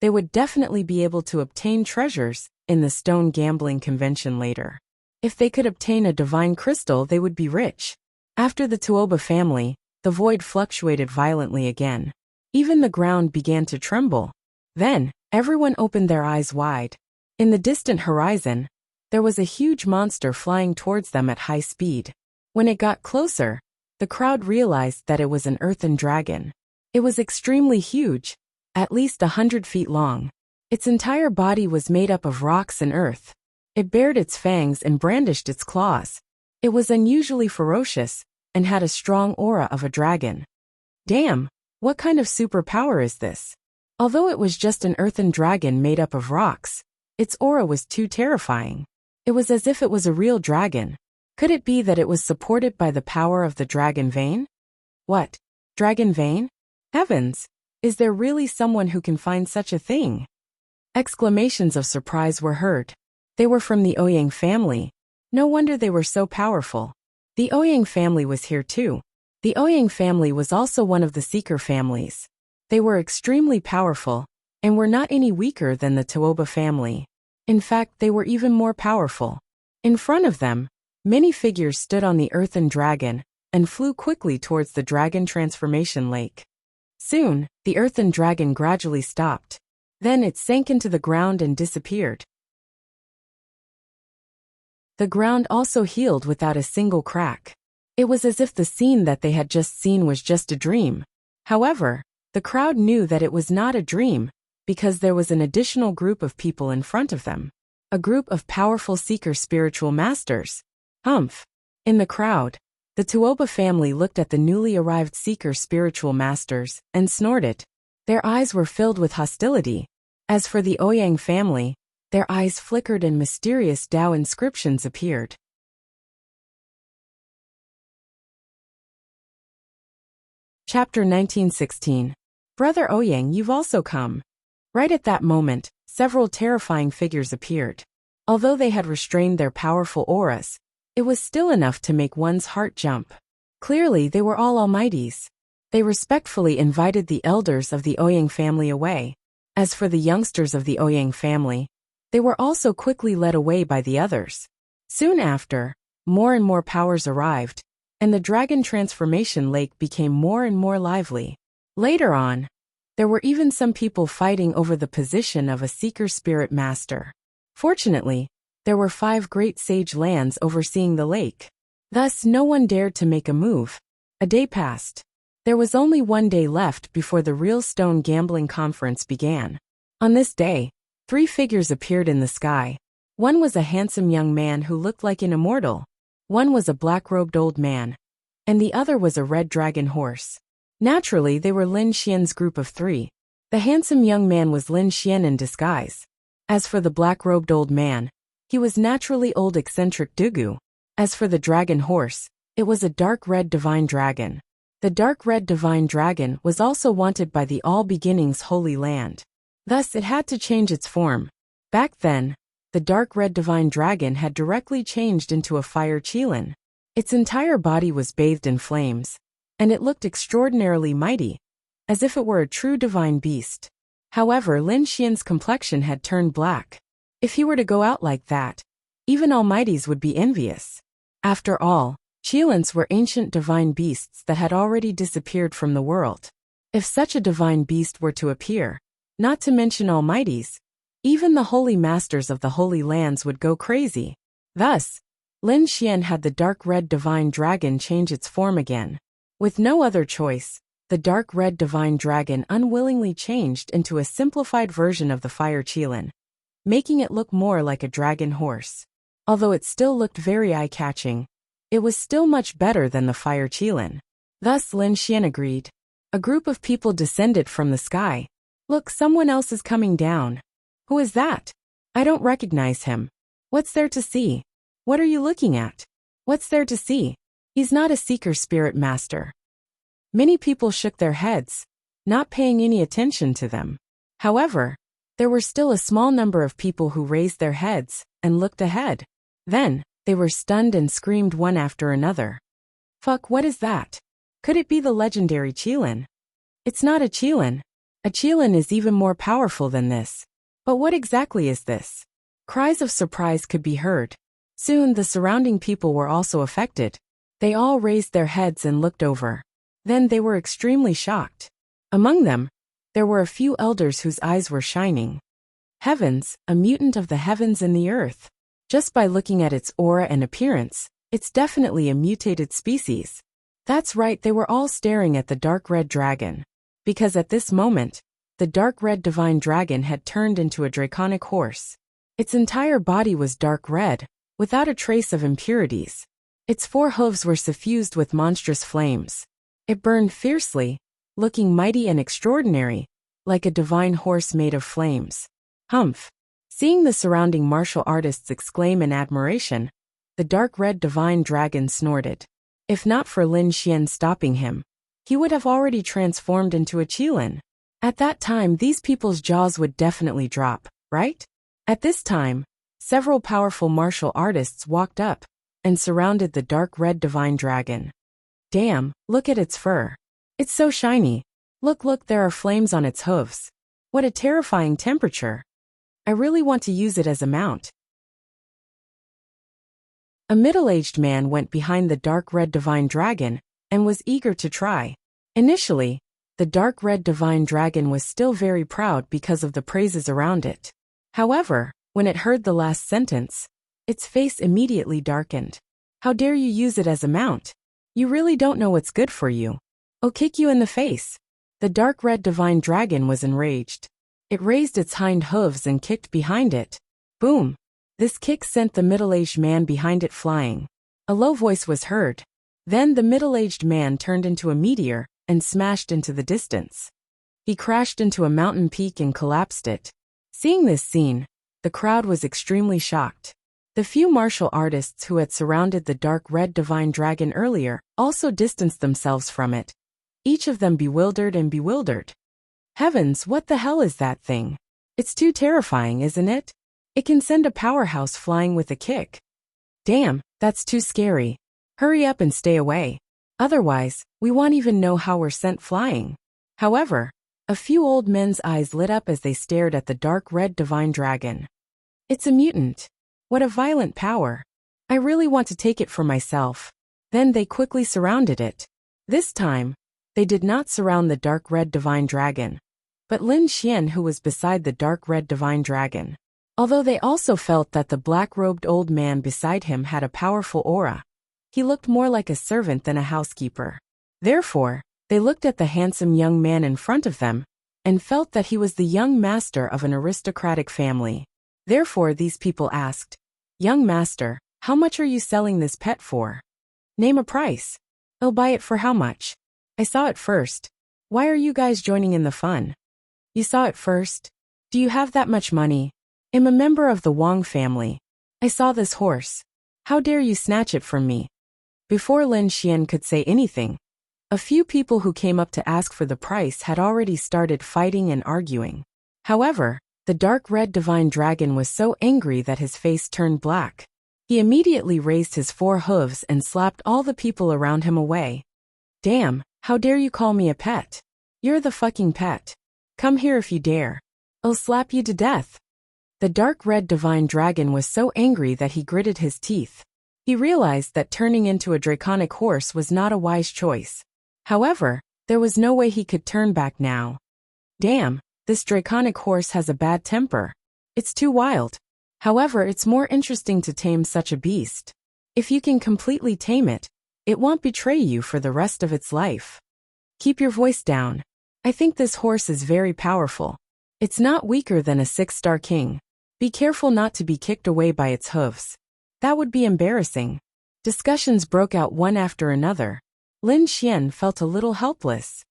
they would definitely be able to obtain treasures in the stone gambling convention later. If they could obtain a divine crystal, they would be rich. After the Tuoba family, the void fluctuated violently again. Even the ground began to tremble. Then, everyone opened their eyes wide. In the distant horizon, there was a huge monster flying towards them at high speed. When it got closer, the crowd realized that it was an earthen dragon. It was extremely huge, at least 100 feet long. Its entire body was made up of rocks and earth. It bared its fangs and brandished its claws. It was unusually ferocious and had a strong aura of a dragon. Damn, what kind of superpower is this? Although it was just an earthen dragon made up of rocks, its aura was too terrifying. It was as if it was a real dragon. Could it be that it was supported by the power of the dragon vein? What? Dragon vein? Heavens! Is there really someone who can find such a thing? Exclamations of surprise were heard. They were from the Ouyang family. No wonder they were so powerful. The Ouyang family was here too. The Ouyang family was also one of the seeker families. They were extremely powerful, and were not any weaker than the Tuoba family. In fact, they were even more powerful. In front of them, many figures stood on the earthen dragon, and flew quickly towards the dragon transformation lake. Soon, the earthen dragon gradually stopped. Then it sank into the ground and disappeared. The ground also healed without a single crack. It was as if the scene that they had just seen was just a dream. However, the crowd knew that it was not a dream, because there was an additional group of people in front of them. A group of powerful seeker spiritual masters. Humph! In the crowd, the Tuoba family looked at the newly arrived seeker spiritual masters and snorted. Their eyes were filled with hostility. As for the Ouyang family, their eyes flickered and mysterious Tao inscriptions appeared. Chapter 1916. Brother Ouyang, you've also come. Right at that moment, several terrifying figures appeared. Although they had restrained their powerful auras, it was still enough to make one's heart jump. Clearly, they were all almighties. They respectfully invited the elders of the Ouyang family away. As for the youngsters of the Ouyang family, they were also quickly led away by the others. Soon after, more and more powers arrived, and the dragon transformation lake became more and more lively. Later on, there were even some people fighting over the position of a seeker spirit master. Fortunately, there were 5 great sage lands overseeing the lake. Thus, no one dared to make a move. A day passed. There was only 1 day left before the Real Stone Gambling Conference began. On this day, 3 figures appeared in the sky. One was a handsome young man who looked like an immortal. One was a black-robed old man. And the other was a red dragon horse. Naturally, they were Lin Xian's group of 3. The handsome young man was Lin Xian in disguise. As for the black-robed old man, he was naturally old eccentric Dugu. As for the dragon horse, it was a dark red divine dragon. The dark red divine dragon was also wanted by the All Beginnings Holy Land. Thus it had to change its form. Back then, the dark red divine dragon had directly changed into a fire qilin. Its entire body was bathed in flames, and it looked extraordinarily mighty, as if it were a true divine beast. However, Lin Xian's complexion had turned black. If he were to go out like that, even almighties would be envious. After all, qilins were ancient divine beasts that had already disappeared from the world. If such a divine beast were to appear, not to mention almighties, even the holy masters of the holy lands would go crazy. Thus, Lin Xian had the dark red divine dragon change its form again. With no other choice, the dark red divine dragon unwillingly changed into a simplified version of the fire qilin, making it look more like a dragon horse. Although it still looked very eye-catching, it was still much better than the fire qilin. Thus Lin Xian agreed. A group of people descended from the sky. Look, someone else is coming down. Who is that? I don't recognize him. What's there to see? What are you looking at? What's there to see? He's not a seeker spirit master. Many people shook their heads, not paying any attention to them. However, there were still a small number of people who raised their heads and looked ahead. Then, they were stunned and screamed one after another. Fuck, what is that? Could it be the legendary qilin? It's not a qilin. A qilin is even more powerful than this. But what exactly is this? Cries of surprise could be heard. Soon the surrounding people were also affected. They all raised their heads and looked over. Then they were extremely shocked. Among them, there were a few elders whose eyes were shining. Heavens, a mutant of the heavens and the earth. Just by looking at its aura and appearance, it's definitely a mutated species. That's right, they were all staring at the dark red dragon. Because at this moment, the dark red divine dragon had turned into a draconic horse. Its entire body was dark red, without a trace of impurities. Its 4 hooves were suffused with monstrous flames. It burned fiercely, looking mighty and extraordinary, like a divine horse made of flames. Humph! Seeing the surrounding martial artists exclaim in admiration, the dark red divine dragon snorted. If not for Lin Xian stopping him, he would have already transformed into a qilin. At that time, these people's jaws would definitely drop, right? At this time, several powerful martial artists walked up and surrounded the dark red divine dragon. Damn, look at its fur. It's so shiny. Look, there are flames on its hooves. What a terrifying temperature. I really want to use it as a mount. A middle-aged man went behind the dark red divine dragon and was eager to try. Initially, the dark red divine dragon was still very proud because of the praises around it. However, when it heard the last sentence, its face immediately darkened. How dare you use it as a mount? You really don't know what's good for you. I'll kick you in the face. The dark red divine dragon was enraged. It raised its hind hooves and kicked behind it. Boom! This kick sent the middle-aged man behind it flying. A low voice was heard. Then the middle-aged man turned into a meteor and smashed into the distance. He crashed into a mountain peak and collapsed it. Seeing this scene, the crowd was extremely shocked. The few martial artists who had surrounded the dark red divine dragon earlier also distanced themselves from it, each of them bewildered. Heavens, what the hell is that thing? It's too terrifying, isn't it? It can send a powerhouse flying with a kick. Damn, that's too scary. Hurry up and stay away. Otherwise, we won't even know how we're sent flying. However, a few old men's eyes lit up as they stared at the dark red divine dragon. It's a mutant. What a violent power. I really want to take it for myself. Then they quickly surrounded it. This time, they did not surround the dark red divine dragon, but Lin Xian, who was beside the dark red divine dragon. Although they also felt that the black-robed old man beside him had a powerful aura, he looked more like a servant than a housekeeper. Therefore, they looked at the handsome young man in front of them and felt that he was the young master of an aristocratic family. Therefore, these people asked, "Young master, how much are you selling this pet for? Name a price. I'll buy it for how much? I saw it first. Why are you guys joining in the fun? You saw it first? Do you have that much money? I'm a member of the Wang family. I saw this horse. How dare you snatch it from me?" Before Lin Xian could say anything, a few people who came up to ask for the price had already started fighting and arguing. However, the dark red divine dragon was so angry that his face turned black. He immediately raised his 4 hooves and slapped all the people around him away. Damn, how dare you call me a pet? You're the fucking pet. Come here if you dare. I'll slap you to death. The dark red divine dragon was so angry that he gritted his teeth. He realized that turning into a draconic horse was not a wise choice. However, there was no way he could turn back now. Damn, this draconic horse has a bad temper. It's too wild. However, it's more interesting to tame such a beast. If you can completely tame it, it won't betray you for the rest of its life. Keep your voice down. I think this horse is very powerful. It's not weaker than a 6-star king. Be careful not to be kicked away by its hooves. That would be embarrassing. Discussions broke out one after another. Lin Xian felt a little helpless.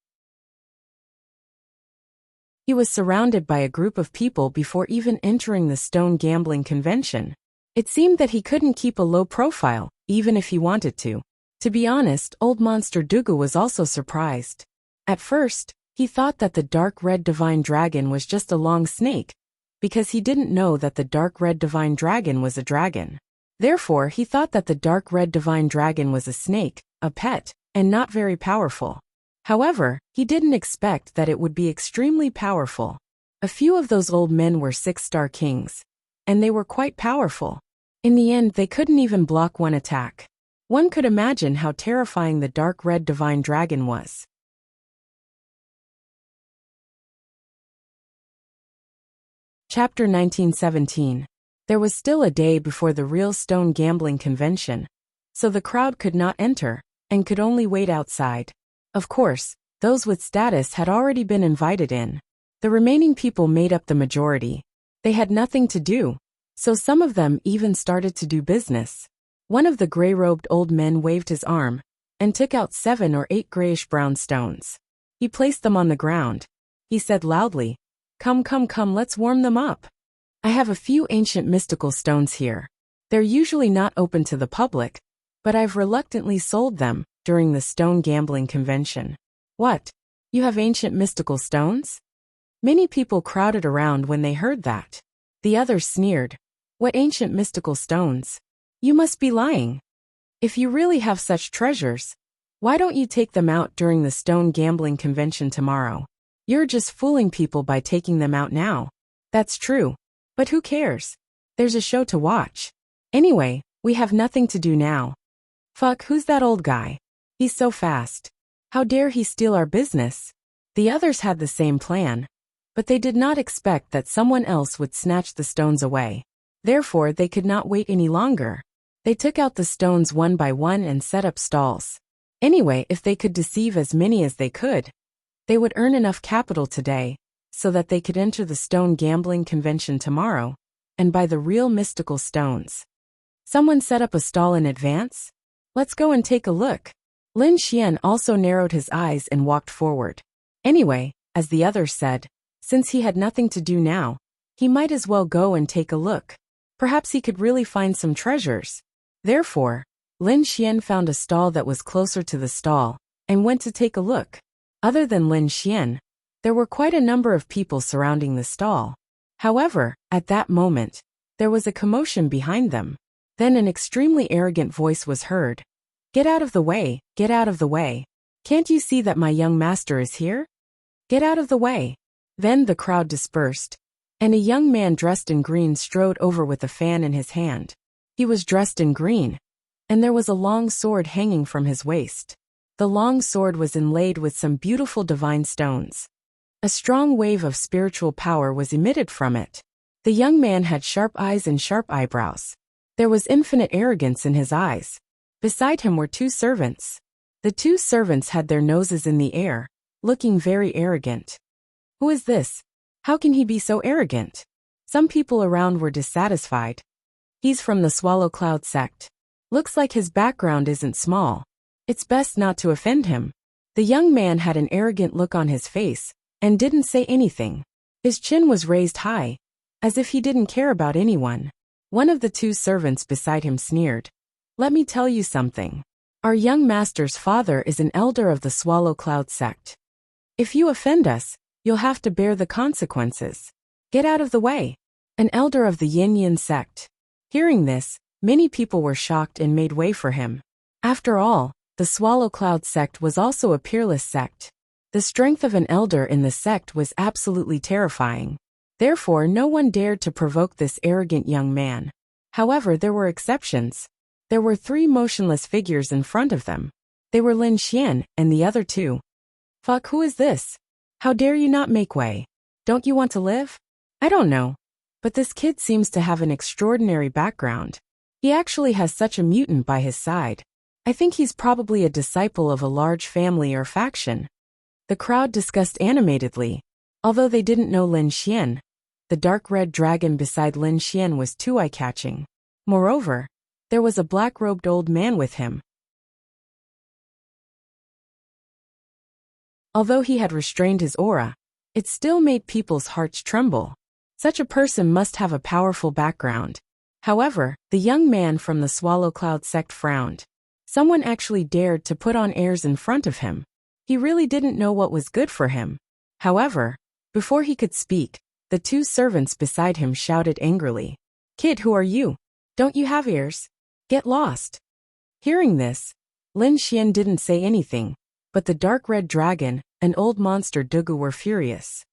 He was surrounded by a group of people before even entering the stone gambling convention. It seemed that he couldn't keep a low profile, even if he wanted to. To be honest, old monster Dugu was also surprised. At first, he thought that the dark red divine dragon was just a long snake, because he didn't know that the dark red divine dragon was a dragon. Therefore, he thought that the dark red divine dragon was a snake, a pet, and not very powerful. However, he didn't expect that it would be extremely powerful. A few of those old men were 6-star kings, and they were quite powerful. In the end, they couldn't even block one attack. One could imagine how terrifying the dark red divine dragon was. Chapter 1917. There was still a day before the real stone gambling convention, so the crowd could not enter, and could only wait outside. Of course, those with status had already been invited in. The remaining people made up the majority. They had nothing to do, so some of them even started to do business. One of the gray-robed old men waved his arm, and took out 7 or 8 grayish-brown stones. He placed them on the ground. He said loudly, Come, let's warm them up. I have a few ancient mystical stones here. They're usually not open to the public, but I've reluctantly sold them during the stone gambling convention. What? You have ancient mystical stones? Many people crowded around when they heard that. The others sneered. What ancient mystical stones? You must be lying. If you really have such treasures, why don't you take them out during the stone gambling convention tomorrow? You're just fooling people by taking them out now. That's true. But who cares? There's a show to watch. Anyway, we have nothing to do now. Fuck, who's that old guy? He's so fast. How dare he steal our business? The others had the same plan, but they did not expect that someone else would snatch the stones away. Therefore, they could not wait any longer. They took out the stones one by one and set up stalls. Anyway, if they could deceive as many as they could, they would earn enough capital today so that they could enter the stone gambling convention tomorrow and buy the real mystical stones. Someone set up a stall in advance? Let's go and take a look. Lin Xian also narrowed his eyes and walked forward. Anyway, as the others said, since he had nothing to do now, he might as well go and take a look. Perhaps he could really find some treasures. Therefore, Lin Xian found a stall that was closer to the stall and went to take a look. Other than Lin Xian, there were quite a number of people surrounding the stall. However, at that moment, there was a commotion behind them. Then an extremely arrogant voice was heard. Get out of the way, get out of the way. Can't you see that my young master is here? Get out of the way. Then the crowd dispersed, and a young man dressed in green strode over with a fan in his hand. He was dressed in green, and there was a long sword hanging from his waist. The long sword was inlaid with some beautiful divine stones. A strong wave of spiritual power was emitted from it. The young man had sharp eyes and sharp eyebrows. There was infinite arrogance in his eyes. Beside him were two servants. The two servants had their noses in the air, looking very arrogant. Who is this? How can he be so arrogant? Some people around were dissatisfied. He's from the Swallow Cloud sect. Looks like his background isn't small. It's best not to offend him. The young man had an arrogant look on his face and didn't say anything. His chin was raised high, as if he didn't care about anyone. One of the two servants beside him sneered. Let me tell you something. Our young master's father is an elder of the Swallow Cloud sect. If you offend us, you'll have to bear the consequences. Get out of the way. An elder of the Yin Yin sect. Hearing this, many people were shocked and made way for him. After all, the Swallow Cloud sect was also a peerless sect. The strength of an elder in the sect was absolutely terrifying. Therefore, no one dared to provoke this arrogant young man. However, there were exceptions. There were three motionless figures in front of them. They were Lin Xian and the other two. Fuck, who is this? How dare you not make way? Don't you want to live? I don't know. But this kid seems to have an extraordinary background. He actually has such a mutant by his side. I think he's probably a disciple of a large family or faction. The crowd discussed animatedly. Although they didn't know Lin Xian, the dark red dragon beside Lin Xian was too eye-catching. Moreover, there was a black-robed old man with him. Although he had restrained his aura, it still made people's hearts tremble. Such a person must have a powerful background. However, the young man from the Swallow Cloud sect frowned. Someone actually dared to put on airs in front of him. He really didn't know what was good for him. However, before he could speak, the two servants beside him shouted angrily. Kid, who are you? Don't you have ears? Get lost. Hearing this, Lin Xian didn't say anything, but the dark red dragon and old monster Dugu were furious.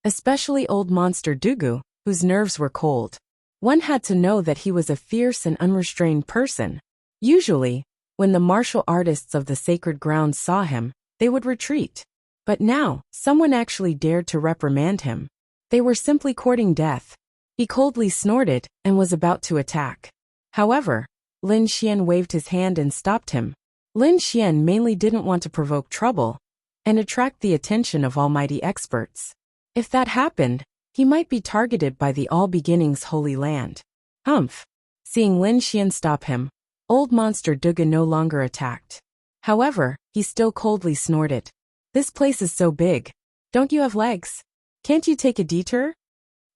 Especially old monster Dugu, whose nerves were cold. One had to know that he was a fierce and unrestrained person. Usually, when the martial artists of the sacred grounds saw him, they would retreat. But now, someone actually dared to reprimand him. They were simply courting death. He coldly snorted and was about to attack. However, Lin Xian waved his hand and stopped him. Lin Xian mainly didn't want to provoke trouble and attract the attention of almighty experts. If that happened, he might be targeted by the All Beginnings Holy Land. Humph! Seeing Lin Xian stop him, old monster Duga no longer attacked. However, he still coldly snorted. This place is so big. Don't you have legs? Can't you take a detour?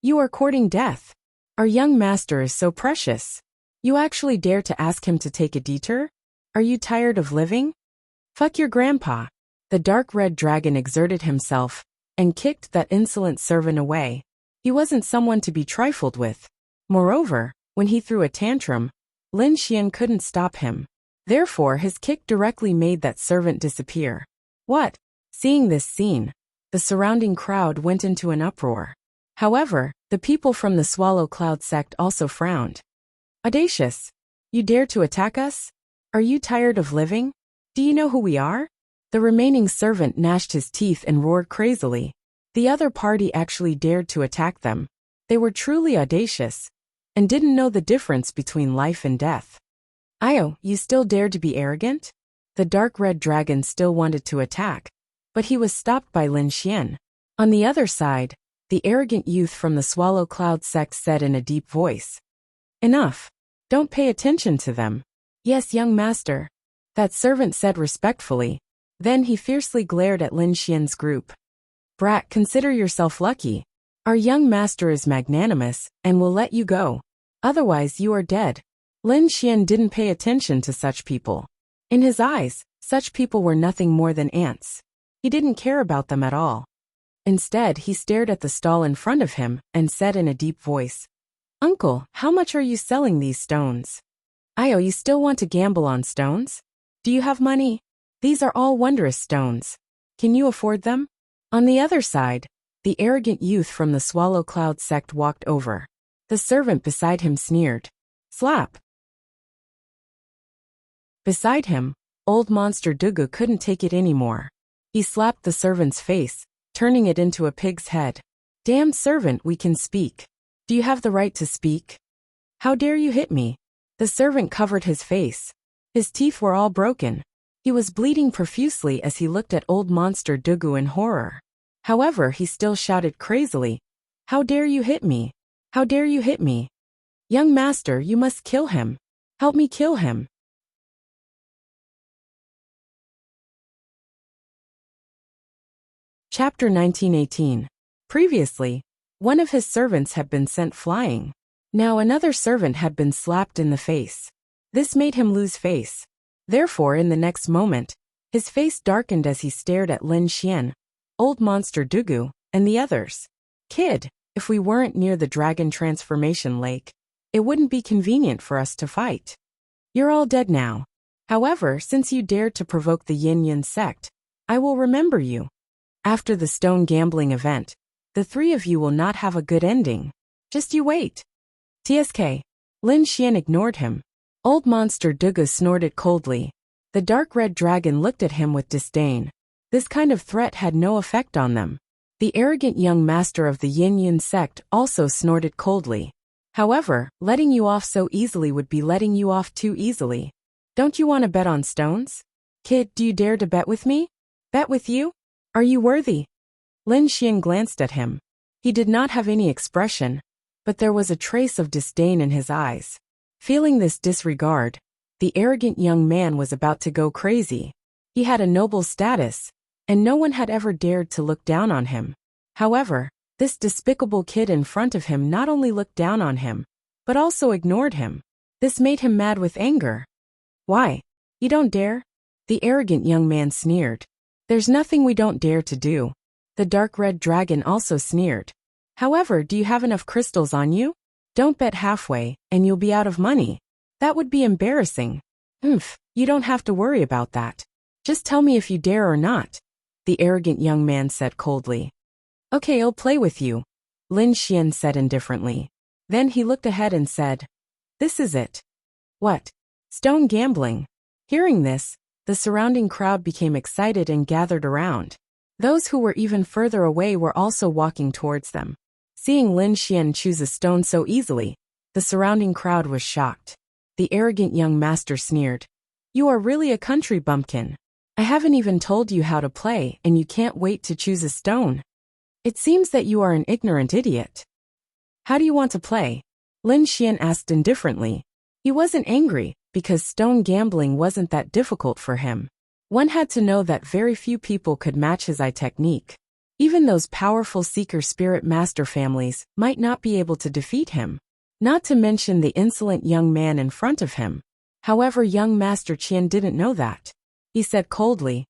You are courting death. Our young master is so precious. You actually dare to ask him to take a detour? Are you tired of living? Fuck your grandpa. The dark red dragon exerted himself and kicked that insolent servant away. He wasn't someone to be trifled with. Moreover, when he threw a tantrum, Lin Xian couldn't stop him. Therefore his kick directly made that servant disappear. What? Seeing this scene, the surrounding crowd went into an uproar. However, the people from the Swallow Cloud sect also frowned. Audacious! You dare to attack us? Are you tired of living? Do you know who we are? The remaining servant gnashed his teeth and roared crazily. The other party actually dared to attack them. They were truly audacious, and didn't know the difference between life and death. Io, you still dare to be arrogant? The dark red dragon still wanted to attack, but he was stopped by Lin Xian. On the other side, the arrogant youth from the Swallow Cloud sect said in a deep voice. Enough. Don't pay attention to them. Yes, young master. That servant said respectfully. Then he fiercely glared at Lin Xian's group. Brat, consider yourself lucky. Our young master is magnanimous and will let you go. Otherwise you are dead. Lin Xian didn't pay attention to such people. In his eyes, such people were nothing more than ants. He didn't care about them at all. Instead, he stared at the stall in front of him and said in a deep voice, Uncle, how much are you selling these stones? Io, you still want to gamble on stones? Do you have money? These are all wondrous stones. Can you afford them? On the other side, the arrogant youth from the Swallow Cloud sect walked over. The servant beside him sneered. Slap! Beside him, old monster Dugu couldn't take it anymore. He slapped the servant's face, turning it into a pig's head. Damn servant, we can speak. Do you have the right to speak? How dare you hit me? The servant covered his face. His teeth were all broken. He was bleeding profusely as he looked at old monster Dugu in horror. However, he still shouted crazily, How dare you hit me? How dare you hit me? Young master, you must kill him. Help me kill him. Chapter 1918. Previously, one of his servants had been sent flying. Now another servant had been slapped in the face. This made him lose face. Therefore, in the next moment, his face darkened as he stared at Lin Xian, old monster Dugu, and the others. Kid, if we weren't near the dragon transformation lake, it wouldn't be convenient for us to fight. You're all dead now. However, since you dared to provoke the Yin Yin sect, I will remember you. After the stone gambling event, the three of you will not have a good ending. Just you wait. TSK. Lin Xian ignored him. Old monster Dugu snorted coldly. The dark red dragon looked at him with disdain. This kind of threat had no effect on them. The arrogant young master of the Yin Yin sect also snorted coldly. However, letting you off so easily would be letting you off too easily. Don't you want to bet on stones? Kid, do you dare to bet with me? Bet with you? Are you worthy? Lin Xian glanced at him. He did not have any expression, but there was a trace of disdain in his eyes. Feeling this disregard, the arrogant young man was about to go crazy. He had a noble status, and no one had ever dared to look down on him. However, this despicable kid in front of him not only looked down on him, but also ignored him. This made him mad with anger. Why? You don't dare? The arrogant young man sneered. There's nothing we don't dare to do. The dark red dragon also sneered. However, do you have enough crystals on you? Don't bet halfway, and you'll be out of money. That would be embarrassing. You don't have to worry about that. Just tell me if you dare or not, the arrogant young man said coldly. Okay, I'll play with you, Lin Xian said indifferently. Then he looked ahead and said, This is it. What? Stone gambling. Hearing this, the surrounding crowd became excited and gathered around. Those who were even further away were also walking towards them. Seeing Lin Xian choose a stone so easily, the surrounding crowd was shocked. The arrogant young master sneered. You are really a country bumpkin. I haven't even told you how to play and you can't wait to choose a stone. It seems that you are an ignorant idiot. How do you want to play? Lin Xian asked indifferently. He wasn't angry, because stone gambling wasn't that difficult for him. One had to know that very few people could match his eye technique. Even those powerful seeker spirit master families might not be able to defeat him. Not to mention the insolent young man in front of him. However, young Master Qian didn't know that. He said coldly,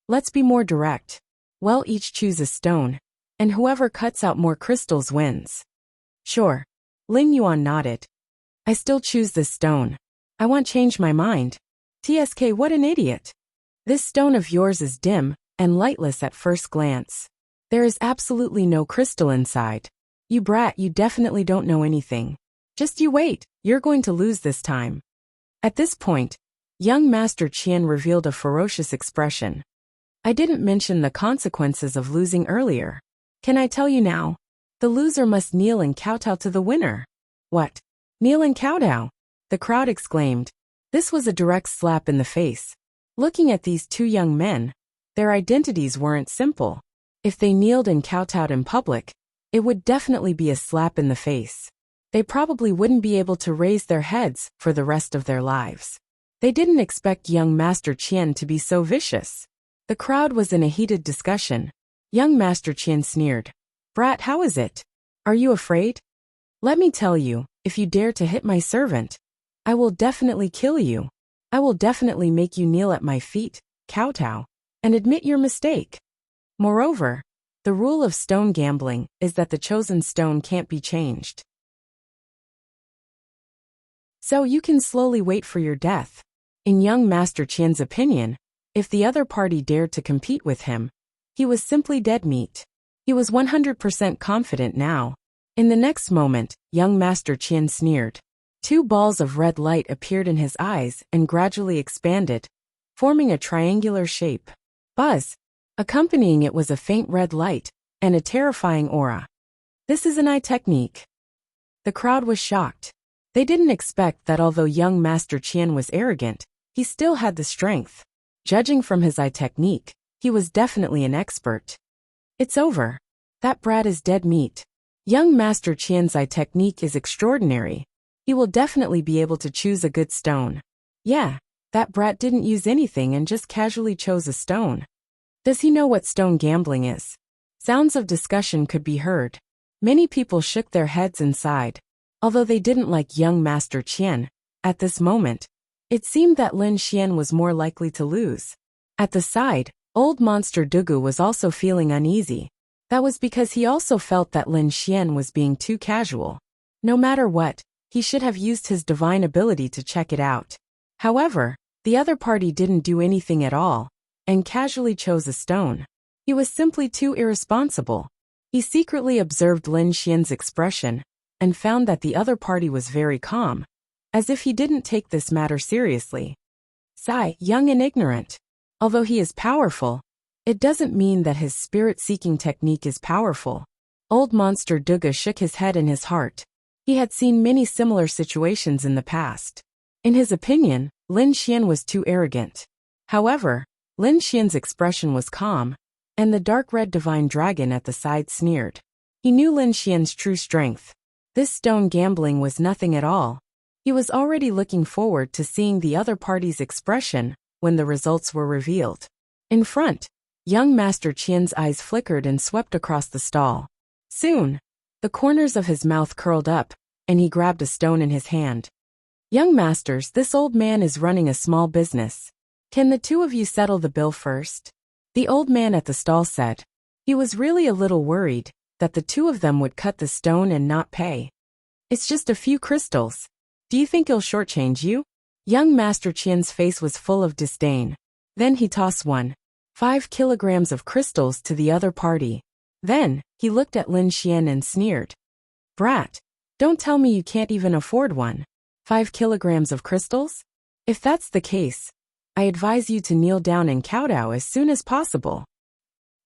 Let's be more direct. Well, each choose a stone, and whoever cuts out more crystals wins. Sure. Ling Yuan nodded. I still choose this stone. I won't change my mind. TSK, what an idiot. This stone of yours is dim and lightless at first glance. There is absolutely no crystal inside. You brat, you definitely don't know anything. Just you wait, you're going to lose this time. At this point, young Master Qian revealed a ferocious expression. I didn't mention the consequences of losing earlier. Can I tell you now? The loser must kneel and kowtow to the winner. What? Kneel and kowtow? The crowd exclaimed. This was a direct slap in the face. Looking at these two young men, their identities weren't simple. If they kneeled and kowtowed in public, it would definitely be a slap in the face. They probably wouldn't be able to raise their heads for the rest of their lives. They didn't expect young Master Qian to be so vicious. The crowd was in a heated discussion. Young Master Qian sneered. Brat, how is it? Are you afraid? Let me tell you, if you dare to hit my servant, I will definitely kill you. I will definitely make you kneel at my feet, kowtow, and admit your mistake. Moreover, the rule of stone gambling is that the chosen stone can't be changed. So you can slowly wait for your death. In young Master Qian's opinion, if the other party dared to compete with him, he was simply dead meat. He was 100% confident now. In the next moment, young Master Qian sneered. Two balls of red light appeared in his eyes and gradually expanded, forming a triangular shape. Buzz. Accompanying it was a faint red light and a terrifying aura. This is an eye technique. The crowd was shocked. They didn't expect that although young Master Qian was arrogant, he still had the strength. Judging from his eye technique, he was definitely an expert. It's over. That brat is dead meat. Young Master Qian's eye technique is extraordinary. He will definitely be able to choose a good stone. Yeah, that brat didn't use anything and just casually chose a stone. Does he know what stone gambling is? Sounds of discussion could be heard. Many people shook their heads and sighed. Although they didn't like young Master Qian, at this moment, it seemed that Lin Xian was more likely to lose. At the side, old monster Dugu was also feeling uneasy. That was because he also felt that Lin Xian was being too casual. No matter what, he should have used his divine ability to check it out. However, the other party didn't do anything at all, and casually chose a stone. He was simply too irresponsible. He secretly observed Lin Xian's expression, and found that the other party was very calm, as if he didn't take this matter seriously. Sai, young and ignorant. Although he is powerful, it doesn't mean that his spirit-seeking technique is powerful. Old monster Duga shook his head in his heart. He had seen many similar situations in the past. In his opinion, Lin Xian was too arrogant. However, Lin Xian's expression was calm, and the dark red divine dragon at the side sneered. He knew Lin Xian's true strength. This stone gambling was nothing at all. He was already looking forward to seeing the other party's expression when the results were revealed. In front, young Master Qian's eyes flickered and swept across the stall. Soon, the corners of his mouth curled up, and he grabbed a stone in his hand. Young masters, this old man is running a small business. Can the two of you settle the bill first? The old man at the stall said. He was really a little worried that the two of them would cut the stone and not pay. It's just a few crystals. Do you think he'll shortchange you? Young Master Qian's face was full of disdain. Then he tossed 5 kilograms of crystals to the other party. Then, he looked at Lin Xian and sneered. Brat, don't tell me you can't even afford 5 kilograms of crystals? If that's the case, I advise you to kneel down and kowtow as soon as possible.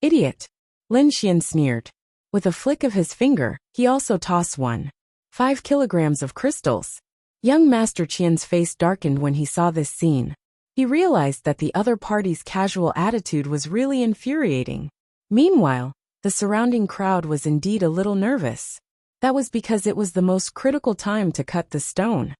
Idiot. Lin Xian sneered. With a flick of his finger, he also tossed 5 kilograms of crystals. Young Master Qian's face darkened when he saw this scene. He realized that the other party's casual attitude was really infuriating. Meanwhile, the surrounding crowd was indeed a little nervous. That was because it was the most critical time to cut the stone.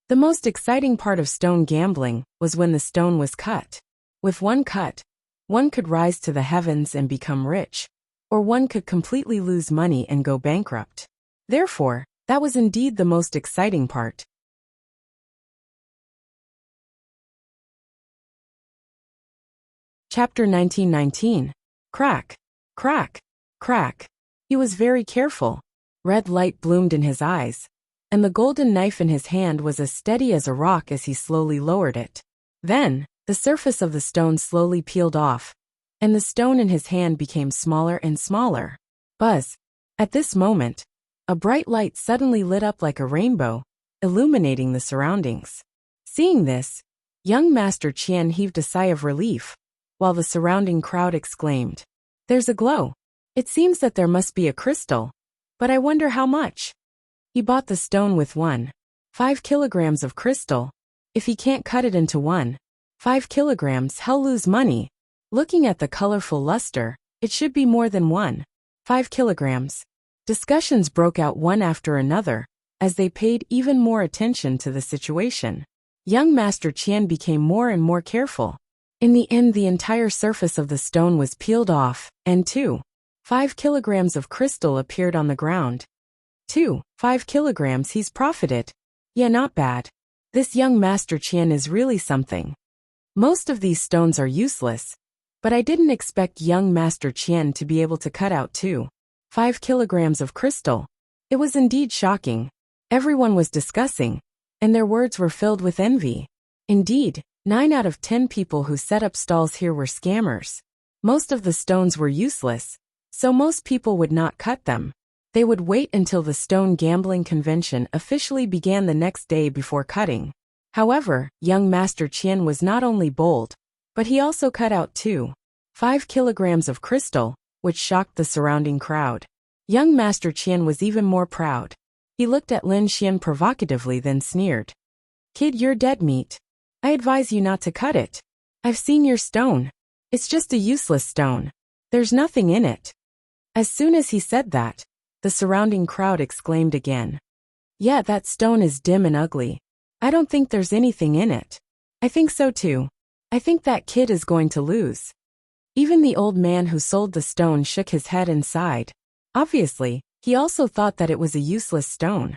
The most exciting part of stone gambling was when the stone was cut. With one cut, one could rise to the heavens and become rich, or one could completely lose money and go bankrupt. Therefore, that was indeed the most exciting part. Chapter 1919. Crack. Crack. Crack. He was very careful. Red light bloomed in his eyes, and the golden knife in his hand was as steady as a rock as he slowly lowered it. Then, the surface of the stone slowly peeled off, and the stone in his hand became smaller and smaller. Buzz. At this moment, a bright light suddenly lit up like a rainbow, illuminating the surroundings. Seeing this, young Master Qian heaved a sigh of relief, while the surrounding crowd exclaimed, "There's a glow. It seems that there must be a crystal, but I wonder how much." He bought the stone with 1.5 kilograms of crystal. If he can't cut it into 1.5 kilograms, he'll lose money. Looking at the colorful luster, it should be more than 1.5 kilograms. Discussions broke out one after another, as they paid even more attention to the situation. Young Master Qian became more and more careful. In the end, the entire surface of the stone was peeled off, and 2.5 kilograms of crystal appeared on the ground. 2.5 kilograms, he's profited. Yeah, not bad. This young Master Qian is really something. Most of these stones are useless, but I didn't expect young Master Qian to be able to cut out 2.5 kilograms of crystal. It was indeed shocking. Everyone was discussing, and their words were filled with envy. Indeed, 9 out of 10 people who set up stalls here were scammers. Most of the stones were useless, so most people would not cut them. They would wait until the stone gambling convention officially began the next day before cutting. However, young Master Qian was not only bold, but he also cut out 2.5 kilograms of crystal, which shocked the surrounding crowd. Young Master Qian was even more proud. He looked at Lin Xian provocatively, then sneered. "Kid, you're dead meat. I advise you not to cut it. I've seen your stone. It's just a useless stone. There's nothing in it." As soon as he said that, the surrounding crowd exclaimed again. "Yeah, that stone is dim and ugly. I don't think there's anything in it." "I think so too. I think that kid is going to lose." Even the old man who sold the stone shook his head and sighed. Obviously, he also thought that it was a useless stone.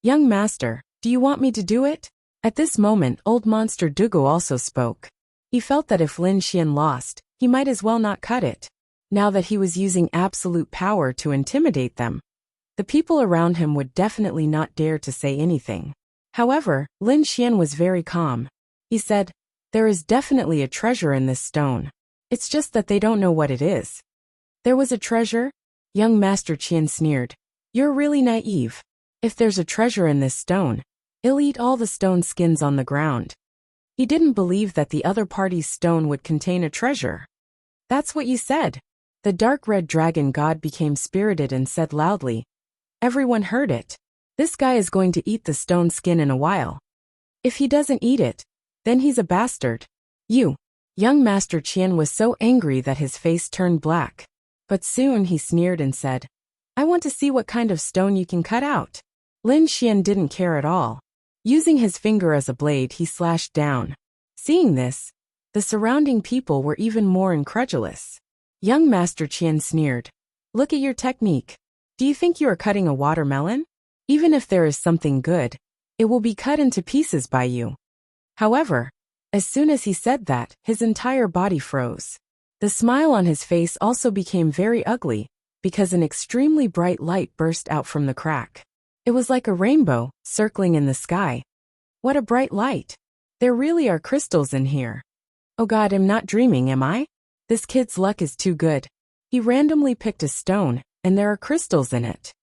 "Young master, do you want me to do it?" At this moment, old monster Dugu also spoke. He felt that if Lin Xian lost, he might as well not cut it. Now that he was using absolute power to intimidate them, the people around him would definitely not dare to say anything. However, Lin Xian was very calm. He said, "There is definitely a treasure in this stone. It's just that they don't know what it is." "There was a treasure?" Young Master Qian sneered. "You're really naive. If there's a treasure in this stone, it'll eat all the stone skins on the ground." He didn't believe that the other party's stone would contain a treasure. "That's what you said." The dark red dragon god became spirited and said loudly. Everyone heard it. "This guy is going to eat the stone skin in a while. If he doesn't eat it, then he's a bastard." Young Master Qian was so angry that his face turned black. But soon he sneered and said, "I want to see what kind of stone you can cut out." Lin Xian didn't care at all. Using his finger as a blade, he slashed down. Seeing this, the surrounding people were even more incredulous. Young Master Qian sneered. "Look at your technique. Do you think you are cutting a watermelon? Even if there is something good, it will be cut into pieces by you." However, as soon as he said that, his entire body froze. The smile on his face also became very ugly, because an extremely bright light burst out from the crack. It was like a rainbow, circling in the sky. What a bright light! There really are crystals in here. Oh God, I'm not dreaming, am I? This kid's luck is too good. He randomly picked a stone, and there are crystals in it.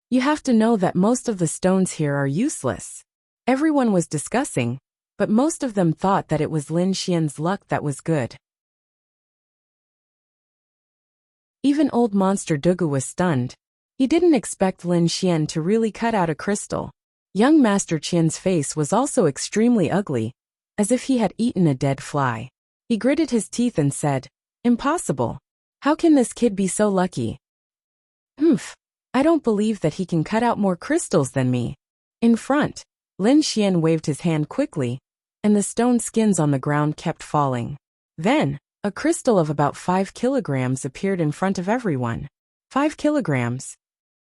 You have to know that most of the stones here are useless. Everyone was discussing, but most of them thought that it was Lin Xian's luck that was good. Even old monster Dugu was stunned. He didn't expect Lin Xian to really cut out a crystal. Young Master Qian's face was also extremely ugly, as if he had eaten a dead fly. He gritted his teeth and said, "Impossible. How can this kid be so lucky? I don't believe that he can cut out more crystals than me." In front, Lin Xian waved his hand quickly, and the stone skins on the ground kept falling. Then, a crystal of about 5 kilograms appeared in front of everyone. 5 kilograms?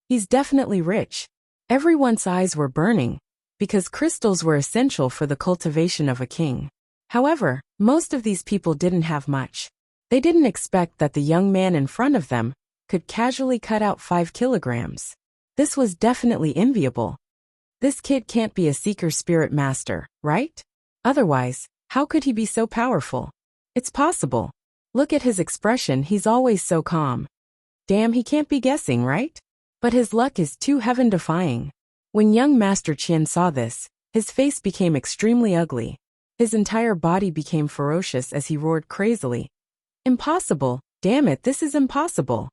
He's definitely rich. Everyone's eyes were burning, because crystals were essential for the cultivation of a king. However, most of these people didn't have much. They didn't expect that the young man in front of them could casually cut out 5 kilograms. This was definitely enviable. This kid can't be a seeker spirit master, right? Otherwise, how could he be so powerful? It's possible. Look at his expression, he's always so calm. Damn, he can't be guessing, right? But his luck is too heaven-defying. When young Master Qian saw this, his face became extremely ugly. His entire body became ferocious as he roared crazily. Impossible! Damn it, this is impossible!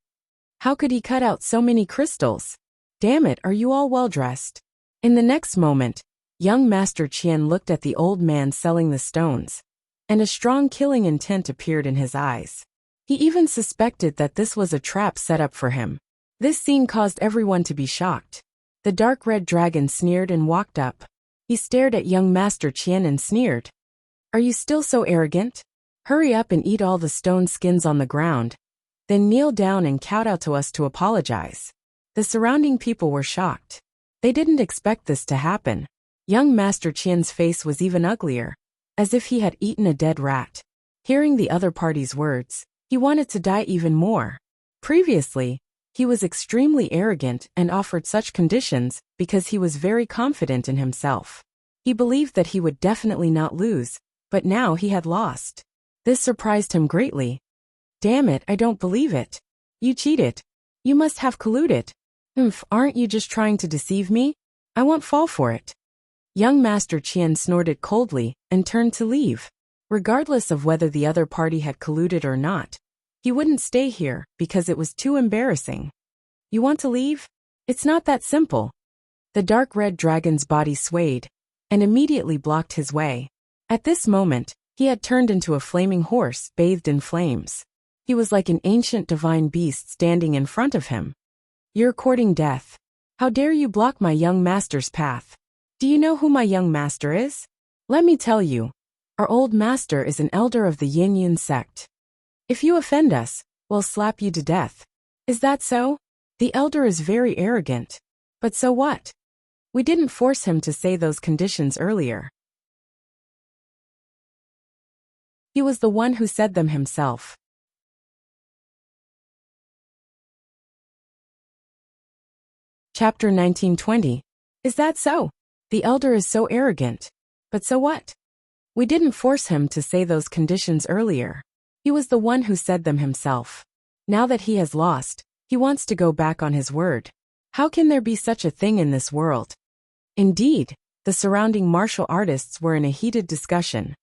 How could he cut out so many crystals? Damn it, are you all well-dressed? In the next moment, young Master Qian looked at the old man selling the stones, and a strong killing intent appeared in his eyes. He even suspected that this was a trap set up for him. This scene caused everyone to be shocked. The dark red dragon sneered and walked up. He stared at young Master Qian and sneered. Are you still so arrogant? Hurry up and eat all the stone skins on the ground, then kneel down and kowtow to us to apologize. The surrounding people were shocked. They didn't expect this to happen. Young Master Qian's face was even uglier, as if he had eaten a dead rat. Hearing the other party's words, he wanted to die even more. Previously, he was extremely arrogant and offered such conditions because he was very confident in himself. He believed that he would definitely not lose, but now he had lost. This surprised him greatly. Damn it, I don't believe it. You cheated. You must have colluded. Aren't you just trying to deceive me? I won't fall for it. Young Master Qian snorted coldly and turned to leave. Regardless of whether the other party had colluded or not, he wouldn't stay here because it was too embarrassing. You want to leave? It's not that simple. The dark red dragon's body swayed and immediately blocked his way. At this moment, he had turned into a flaming horse bathed in flames. He was like an ancient divine beast standing in front of him. You're courting death. How dare you block my young master's path? Do you know who my young master is? Let me tell you. Our old master is an elder of the Yin Yun sect. If you offend us, we'll slap you to death. Is that so? The elder is very arrogant. But so what? We didn't force him to say those conditions earlier. He was the one who said them himself. Chapter 1920. Is that so? The elder is so arrogant. But so what? We didn't force him to say those conditions earlier. He was the one who said them himself. Now that he has lost, he wants to go back on his word. How can there be such a thing in this world? Indeed, the surrounding martial artists were in a heated discussion.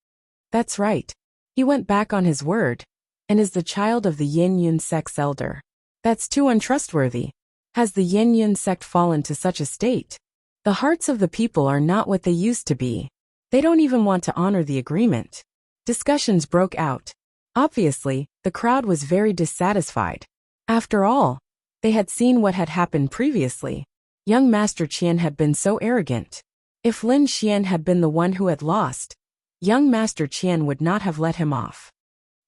That's right. He went back on his word, and is the child of the Yin Yun sect's elder. That's too untrustworthy. Has the Yin Yun sect fallen to such a state? The hearts of the people are not what they used to be. They don't even want to honor the agreement. Discussions broke out. Obviously, the crowd was very dissatisfied. After all, they had seen what had happened previously. Young Master Qian had been so arrogant. If Lin Xian had been the one who had lost, young Master Qian would not have let him off.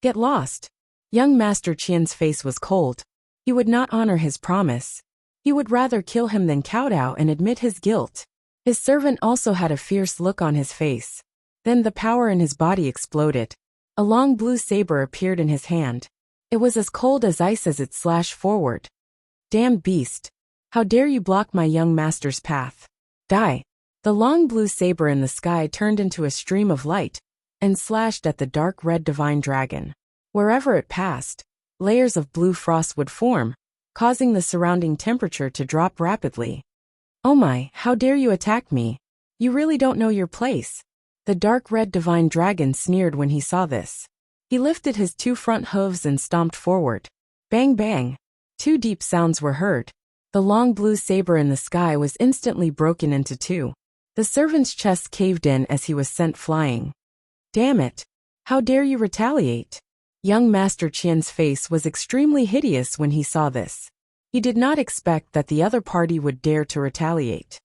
Get lost. Young Master Qian's face was cold. He would not honor his promise. He would rather kill him than kowtow and admit his guilt. His servant also had a fierce look on his face. Then the power in his body exploded. A long blue saber appeared in his hand. It was as cold as ice as it slashed forward. Damned beast. How dare you block my young master's path? Die. The long blue saber in the sky turned into a stream of light and slashed at the dark red divine dragon. Wherever it passed, layers of blue frost would form, causing the surrounding temperature to drop rapidly. Oh my, how dare you attack me? You really don't know your place. The dark red divine dragon sneered when he saw this. He lifted his 2 front hooves and stomped forward. Bang bang. 2 deep sounds were heard. The long blue saber in the sky was instantly broken into 2. The servant's chest caved in as he was sent flying. Damn it. How dare you retaliate? Young Master Qian's face was extremely hideous when he saw this. He did not expect that the other party would dare to retaliate.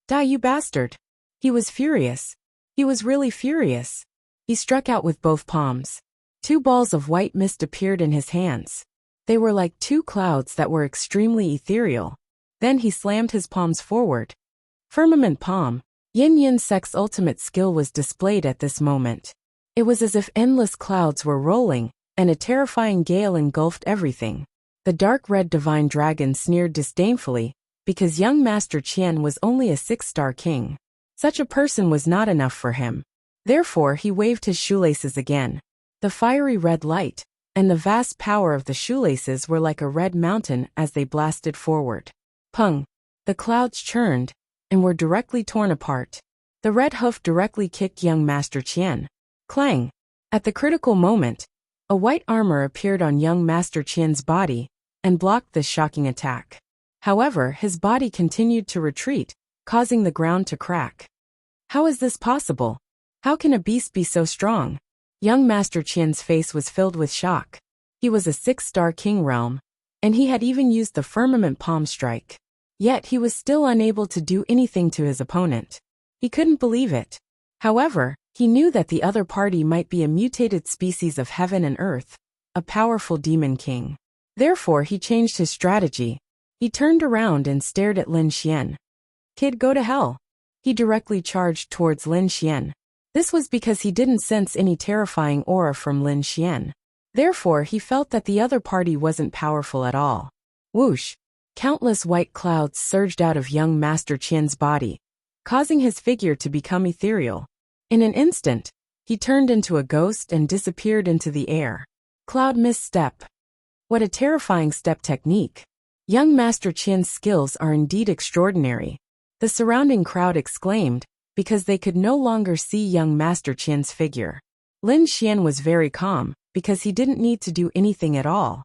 Die, you bastard. He was furious. He was really furious. He struck out with both palms. 2 balls of white mist appeared in his hands. They were like 2 clouds that were extremely ethereal. Then he slammed his palms forward. Firmament palm. Yin Yun sect's ultimate skill was displayed at this moment. It was as if endless clouds were rolling and a terrifying gale engulfed everything. The dark red divine dragon sneered disdainfully, because young Master Qian was only a 6-star king. Such a person was not enough for him. Therefore he waved his shoelaces again. The fiery red light and the vast power of the shoelaces were like a red mountain as they blasted forward. Pung! The clouds churned and were directly torn apart. The red hoof directly kicked young Master Qian. Clang! At the critical moment, a white armor appeared on young Master Qian's body and blocked this shocking attack. However, his body continued to retreat, causing the ground to crack. How is this possible? How can a beast be so strong? Young Master Qian's face was filled with shock. He was a 6-star king realm, and he had even used the firmament palm strike. Yet he was still unable to do anything to his opponent. He couldn't believe it. However, he knew that the other party might be a mutated species of heaven and earth, a powerful demon king. Therefore he changed his strategy. He turned around and stared at Lin Xian. Kid, go to hell. He directly charged towards Lin Xian. This was because he didn't sense any terrifying aura from Lin Xian. Therefore he felt that the other party wasn't powerful at all. Whoosh! Countless white clouds surged out of young Master Qian's body, causing his figure to become ethereal. In an instant, he turned into a ghost and disappeared into the air. Cloud misstep. What a terrifying step technique. Young Master Qian's skills are indeed extraordinary. The surrounding crowd exclaimed, because they could no longer see young Master Qian's figure. Lin Xian was very calm, because he didn't need to do anything at all.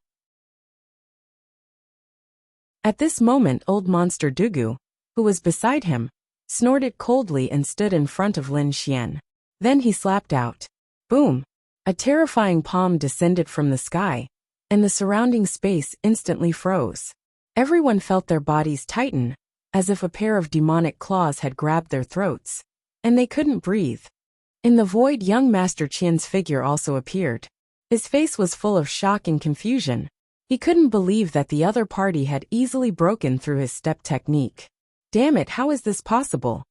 At this moment old monster Dugu, who was beside him, snorted coldly and stood in front of Lin Xian. Then he slapped out. Boom! A terrifying palm descended from the sky, and the surrounding space instantly froze. Everyone felt their bodies tighten, as if a pair of demonic claws had grabbed their throats, and they couldn't breathe. In the void young Master Qian's figure also appeared. His face was full of shock and confusion. He couldn't believe that the other party had easily broken through his step technique. Damn it, how is this possible?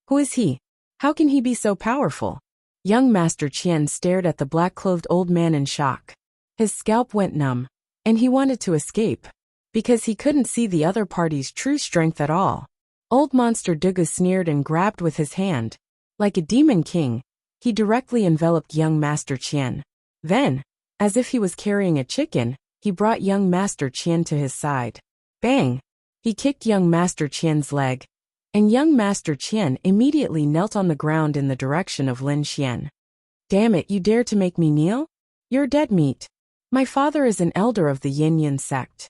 Who is he? How can he be so powerful? Young Master Qian stared at the black-clothed old man in shock. His scalp went numb, and he wanted to escape, because he couldn't see the other party's true strength at all. Old monster Dugu sneered and grabbed with his hand. Like a demon king, he directly enveloped young Master Qian. Then, as if he was carrying a chicken, he brought young Master Qian to his side. Bang! He kicked young Master Qian's leg, and young Master Qian immediately knelt on the ground in the direction of Lin Xian. Damn it, you dare to make me kneel? You're dead meat. My father is an elder of the Yin sect.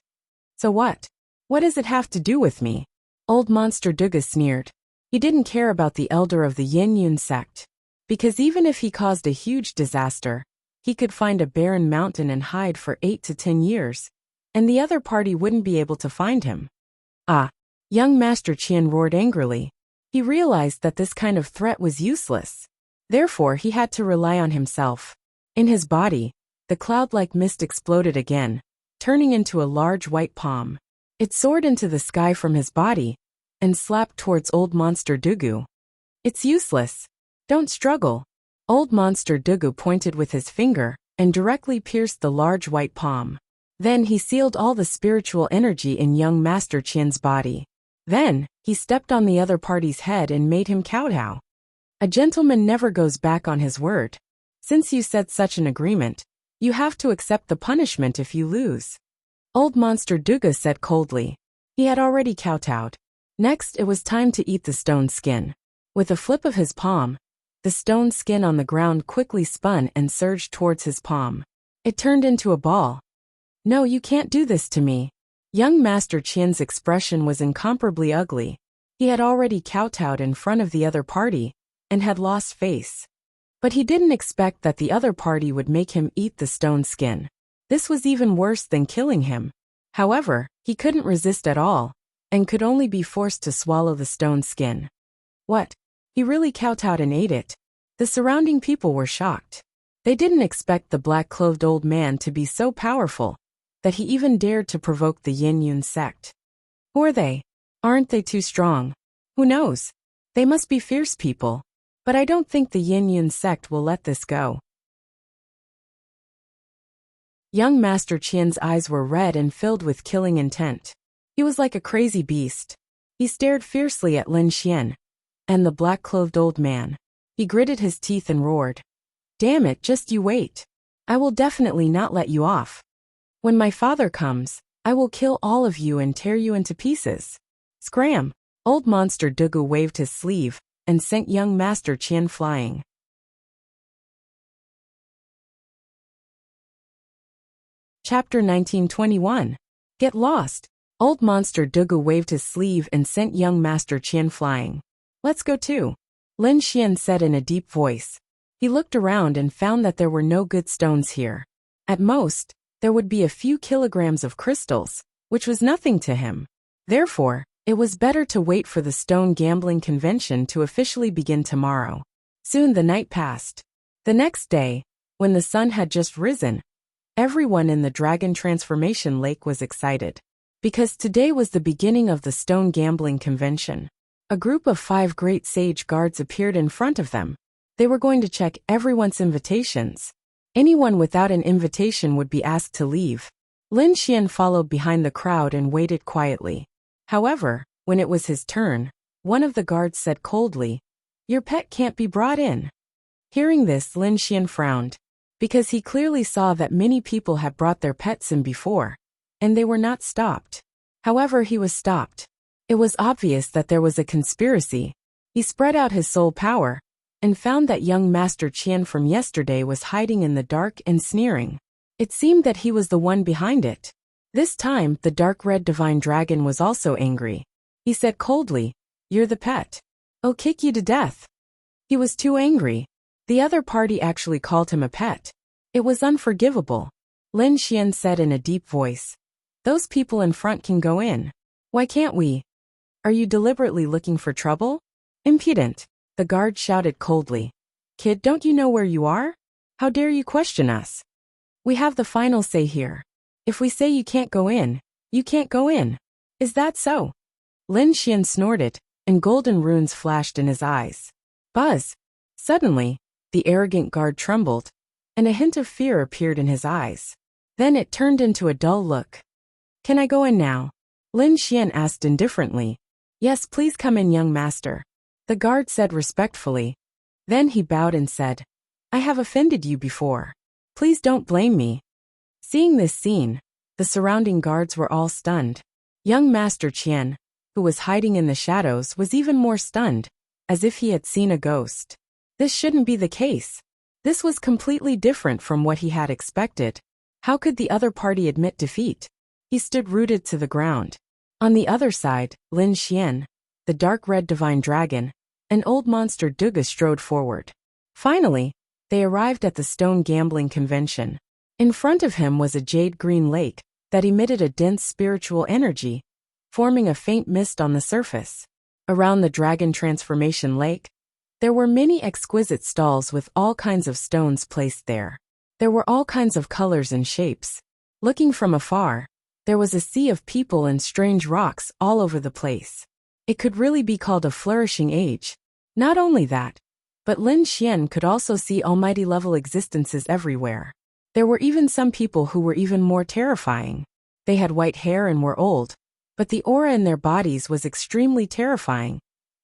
So what? What does it have to do with me? Old monster Dugu sneered. He didn't care about the elder of the Yin sect, because even if he caused a huge disaster, he could find a barren mountain and hide for 8 to 10 years, and the other party wouldn't be able to find him. Ah! Young Master Qian roared angrily. He realized that this kind of threat was useless. Therefore he had to rely on himself. In his body, the cloud-like mist exploded again, turning into a large white palm. It soared into the sky from his body and slapped towards old monster Dugu. It's useless. Don't struggle. Old monster Dugu pointed with his finger and directly pierced the large white palm. Then he sealed all the spiritual energy in young Master Qian's body. Then, he stepped on the other party's head and made him kowtow. A gentleman never goes back on his word. Since you said such an agreement, you have to accept the punishment if you lose. Old monster Dugu said coldly. He had already kowtowed. Next, it was time to eat the stone skin. With a flip of his palm, the stone skin on the ground quickly spun and surged towards his palm. It turned into a ball. No, you can't do this to me. Young Master Qian's expression was incomparably ugly. He had already kowtowed in front of the other party, and had lost face. But he didn't expect that the other party would make him eat the stone skin. This was even worse than killing him. However, he couldn't resist at all, and could only be forced to swallow the stone skin. What? He really kowtowed and ate it? The surrounding people were shocked. They didn't expect the black-clothed old man to be so powerful, that he even dared to provoke the Yin sect. Who are they? Aren't they too strong? Who knows? They must be fierce people. But I don't think the Yin sect will let this go. Young Master Qian's eyes were red and filled with killing intent. He was like a crazy beast. He stared fiercely at Lin Xian and the black-clothed old man. He gritted his teeth and roared. Damn it, just you wait. I will definitely not let you off. When my father comes, I will kill all of you and tear you into pieces. Scram! Old Monster Dugu waved his sleeve and sent young Master Qian flying. Chapter 1921. Get lost. Old Monster Dugu waved his sleeve and sent young Master Qian flying. Let's go too, Lin Xian said in a deep voice. He looked around and found that there were no good stones here. At most, there would be a few kilograms of crystals, which was nothing to him. Therefore, it was better to wait for the stone gambling convention to officially begin tomorrow. Soon the night passed. The next day, when the sun had just risen, everyone in the Dragon Transformation Lake was excited. Because today was the beginning of the stone gambling convention. A group of 5 great sage guards appeared in front of them. They were going to check everyone's invitations. Anyone without an invitation would be asked to leave. Lin Xian followed behind the crowd and waited quietly. However, when it was his turn, one of the guards said coldly, "Your pet can't be brought in." Hearing this, Lin Xian frowned, because he clearly saw that many people had brought their pets in before, and they were not stopped. However, he was stopped. It was obvious that there was a conspiracy. He spread out his soul power, and found that young Master Qian from yesterday was hiding in the dark and sneering. It seemed that he was the one behind it. This time, the dark red divine dragon was also angry. He said coldly, "You're the pet. I'll kick you to death." He was too angry. The other party actually called him a pet. It was unforgivable. Lin Xian said in a deep voice, "Those people in front can go in. Why can't we? Are you deliberately looking for trouble?" "Impudent," the guard shouted coldly. "Kid, don't you know where you are? How dare you question us? We have the final say here. If we say you can't go in, you can't go in. Is that so?" Lin Xian snorted, and golden runes flashed in his eyes. Buzz! Suddenly, the arrogant guard trembled, and a hint of fear appeared in his eyes. Then it turned into a dull look. "Can I go in now?" Lin Xian asked indifferently. "Yes, please come in, young master," the guard said respectfully. Then he bowed and said, "I have offended you before. Please don't blame me." Seeing this scene, the surrounding guards were all stunned. Young Master Qian, who was hiding in the shadows, was even more stunned, as if he had seen a ghost. This shouldn't be the case. This was completely different from what he had expected. How could the other party admit defeat? He stood rooted to the ground. On the other side, Lin Xian, the dark red divine dragon, and old monster Duga strode forward. Finally, they arrived at the stone gambling convention. In front of him was a jade-green lake that emitted a dense spiritual energy, forming a faint mist on the surface. Around the Dragon Transformation Lake, there were many exquisite stalls with all kinds of stones placed there. There were all kinds of colors and shapes. Looking from afar, there was a sea of people and strange rocks all over the place. It could really be called a flourishing age. Not only that, but Lin Xian could also see almighty-level existences everywhere. There were even some people who were even more terrifying. They had white hair and were old, but the aura in their bodies was extremely terrifying,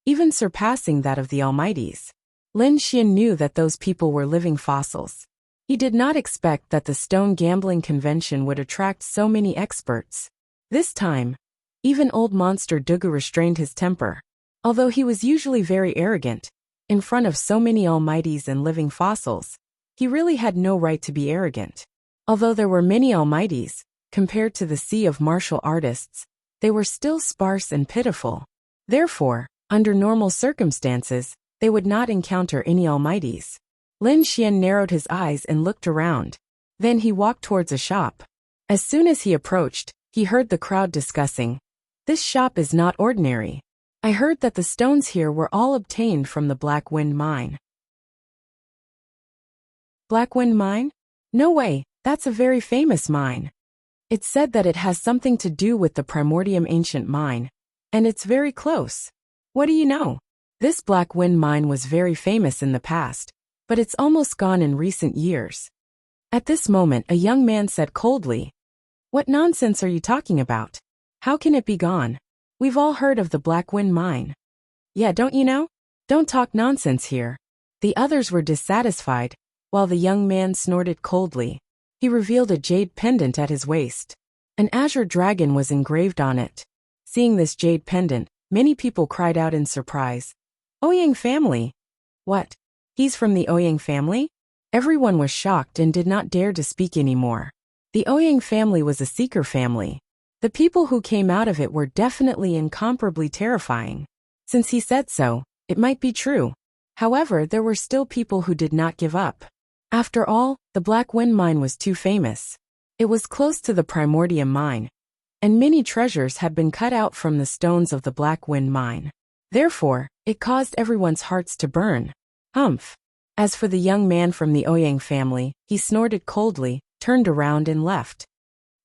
even surpassing that of the Almighties. Lin Xian knew that those people were living fossils. He did not expect that the stone gambling convention would attract so many experts. This time, even old monster Dugu restrained his temper. Although he was usually very arrogant, in front of so many Almighties and living fossils, he really had no right to be arrogant. Although there were many Almighties, compared to the sea of martial artists, they were still sparse and pitiful. Therefore, under normal circumstances, they would not encounter any Almighties. Lin Xian narrowed his eyes and looked around. Then he walked towards a shop. As soon as he approached, he heard the crowd discussing, "This shop is not ordinary. I heard that the stones here were all obtained from the Black Wind Mine." Black Wind Mine? No way, that's a very famous mine. It's said that it has something to do with the Primordium Ancient Mine, and it's very close. What do you know? This Black Wind Mine was very famous in the past, but it's almost gone in recent years. At this moment a young man said coldly, "What nonsense are you talking about? How can it be gone? We've all heard of the Black Wind Mine." "Yeah, don't you know? Don't talk nonsense here." The others were dissatisfied, while the young man snorted coldly. He revealed a jade pendant at his waist. An azure dragon was engraved on it. Seeing this jade pendant, many people cried out in surprise. "Ouyang family? What? He's from the Ouyang family?" Everyone was shocked and did not dare to speak anymore. The Ouyang family was a seeker family. The people who came out of it were definitely incomparably terrifying. Since he said so, it might be true. However, there were still people who did not give up. After all, the Black Wind Mine was too famous. It was close to the Primordium Mine, and many treasures had been cut out from the stones of the Black Wind Mine. Therefore, it caused everyone's hearts to burn. Humph. As for the young man from the Ouyang family, he snorted coldly, turned around and left.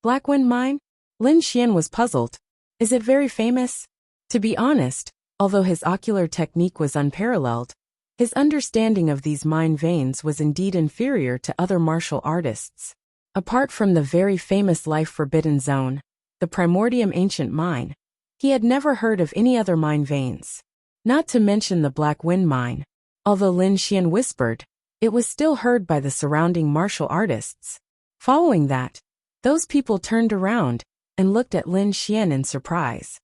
Black Wind Mine? Lin Xian was puzzled. Is it very famous? To be honest, although his ocular technique was unparalleled, his understanding of these mine veins was indeed inferior to other martial artists. Apart from the very famous Life Forbidden Zone, the Primordium Ancient Mine, he had never heard of any other mine veins. Not to mention the Black Wind Mine. Although Lin Xian whispered, it was still heard by the surrounding martial artists. Following that, those people turned around and looked at Lin Xian in surprise.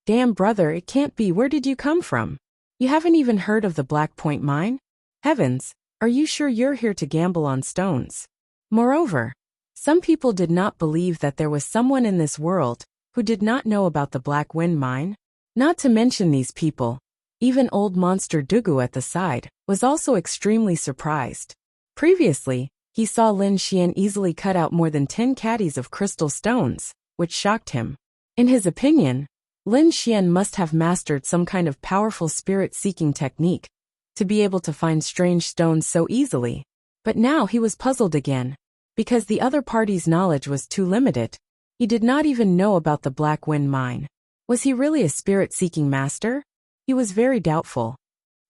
"Damn brother, it can't be. Where did you come from? You haven't even heard of the Black Point Mine? Heavens, are you sure you're here to gamble on stones?" Moreover, some people did not believe that there was someone in this world who did not know about the Black Wind Mine. Not to mention these people, even old monster Dugu at the side was also extremely surprised. Previously, he saw Lin Xian easily cut out more than 10 caddies of crystal stones, which shocked him. In his opinion, Lin Xian must have mastered some kind of powerful spirit-seeking technique to be able to find strange stones so easily. But now he was puzzled again, because the other party's knowledge was too limited. He did not even know about the Black Wind Mine. Was he really a spirit-seeking master? He was very doubtful.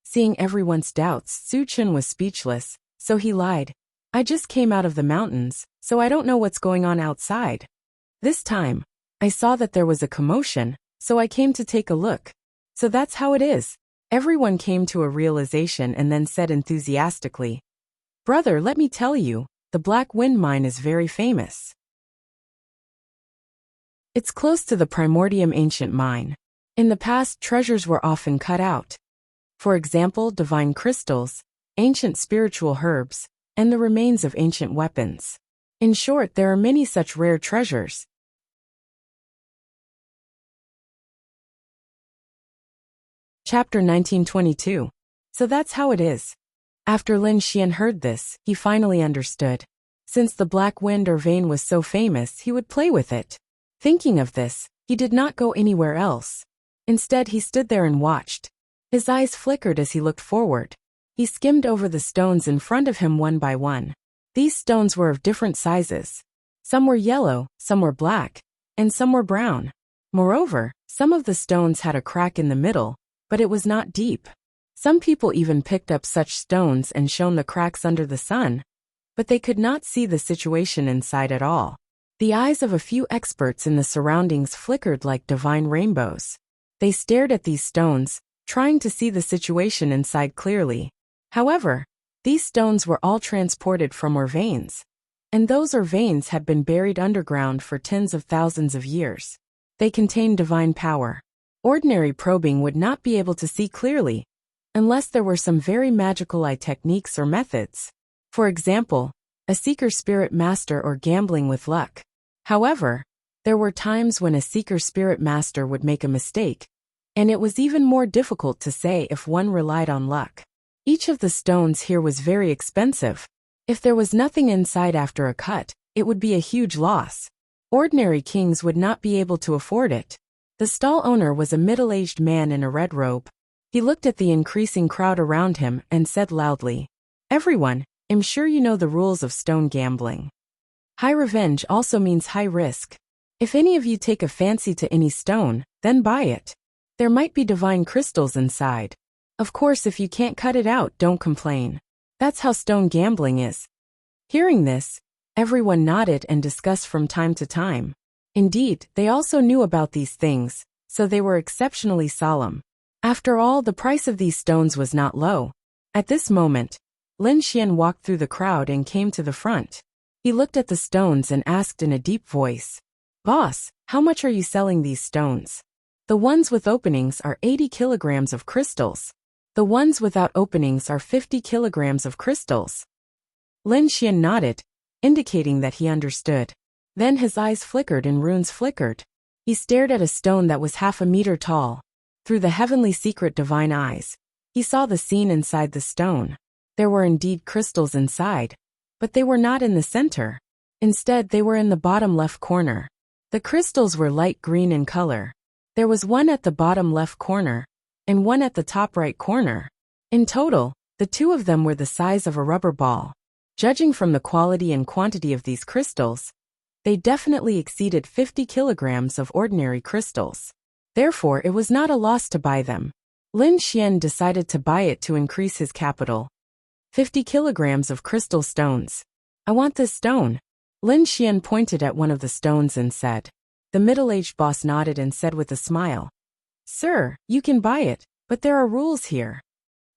Seeing everyone's doubts, Su Chen was speechless, so he lied. "I just came out of the mountains, so I don't know what's going on outside. This time, I saw that there was a commotion, so I came to take a look." So that's how it is. Everyone came to a realization and then said enthusiastically, "Brother, let me tell you, the Black Wind Mine is very famous. It's close to the Primordium Ancient Mine. In the past, treasures were often cut out. For example, divine crystals, ancient spiritual herbs, and the remains of ancient weapons. In short, there are many such rare treasures." Chapter 1922. So that's how it is. After Lin Xian heard this, he finally understood. Since the Black Wind or vein was so famous, he would play with it. Thinking of this, he did not go anywhere else. Instead, he stood there and watched. His eyes flickered as he looked forward. He skimmed over the stones in front of him one by one. These stones were of different sizes. Some were yellow, some were black, and some were brown. Moreover, some of the stones had a crack in the middle, but it was not deep. Some people even picked up such stones and shone the cracks under the sun, but they could not see the situation inside at all. The eyes of a few experts in the surroundings flickered like divine rainbows. They stared at these stones, trying to see the situation inside clearly. However, these stones were all transported from ore veins, and those ore veins had been buried underground for tens of thousands of years. They contained divine power. Ordinary probing would not be able to see clearly, unless there were some very magical eye techniques or methods. For example, a seeker spirit master or gambling with luck. However, there were times when a seeker spirit master would make a mistake, and it was even more difficult to say if one relied on luck. Each of the stones here was very expensive. If there was nothing inside after a cut, it would be a huge loss. Ordinary kings would not be able to afford it. The stall owner was a middle-aged man in a red robe. He looked at the increasing crowd around him and said loudly, "Everyone, I'm sure you know the rules of stone gambling. High revenge also means high risk. If any of you take a fancy to any stone, then buy it. There might be divine crystals inside. Of course, if you can't cut it out, don't complain. That's how stone gambling is." Hearing this, Everyone nodded and discussed from time to time. Indeed, they also knew about these things, so they were exceptionally solemn. After all, the price of these stones was not low. At this moment, Lin Xian walked through the crowd and came to the front. He looked at the stones and asked in a deep voice, "Boss, how much are you selling these stones?" "The ones with openings are 80 kilograms of crystals. The ones without openings are 50 kilograms of crystals." Lin Xian nodded, indicating that he understood. Then his eyes flickered and runes flickered. He stared at a stone that was half a meter tall. Through the heavenly secret divine eyes, he saw the scene inside the stone. There were indeed crystals inside, but they were not in the center. Instead, they were in the bottom left corner. The crystals were light green in color. There was one at the bottom left corner, and one at the top right corner. In total, the two of them were the size of a rubber ball. Judging from the quality and quantity of these crystals, they definitely exceeded 50 kilograms of ordinary crystals. Therefore, it was not a loss to buy them. Lin Xian decided to buy it to increase his capital. 50 kilograms of crystal stones. "I want this stone." Lin Xian pointed at one of the stones and said. The middle-aged boss nodded and said with a smile, "Sir, you can buy it, but there are rules here.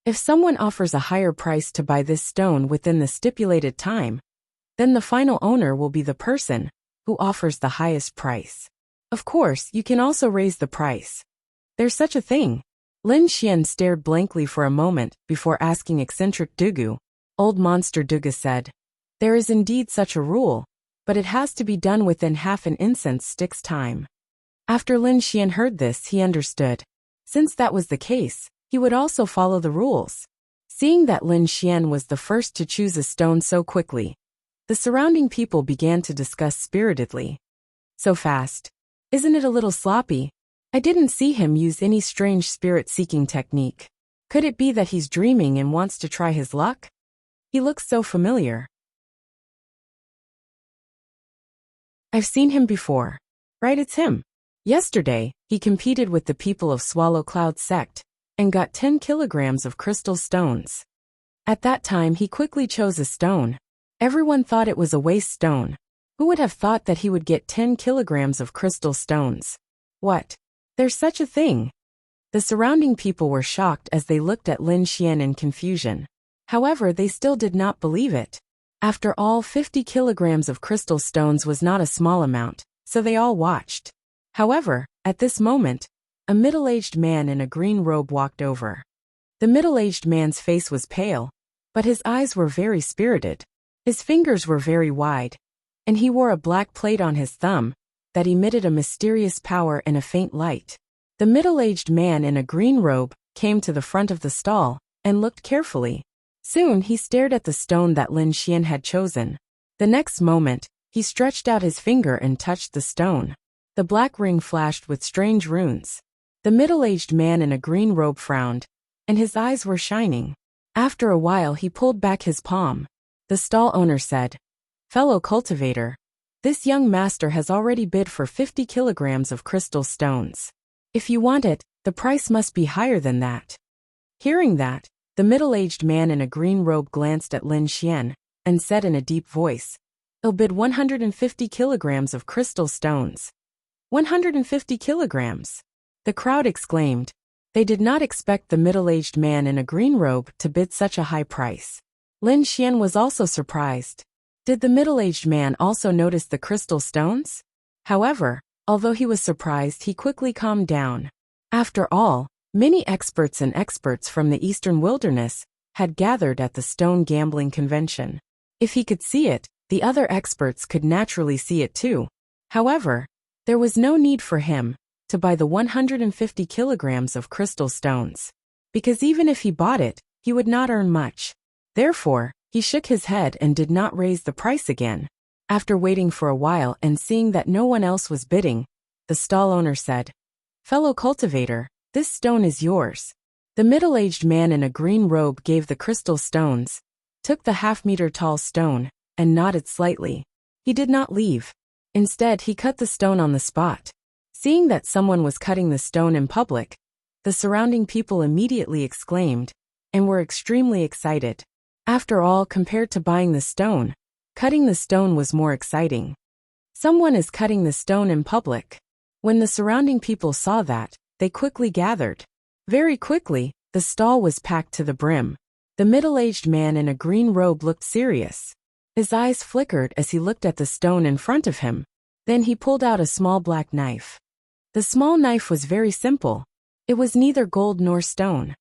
If someone offers a higher price to buy this stone within the stipulated time, then the final owner will be the person who offers the highest price. Of course, you can also raise the price. There's such a thing." Lin Xian stared blankly for a moment before asking eccentric Dugu. Old Monster Dugu said, "There is indeed such a rule, but it has to be done within half an incense stick's time." After Lin Xian heard this, he understood. Since that was the case, he would also follow the rules. Seeing that Lin Xian was the first to choose a stone so quickly, the surrounding people began to discuss spiritedly. "So fast. Isn't it a little sloppy? I didn't see him use any strange spirit-seeking technique. Could it be that he's dreaming and wants to try his luck? He looks so familiar. I've seen him before. Right, it's him. Yesterday, he competed with the people of Swallow Cloud sect and got 10 kilograms of crystal stones. At that time, he quickly chose a stone. Everyone thought it was a waste stone. Who would have thought that he would get 10 kilograms of crystal stones? What? There's such a thing." The surrounding people were shocked as they looked at Lin Xian in confusion. However, they still did not believe it. After all, 50 kilograms of crystal stones was not a small amount, so they all watched. However, at this moment, a middle-aged man in a green robe walked over. The middle-aged man's face was pale, but his eyes were very spirited. His fingers were very wide, and he wore a black plate on his thumb that emitted a mysterious power and a faint light. The middle-aged man in a green robe came to the front of the stall and looked carefully. Soon he stared at the stone that Lin Xian had chosen. The next moment, he stretched out his finger and touched the stone. The black ring flashed with strange runes. The middle-aged man in a green robe frowned, and his eyes were shining. After a while he pulled back his palm. The stall owner said, "Fellow cultivator, this young master has already bid for 50 kilograms of crystal stones. If you want it, the price must be higher than that." Hearing that, the middle-aged man in a green robe glanced at Lin Xian and said in a deep voice, "I'll bid 150 kilograms of crystal stones." 150 kilograms! The crowd exclaimed. They did not expect the middle-aged man in a green robe to bid such a high price. Lin Xian was also surprised. Did the middle-aged man also notice the crystal stones? However, although he was surprised, he quickly calmed down. After all, many experts and experts from the Eastern Wilderness had gathered at the stone gambling convention. If he could see it, the other experts could naturally see it too. However, there was no need for him to buy the 150 kilograms of crystal stones, because even if he bought it, he would not earn much. Therefore, he shook his head and did not raise the price again. After waiting for a while and seeing that no one else was bidding, the stall owner said, "Fellow cultivator, this stone is yours." The middle-aged man in a green robe gave the crystal stones, took the half-meter tall stone, and nodded slightly. He did not leave. Instead, he cut the stone on the spot. Seeing that someone was cutting the stone in public, the surrounding people immediately exclaimed and were extremely excited. After all, compared to buying the stone, Cutting the stone was more exciting. Someone is cutting the stone in public. When the surrounding people saw that, they quickly gathered. Very quickly, the stall was packed to the brim. The middle-aged man in a green robe looked serious. His eyes flickered as he looked at the stone in front of him. Then he pulled out a small black knife. The small knife was very simple. It was neither gold nor stone.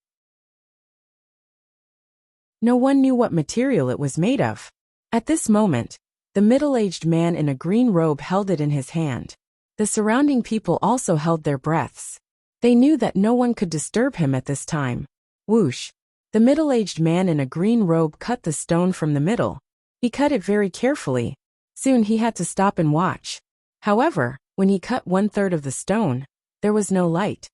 No one knew what material it was made of. At this moment, the middle-aged man in a green robe held it in his hand. The surrounding people also held their breaths. They knew that no one could disturb him at this time. Whoosh! The middle-aged man in a green robe cut the stone from the middle. He cut it very carefully. Soon he had to stop and watch. However, when he cut 1/3 of the stone, there was no light.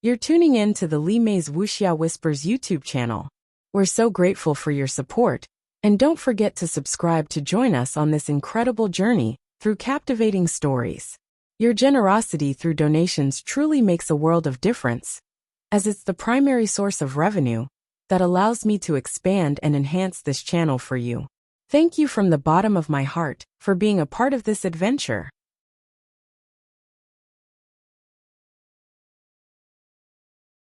You're tuning in to the Li Mei's Wuxia Whispers YouTube channel. We're so grateful for your support, and don't forget to subscribe to join us on this incredible journey through captivating stories. Your generosity through donations truly makes a world of difference, as it's the primary source of revenue that allows me to expand and enhance this channel for you. Thank you from the bottom of my heart for being a part of this adventure.